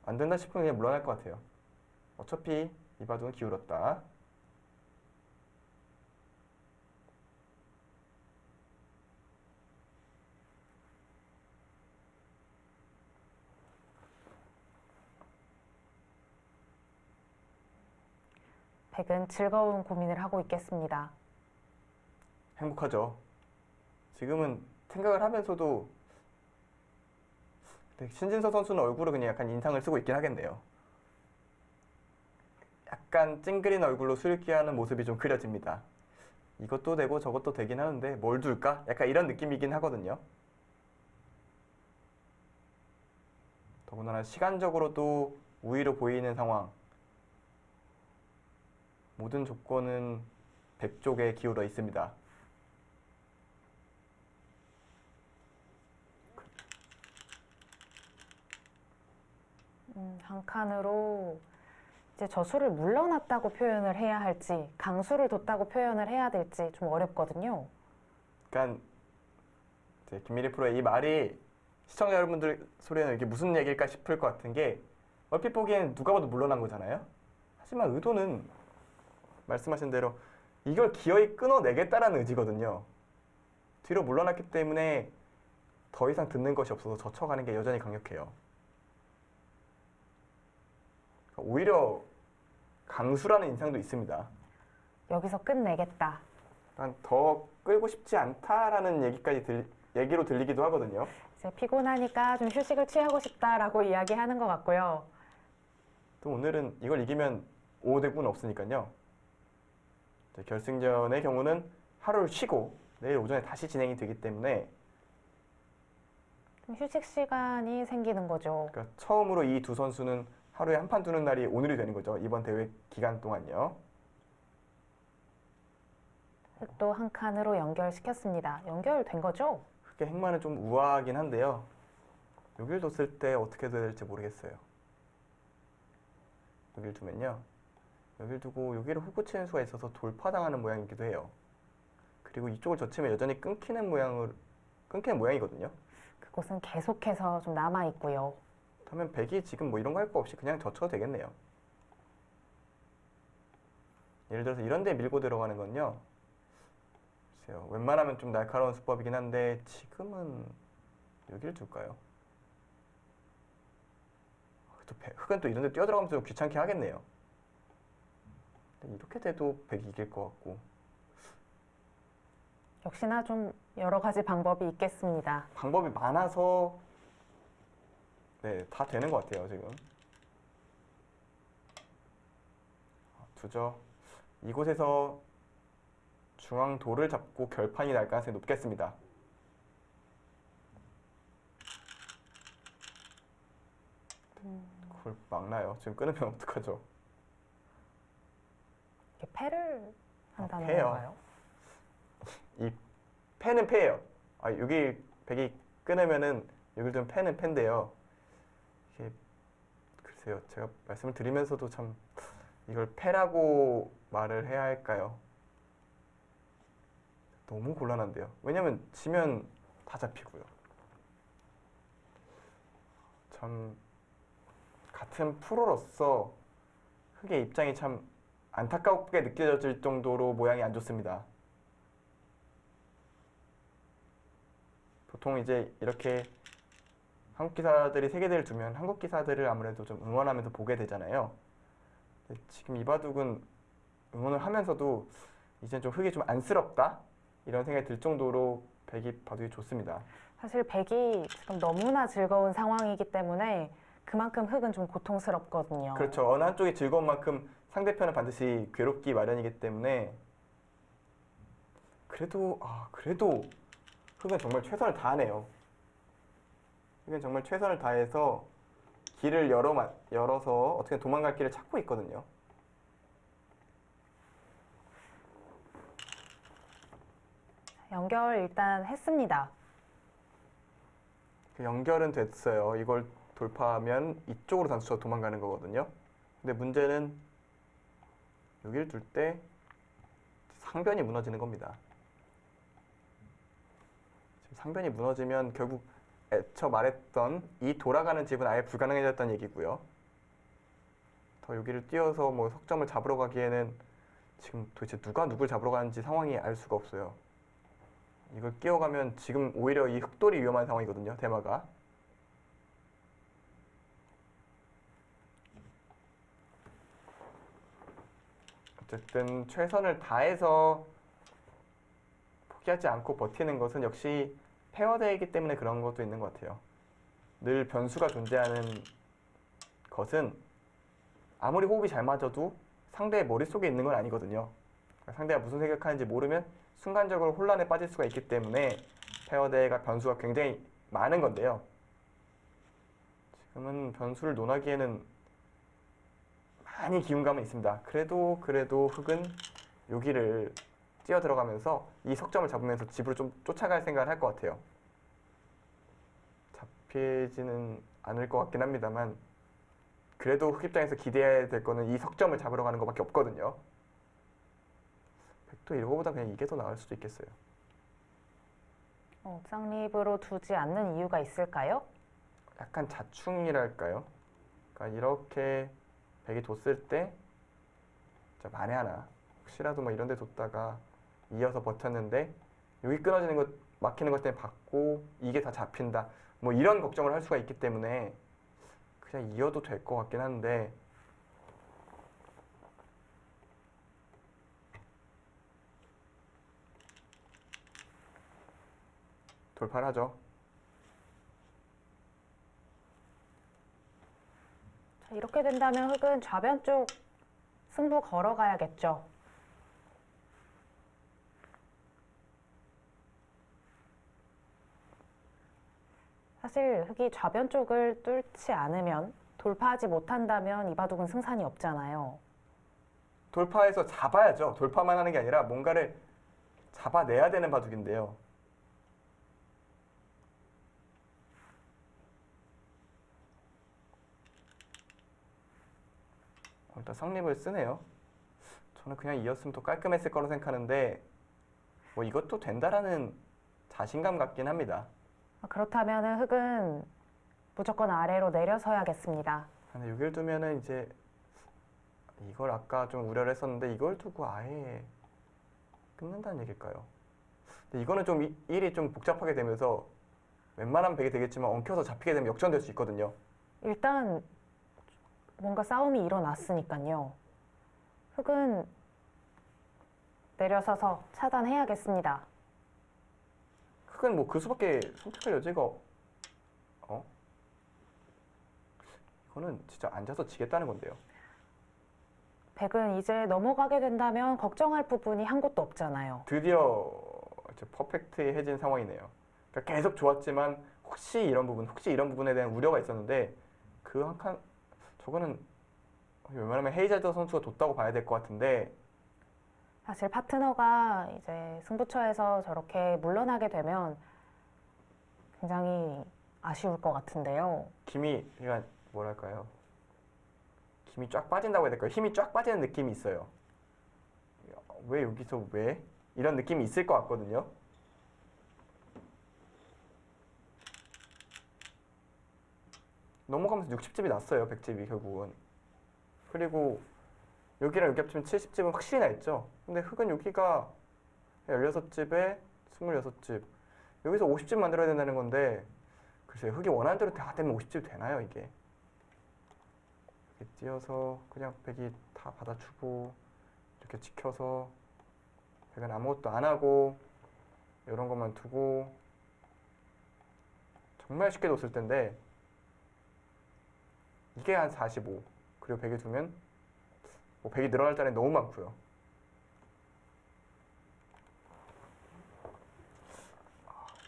안 된다 싶으면 그냥 물러날 것 같아요. 어차피 이 바둑은 기울었다. 백은 즐거운 고민을 하고 있겠습니다. 행복하죠. 지금은 생각을 하면서도 신진서 선수는 얼굴을 그냥 약간 인상을 쓰고 있긴 하겠네요. 약간 찡그린 얼굴로 수일기하는 모습이 좀 그려집니다. 이것도 되고 저것도 되긴 하는데 뭘 둘까? 약간 이런 느낌이긴 하거든요. 더군다나 시간적으로도 우위로 보이는 상황. 모든 조건은 백쪽에 기울어 있습니다. 한 칸으로 이제 저수를 물러났다고 표현을 해야 할지 강수를 뒀다고 표현을 해야 될지 좀 어렵거든요. 그러니까 이제 김미리 프로의 이 말이 시청자 여러분들 소리는 이게 무슨 얘기일까 싶을 것 같은 게 얼핏 보기엔 누가 봐도 물러난 거잖아요. 하지만 의도는 말씀하신 대로 이걸 기어이 끊어내겠다라는 의지거든요. 뒤로 물러났기 때문에 더 이상 듣는 것이 없어서 젖혀가는 게 여전히 강력해요. 오히려 강수라는 인상도 있습니다. 여기서 끝내겠다. 난 더 끌고 싶지 않다라는 얘기로 들리기도 하거든요. 이제 피곤하니까 좀 휴식을 취하고 싶다라고 이야기하는 것 같고요. 또 오늘은 이걸 이기면 5대9는 없으니까요. 이제 결승전의 경우는 하루를 쉬고 내일 오전에 다시 진행이 되기 때문에 좀 휴식 시간이 생기는 거죠. 그러니까 처음으로 이 두 선수는 하루에 한 판 두는 날이 오늘이 되는 거죠. 이번 대회 기간 동안요. 흙도 한 칸으로 연결시켰습니다. 연결된 거죠? 흙의 행만은 좀 우아하긴 한데요. 여길 뒀을 때 어떻게 될지 모르겠어요. 여길 두면요. 여길 두고 여기를 훅 치는 수가 있어서 돌파당하는 모양이기도 해요. 그리고 이쪽을 젖히면 여전히 끊기는 모양이거든요. 그곳은 계속해서 좀 남아 있고요. 그렇다면 백이 지금 뭐 이런 거 할 거 없이 그냥 젖혀도 되겠네요. 예를 들어서 이런 데 밀고 들어가는 건요. 글쎄요. 웬만하면 좀 날카로운 수법이긴 한데 지금은 여길 둘까요? 또 흙은 또 이런 데 뛰어들어가면서 좀 귀찮게 하겠네요. 근데 이렇게 돼도 백이 이길 것 같고. 역시나 좀 여러 가지 방법이 있겠습니다. 방법이 많아서 네, 다 되는 것 같아요, 지금. 두죠. 이곳에서 중앙 돌을 잡고 결판이 날 가능성이 높겠습니다. 그걸 막나요? 지금 끊으면 어떡하죠? 이렇게 패를 한다는 패요. 건가요? 이 패는 패예요. 여기 백이 끊으면은 여기 좀 패는 패인데요. 이게 글쎄요. 제가 말씀을 드리면서도 참 이걸 패라고 말을 해야 할까요? 너무 곤란한데요. 왜냐면 지면 다 잡히고요. 참 같은 프로로서 흑의 입장이 참 안타깝게 느껴질 정도로 모양이 안 좋습니다. 보통 이제 이렇게 한국 기사들이 세 개를 두면 한국 기사들을 아무래도 좀 응원하면서 보게 되잖아요. 지금 이 바둑은 응원을 하면서도 이제 좀 흑이 좀 안쓰럽다 이런 생각이 들 정도로 백이 바둑이 좋습니다. 사실 백이 지금 너무나 즐거운 상황이기 때문에 그만큼 흑은 좀 고통스럽거든요. 그렇죠. 어느 한쪽이 즐거운 만큼 상대편은 반드시 괴롭기 마련이기 때문에 그래도 흑은 정말 최선을 다하네요. 흑은 정말 최선을 다해서 길을 열어서 어떻게 도망갈 길을 찾고 있거든요. 연결 일단 했습니다. 그 연결은 됐어요. 이걸 돌파하면 이쪽으로 단수쳐 도망가는 거거든요. 근데 문제는 여기를 둘 때 상변이 무너지는 겁니다. 지금 상변이 무너지면 결국 애처 말했던 이 돌아가는 집은 아예 불가능해졌다는 얘기고요. 더 여기를 뛰어서 뭐 석점을 잡으러 가기에는 지금 도대체 누가 누굴 잡으러 가는지 상황이 알 수가 없어요. 이걸 끼어가면 지금 오히려 이 흑돌이 위험한 상황이거든요. 대마가. 어쨌든 최선을 다해서 포기하지 않고 버티는 것은 역시 페어대이기 때문에 그런 것도 있는 것 같아요. 늘 변수가 존재하는 것은 아무리 호흡이 잘 맞아도 상대의 머릿속에 있는 건 아니거든요. 상대가 무슨 생각하는지 모르면 순간적으로 혼란에 빠질 수가 있기 때문에 페어 대회가 변수가 굉장히 많은 건데요. 지금은 변수를 논하기에는 많이 기운감은 있습니다. 그래도 흑은 여기를 뛰어 들어가면서 이 석점을 잡으면서 집으로 좀 쫓아갈 생각을 할 것 같아요. 잡히지는 않을 것 같긴 합니다만 그래도 흑 입장에서 기대해야 될 거는 이 석점을 잡으러 가는 것밖에 없거든요. 백도 이거보다 그냥 이게 더 나을 수도 있겠어요. 쌍립으로 두지 않는 이유가 있을까요? 약간 자충이랄까요? 그러니까 이렇게 백이 뒀을 때 만에 하나 혹시라도 뭐 이런 데 뒀다가 이어서 버텼는데 여기 끊어지는 것 막히는 것 때문에 받고 이게 다 잡힌다 뭐 이런 걱정을 할 수가 있기 때문에 그냥 이어도 될 것 같긴 한데 돌파를 하죠. 자, 이렇게 된다면 흑은 좌변 쪽 승부 걸어가야겠죠. 사실 흑이 좌변 쪽을 뚫지 않으면 돌파하지 못한다면 이 바둑은 승산이 없잖아요. 돌파해서 잡아야죠. 돌파만 하는 게 아니라 뭔가를 잡아내야 되는 바둑인데요. 일단 성립을 쓰네요. 저는 그냥 이었으면 더 깔끔했을 거라고 생각하는데 뭐 이것도 된다라는 자신감 같긴 합니다. 그렇다면 흑은 무조건 아래로 내려서야겠습니다. 근데 6일 두면은 이제 이걸 아까 좀 우려를 했었는데 이걸 두고 아예 끊는다는 얘기일까요? 근데 이거는 좀 일이 좀 복잡하게 되면서 웬만하면 백이 되겠지만 엉켜서 잡히게 되면 역전될 수 있거든요. 일단 뭔가 싸움이 일어났으니까요. 흑은 내려서서 차단해야겠습니다. 흑은 뭐 그 수밖에 선택할 여지가 이거는 진짜 앉아서 지겠다는 건데요. 백은 이제 넘어가게 된다면 걱정할 부분이 한 곳도 없잖아요. 드디어 이제 퍼펙트해진 상황이네요. 그러니까 계속 좋았지만 혹시 이런 부분에 대한 우려가 있었는데 그 한 칸 저거는 웬만하면 헤이잘더 선수가 뒀다고 봐야 될 것 같은데 사실 파트너가 이제 승부처에서 저렇게 물러나게 되면 굉장히 아쉬울 것 같은데요. 그러니까 뭐랄까요? 힘이 쫙 빠진다고 해야 될까요? 힘이 쫙 빠지는 느낌이 있어요. 왜 여기서 왜? 이런 느낌이 있을 것 같거든요. 넘어가면서 60집이 났어요. 100집이 결국은. 그리고 여기랑 여기 합치면 70집은 확실히 나 있죠. 근데 흑은 여기가 16집에 26집. 여기서 50집 만들어야 된다는 건데 글쎄요. 흑이 원하는 대로 다 되면 50집 되나요 이게? 이렇게 띄어서 그냥 백이 다 받아주고 이렇게 지켜서 백은 아무것도 안 하고 이런 것만 두고 정말 쉽게 뒀을 텐데 이게 한 45 그리고 백이 두면 뭐 백이 늘어날 때는 너무 많고요.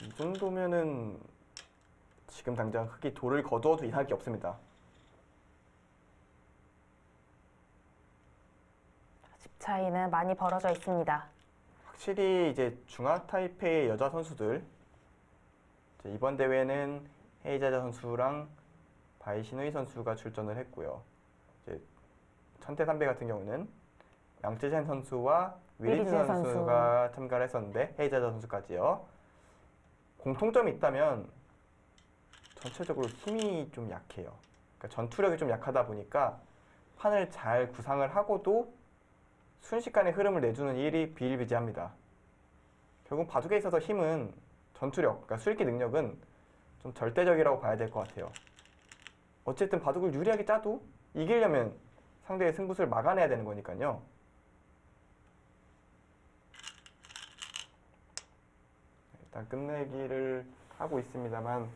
이 정도면은 지금 당장 흑이 돌을 거두어도 이상할 게 없습니다. 집 차이는 많이 벌어져 있습니다. 확실히 이제 중앙 타이페이 여자 선수들 이제 이번 대회는 헤이자자 선수랑 바이신우이 선수가 출전을 했고요. 이제 천태삼배 같은 경우는 양쯔셴 선수와 위리즈 선수가 참가를 했었는데 헤이자자 선수까지요. 공통점이 있다면 전체적으로 힘이 좀 약해요. 그러니까 전투력이 좀 약하다 보니까 판을 잘 구상을 하고도 순식간에 흐름을 내주는 일이 비일비재합니다. 결국 바둑에 있어서 힘은 전투력, 그러니까 수익기 능력은 좀 절대적이라고 봐야 될 것 같아요. 어쨌든 바둑을 유리하게 짜도 이기려면 상대의 승부수를 막아내야 되는 거니까요. 일단 끝내기를 하고 있습니다만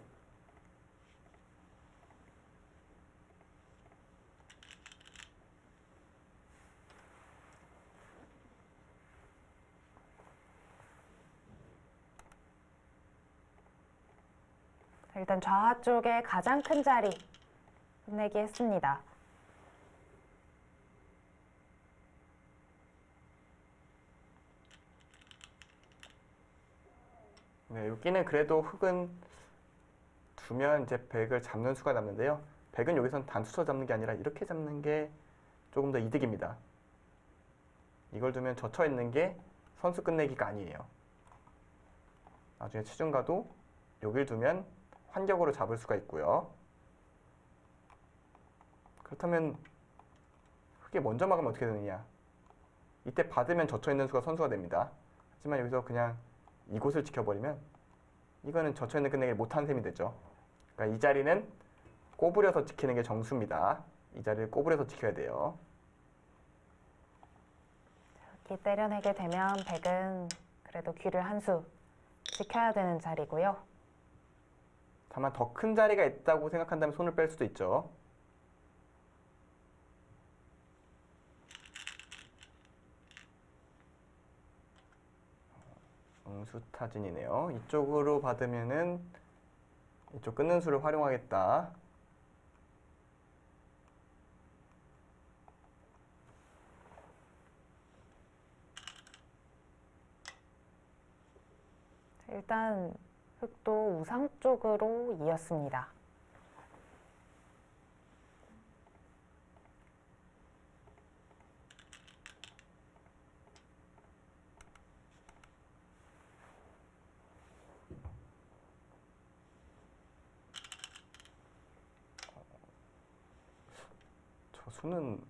일단 좌하 쪽에 가장 큰 자리 끝내기 했습니다. 네, 여기는 그래도 흑은 두면 이제 백을 잡는 수가 남는데요. 백은 여기선 단수서 잡는 게 아니라 이렇게 잡는 게 조금 더 이득입니다. 이걸 두면 젖혀 있는 게 선수 끝내기가 아니에요. 나중에 치중 가도 여길 두면 환격으로 잡을 수가 있고요. 그렇다면 흑이 먼저 막으면 어떻게 되느냐? 이때 받으면 젖혀 있는 수가 선수가 됩니다. 하지만 여기서 그냥 이곳을 지켜버리면 이거는 젖혀 있는 끝내기를 못한 셈이 되죠. 그러니까 이 자리는 꼬부려서 지키는 게 정수입니다. 이 자리를 꼬부려서 지켜야 돼요. 이렇게 때려내게 되면 백은 그래도 귀를 한 수 지켜야 되는 자리고요. 다만 더 큰 자리가 있다고 생각한다면 손을 뺄 수도 있죠. 응수타진이네요. 이쪽으로 받으면은 이쪽 끊는 수를 활용하겠다. 일단 흑도 우상 쪽으로 이었습니다. 저 수는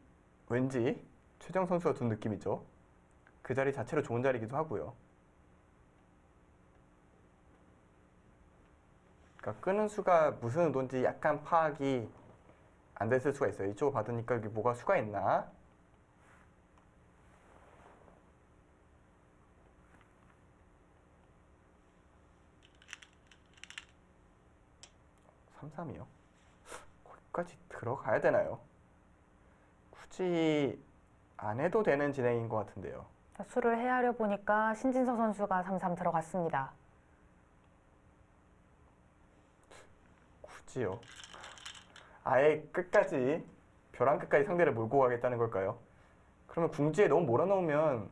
왠지 최정 선수가 둔 느낌이죠. 그 자리 자체로 좋은 자리이기도 하고요. 그러니까 끄는 수가 무슨 의도인지 약간 파악이 안 됐을 수가 있어요. 이쪽으로 받으니까 여기 뭐가 수가 있나? 삼삼이요? 거기까지 들어가야 되나요? 굳이 안 해도 되는 진행인 것 같은데요. 수를 헤아려 보니까 신진서 선수가 3-3 들어갔습니다. 굳이요? 아예 끝까지 벼랑 끝까지 상대를 몰고 가겠다는 걸까요? 그러면 궁지에 너무 몰아넣으면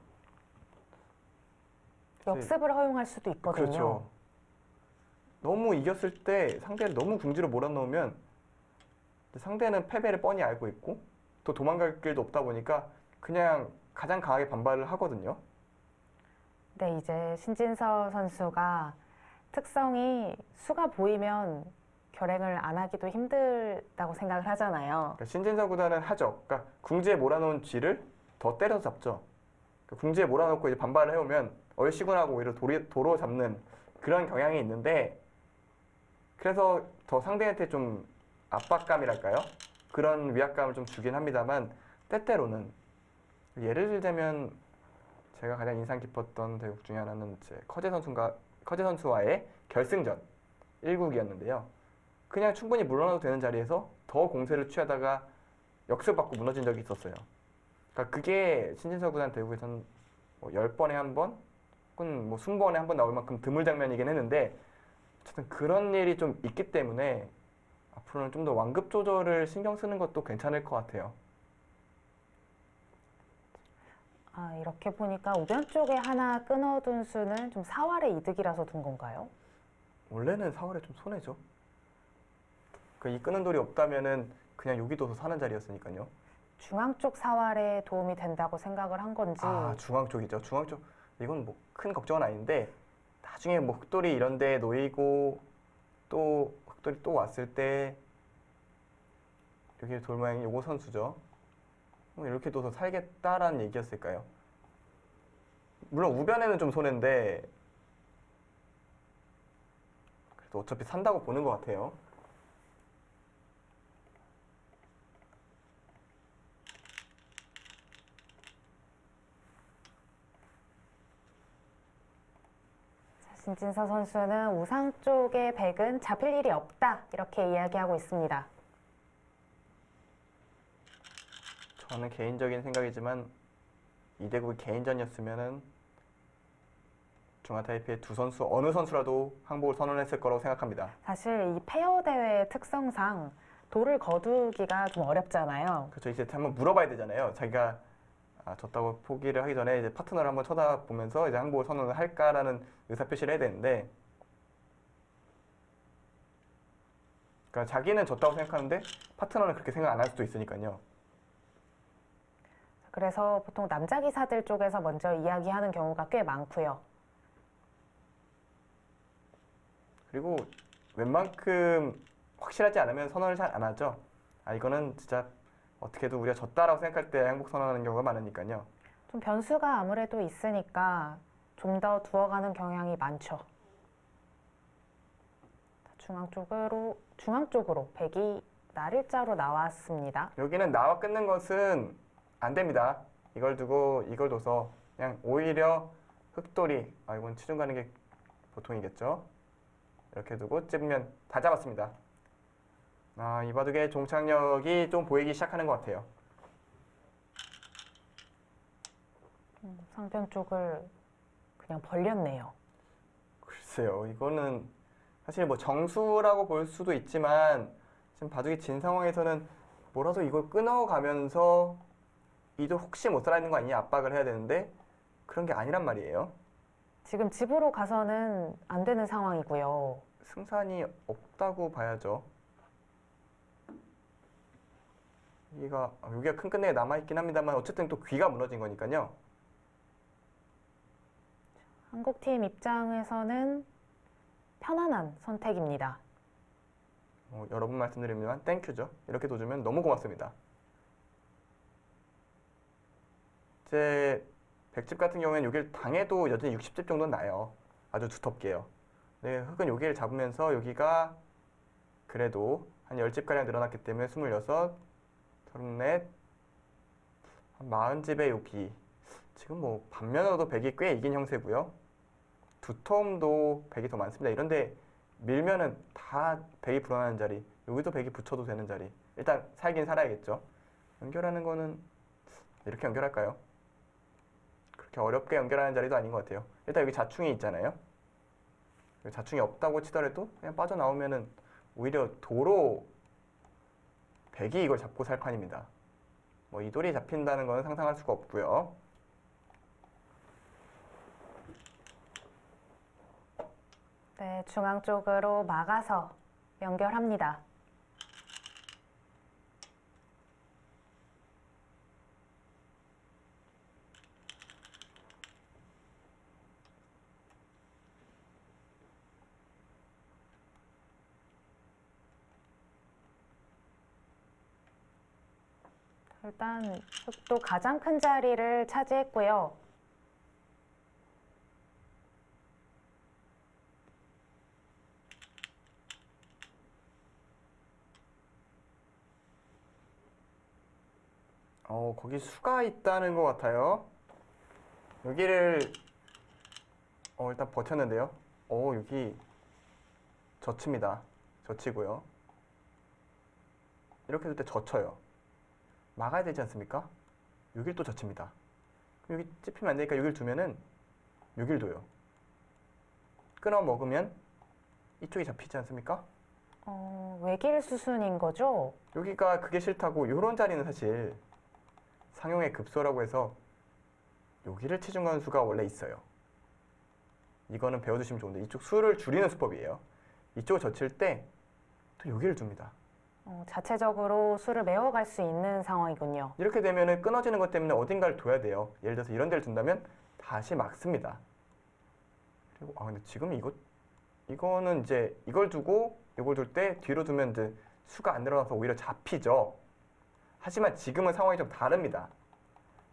역습을 허용할 수도 있거든요. 그렇죠. 너무 이겼을 때 상대를 너무 궁지로 몰아넣으면 상대는 패배를 뻔히 알고 있고 또 도망갈 길도 없다 보니까 그냥 가장 강하게 반발을 하거든요. 네, 이제 신진서 선수가 특성이 수가 보이면 결행을 안 하기도 힘들다고 생각을 하잖아요. 그러니까 신진서 구단은 하죠. 그러니까 궁지에 몰아놓은 쥐를 더 때려서 잡죠. 그러니까 궁지에 몰아놓고 이제 반발을 해오면 얼씨군하고 오히려 도로 잡는 그런 경향이 있는데 그래서 더 상대한테 좀 압박감이랄까요? 그런 위압감을 좀 주긴 합니다만 때때로는 예를 들자면 제가 가장 인상 깊었던 대국 중에 하나는 이제 커제 선수와의 결승전 1국이었는데요. 그냥 충분히 물러나도 되는 자리에서 더 공세를 취하다가 역습받고 무너진 적이 있었어요. 그러니까 그게 신진서 구단 대국에서는 뭐 10번에 한 번, 혹은 뭐 20번에 한 번 나올 만큼 드물 장면이긴 했는데 어쨌든 그런 일이 좀 있기 때문에 앞으로는 좀 더 완급 조절을 신경 쓰는 것도 괜찮을 것 같아요. 아, 이렇게 보니까 우변 쪽에 하나 끊어둔 수는 좀 사활의 이득이라서 둔 건가요? 원래는 4월에 좀 손해죠. 이 끄는 돌이 없다면은 그냥 여기 둬서 사는 자리였으니까요. 중앙 쪽 사활에 도움이 된다고 생각을 한 건지. 아, 중앙 쪽이죠. 중앙 쪽. 이건 뭐 큰 걱정은 아닌데 나중에 뭐 흑돌이 이런 데 놓이고 또 흑돌이 또 왔을 때 여기 돌 모양이 요거 선수죠. 이렇게 둬서 살겠다라는 얘기였을까요? 물론 우변에는 좀 손해인데 그래도 어차피 산다고 보는 것 같아요. 신진서 선수는 우상 쪽의 백은 잡힐 일이 없다 이렇게 이야기하고 있습니다. 저는 개인적인 생각이지만 이대국이 개인전이었으면은 중화 타이페이 두 선수 어느 선수라도 항복을 선언했을 거라고 생각합니다. 사실 이 페어 대회의 특성상 돌을 거두기가 좀 어렵잖아요. 그렇죠. 이제 한번 물어봐야 되잖아요. 자기가 졌다고 포기를 하기 전에 이제 파트너를 한번 쳐다보면서 이제 항복을 선언을 할까라는 의사 표시를 해야 되는데, 그러니까 자기는 졌다고 생각하는데 파트너는 그렇게 생각 안 할 수도 있으니까요. 그래서 보통 남자 기사들 쪽에서 먼저 이야기하는 경우가 꽤 많고요. 그리고 웬만큼 확실하지 않으면 선언을 잘 안 하죠. 이거는 진짜 어떻게든 우리가 졌다라고 생각할 때 항복 선언하는 경우가 많으니까요. 좀 변수가 아무래도 있으니까 좀 더 두어가는 경향이 많죠. 중앙 쪽으로 백이 날일자로 나왔습니다. 여기는 나와 끊는 것은 안 됩니다. 이걸 두고 이걸 둬서 그냥 오히려 흑돌이, 이건 치중 가는 게 보통이겠죠. 이렇게 두고 찝으면 다 잡았습니다. 이 바둑의 종착역이 좀 보이기 시작하는 것 같아요. 상변 쪽을 그냥 벌렸네요. 글쎄요, 이거는 사실 뭐 정수라고 볼 수도 있지만 지금 바둑이 진 상황에서는 뭐라도 이걸 끊어가면서 이도 혹시 못 살아있는 거 아니냐 압박을 해야 되는데 그런 게 아니란 말이에요. 지금 집으로 가서는 안 되는 상황이고요. 승산이 없다고 봐야죠. 여기가 큰 끝내에 남아있긴 합니다만 어쨌든 또 귀가 무너진 거니까요. 한국팀 입장에서는 편안한 선택입니다. 여러 번 말씀드리면 땡큐죠. 이렇게 둬주면 너무 고맙습니다. 이제 100집 같은 경우에는 여기를 당해도 여전히 60집 정도는 나요. 아주 두텁게요. 네, 흑은 여기를 잡으면서 여기가 그래도 한 10집가량 늘어났기 때문에 26, 34, 한 40집의 여기. 지금 뭐 반면으로도 100이 꽤 이긴 형세고요. 두텀도 100이 더 많습니다. 이런데 밀면은 다 100이 불어나는 자리, 여기도 100이 붙여도 되는 자리. 일단 살긴 살아야겠죠. 연결하는 거는 이렇게 연결할까요? 그렇게 어렵게 연결하는 자리도 아닌 것 같아요. 일단 여기 자충이 있잖아요. 여기 자충이 없다고 치더라도 그냥 빠져나오면은 오히려 도로 100이 이걸 잡고 살 판입니다. 뭐 이 돌이 잡힌다는 건 상상할 수가 없고요. 네, 중앙 쪽으로 막아서 연결합니다. 일단 흑도 가장 큰 자리를 차지했고요. 거기 수가 있다는 것 같아요. 여기를 일단 버텼는데요. 여기 젖힙니다. 젖히고요. 이렇게 될 때 젖혀요. 막아야 되지 않습니까? 여길 또 젖힙니다. 그럼 여기 찝히면 안 되니까 여길 두면은 여길 둬요. 끊어 먹으면 이쪽이 잡히지 않습니까? 외길 수순인 거죠? 여기가 그게 싫다고 요런 자리는 사실 상용의 급소라고 해서 여기를 치중하는 수가 원래 있어요. 이거는 배워두시면 좋은데 이쪽 수를 줄이는 수법이에요. 이쪽을 젖힐 때 또 여기를 둡니다. 자체적으로 수를 메워갈 수 있는 상황이군요. 이렇게 되면은 끊어지는 것 때문에 어딘가를 둬야 돼요. 예를 들어서 이런 데를 둔다면 다시 막습니다. 그리고 근데 지금 이거는 이제 이걸 두고 이걸 둘 때 뒤로 두면 이제 수가 안 늘어나서 오히려 잡히죠. 하지만 지금은 상황이 좀 다릅니다.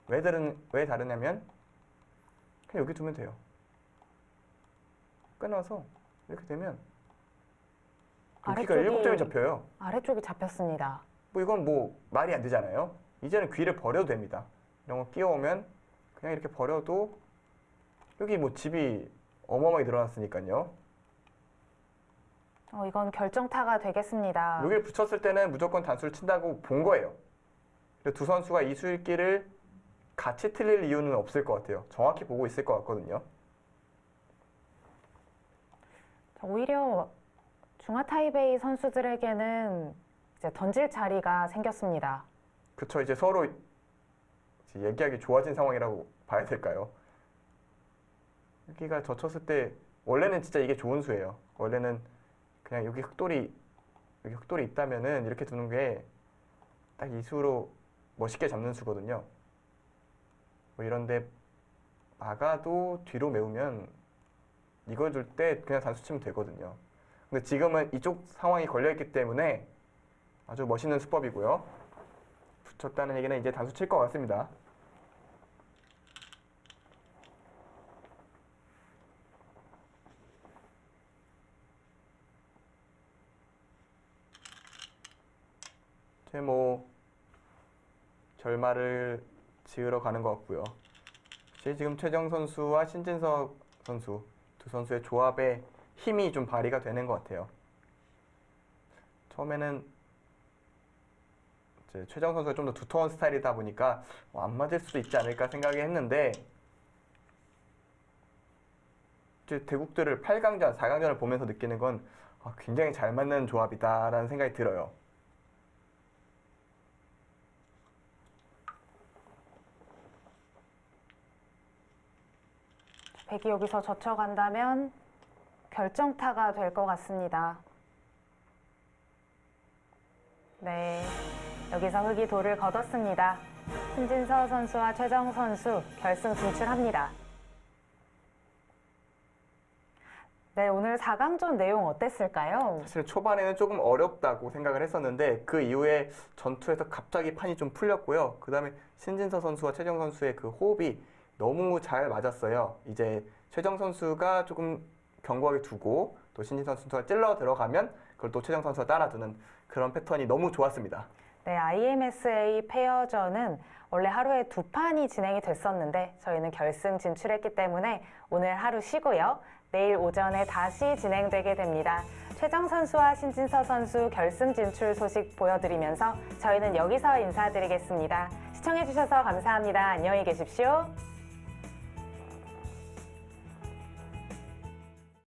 왜 다르냐면 그냥 여기 두면 돼요. 끊어서 이렇게 되면 여기가 7점이 잡혀요. 아래쪽이 잡혔습니다. 이건 말이 안 되잖아요. 이제는 귀를 버려도 됩니다. 이런 거 끼워오면 그냥 이렇게 버려도 여기 집이 어마어마하게 늘어났으니까요. 이건 결정타가 되겠습니다. 여기를 붙였을 때는 무조건 단수를 친다고 본 거예요. 두 선수가 이 수읽기를 같이 틀릴 이유는 없을 것 같아요. 정확히 보고 있을 것 같거든요. 오히려 중화 타이베이 선수들에게는 이제 던질 자리가 생겼습니다. 그쵸, 이제 서로 이제 얘기하기 좋아진 상황이라고 봐야 될까요? 여기가 젖혔을 때 원래는 진짜 이게 좋은 수예요. 원래는 그냥 여기 흑돌이 있다면은 이렇게 두는 게 딱 이 수로 멋있게 잡는 수거든요. 뭐 이런데 막아도 뒤로 메우면 이걸 줄 때 그냥 단수 치면 되거든요. 근데 지금은 이쪽 상황이 걸려있기 때문에 아주 멋있는 수법이고요. 붙였다는 얘기는 이제 단수 칠 것 같습니다. 이제 뭐 결말을 지으러 가는 것 같고요. 지금 최정 선수와 신진석 선수 두 선수의 조합에 힘이 좀 발휘가 되는 것 같아요. 처음에는 이제 최정 선수가 좀 더 두터운 스타일이다 보니까 안 맞을 수도 있지 않을까 생각을 했는데 이제 대국들을 8강전, 4강전을 보면서 느끼는 건 굉장히 잘 맞는 조합이다라는 생각이 들어요. 백이 여기서 젖혀간다면 결정타가 될 것 같습니다. 네, 여기서 흑이 돌을 걷었습니다. 신진서 선수와 최정 선수 결승 진출합니다. 네, 오늘 4강전 내용 어땠을까요? 사실 초반에는 조금 어렵다고 생각을 했었는데 그 이후에 전투에서 갑자기 판이 좀 풀렸고요. 그 다음에 신진서 선수와 최정 선수의 그 호흡이 너무 잘 맞았어요. 이제 최정 선수가 조금 견고하게 두고 또 신진서 선수가 찔러 들어가면 그걸 또 최정 선수가 따라두는 그런 패턴이 너무 좋았습니다. 네, IMSA 페어전은 원래 하루에 2판이 진행이 됐었는데 저희는 결승 진출했기 때문에 오늘 하루 쉬고요. 내일 오전에 다시 진행되게 됩니다. 최정 선수와 신진서 선수 결승 진출 소식 보여드리면서 저희는 여기서 인사드리겠습니다. 시청해주셔서 감사합니다. 안녕히 계십시오.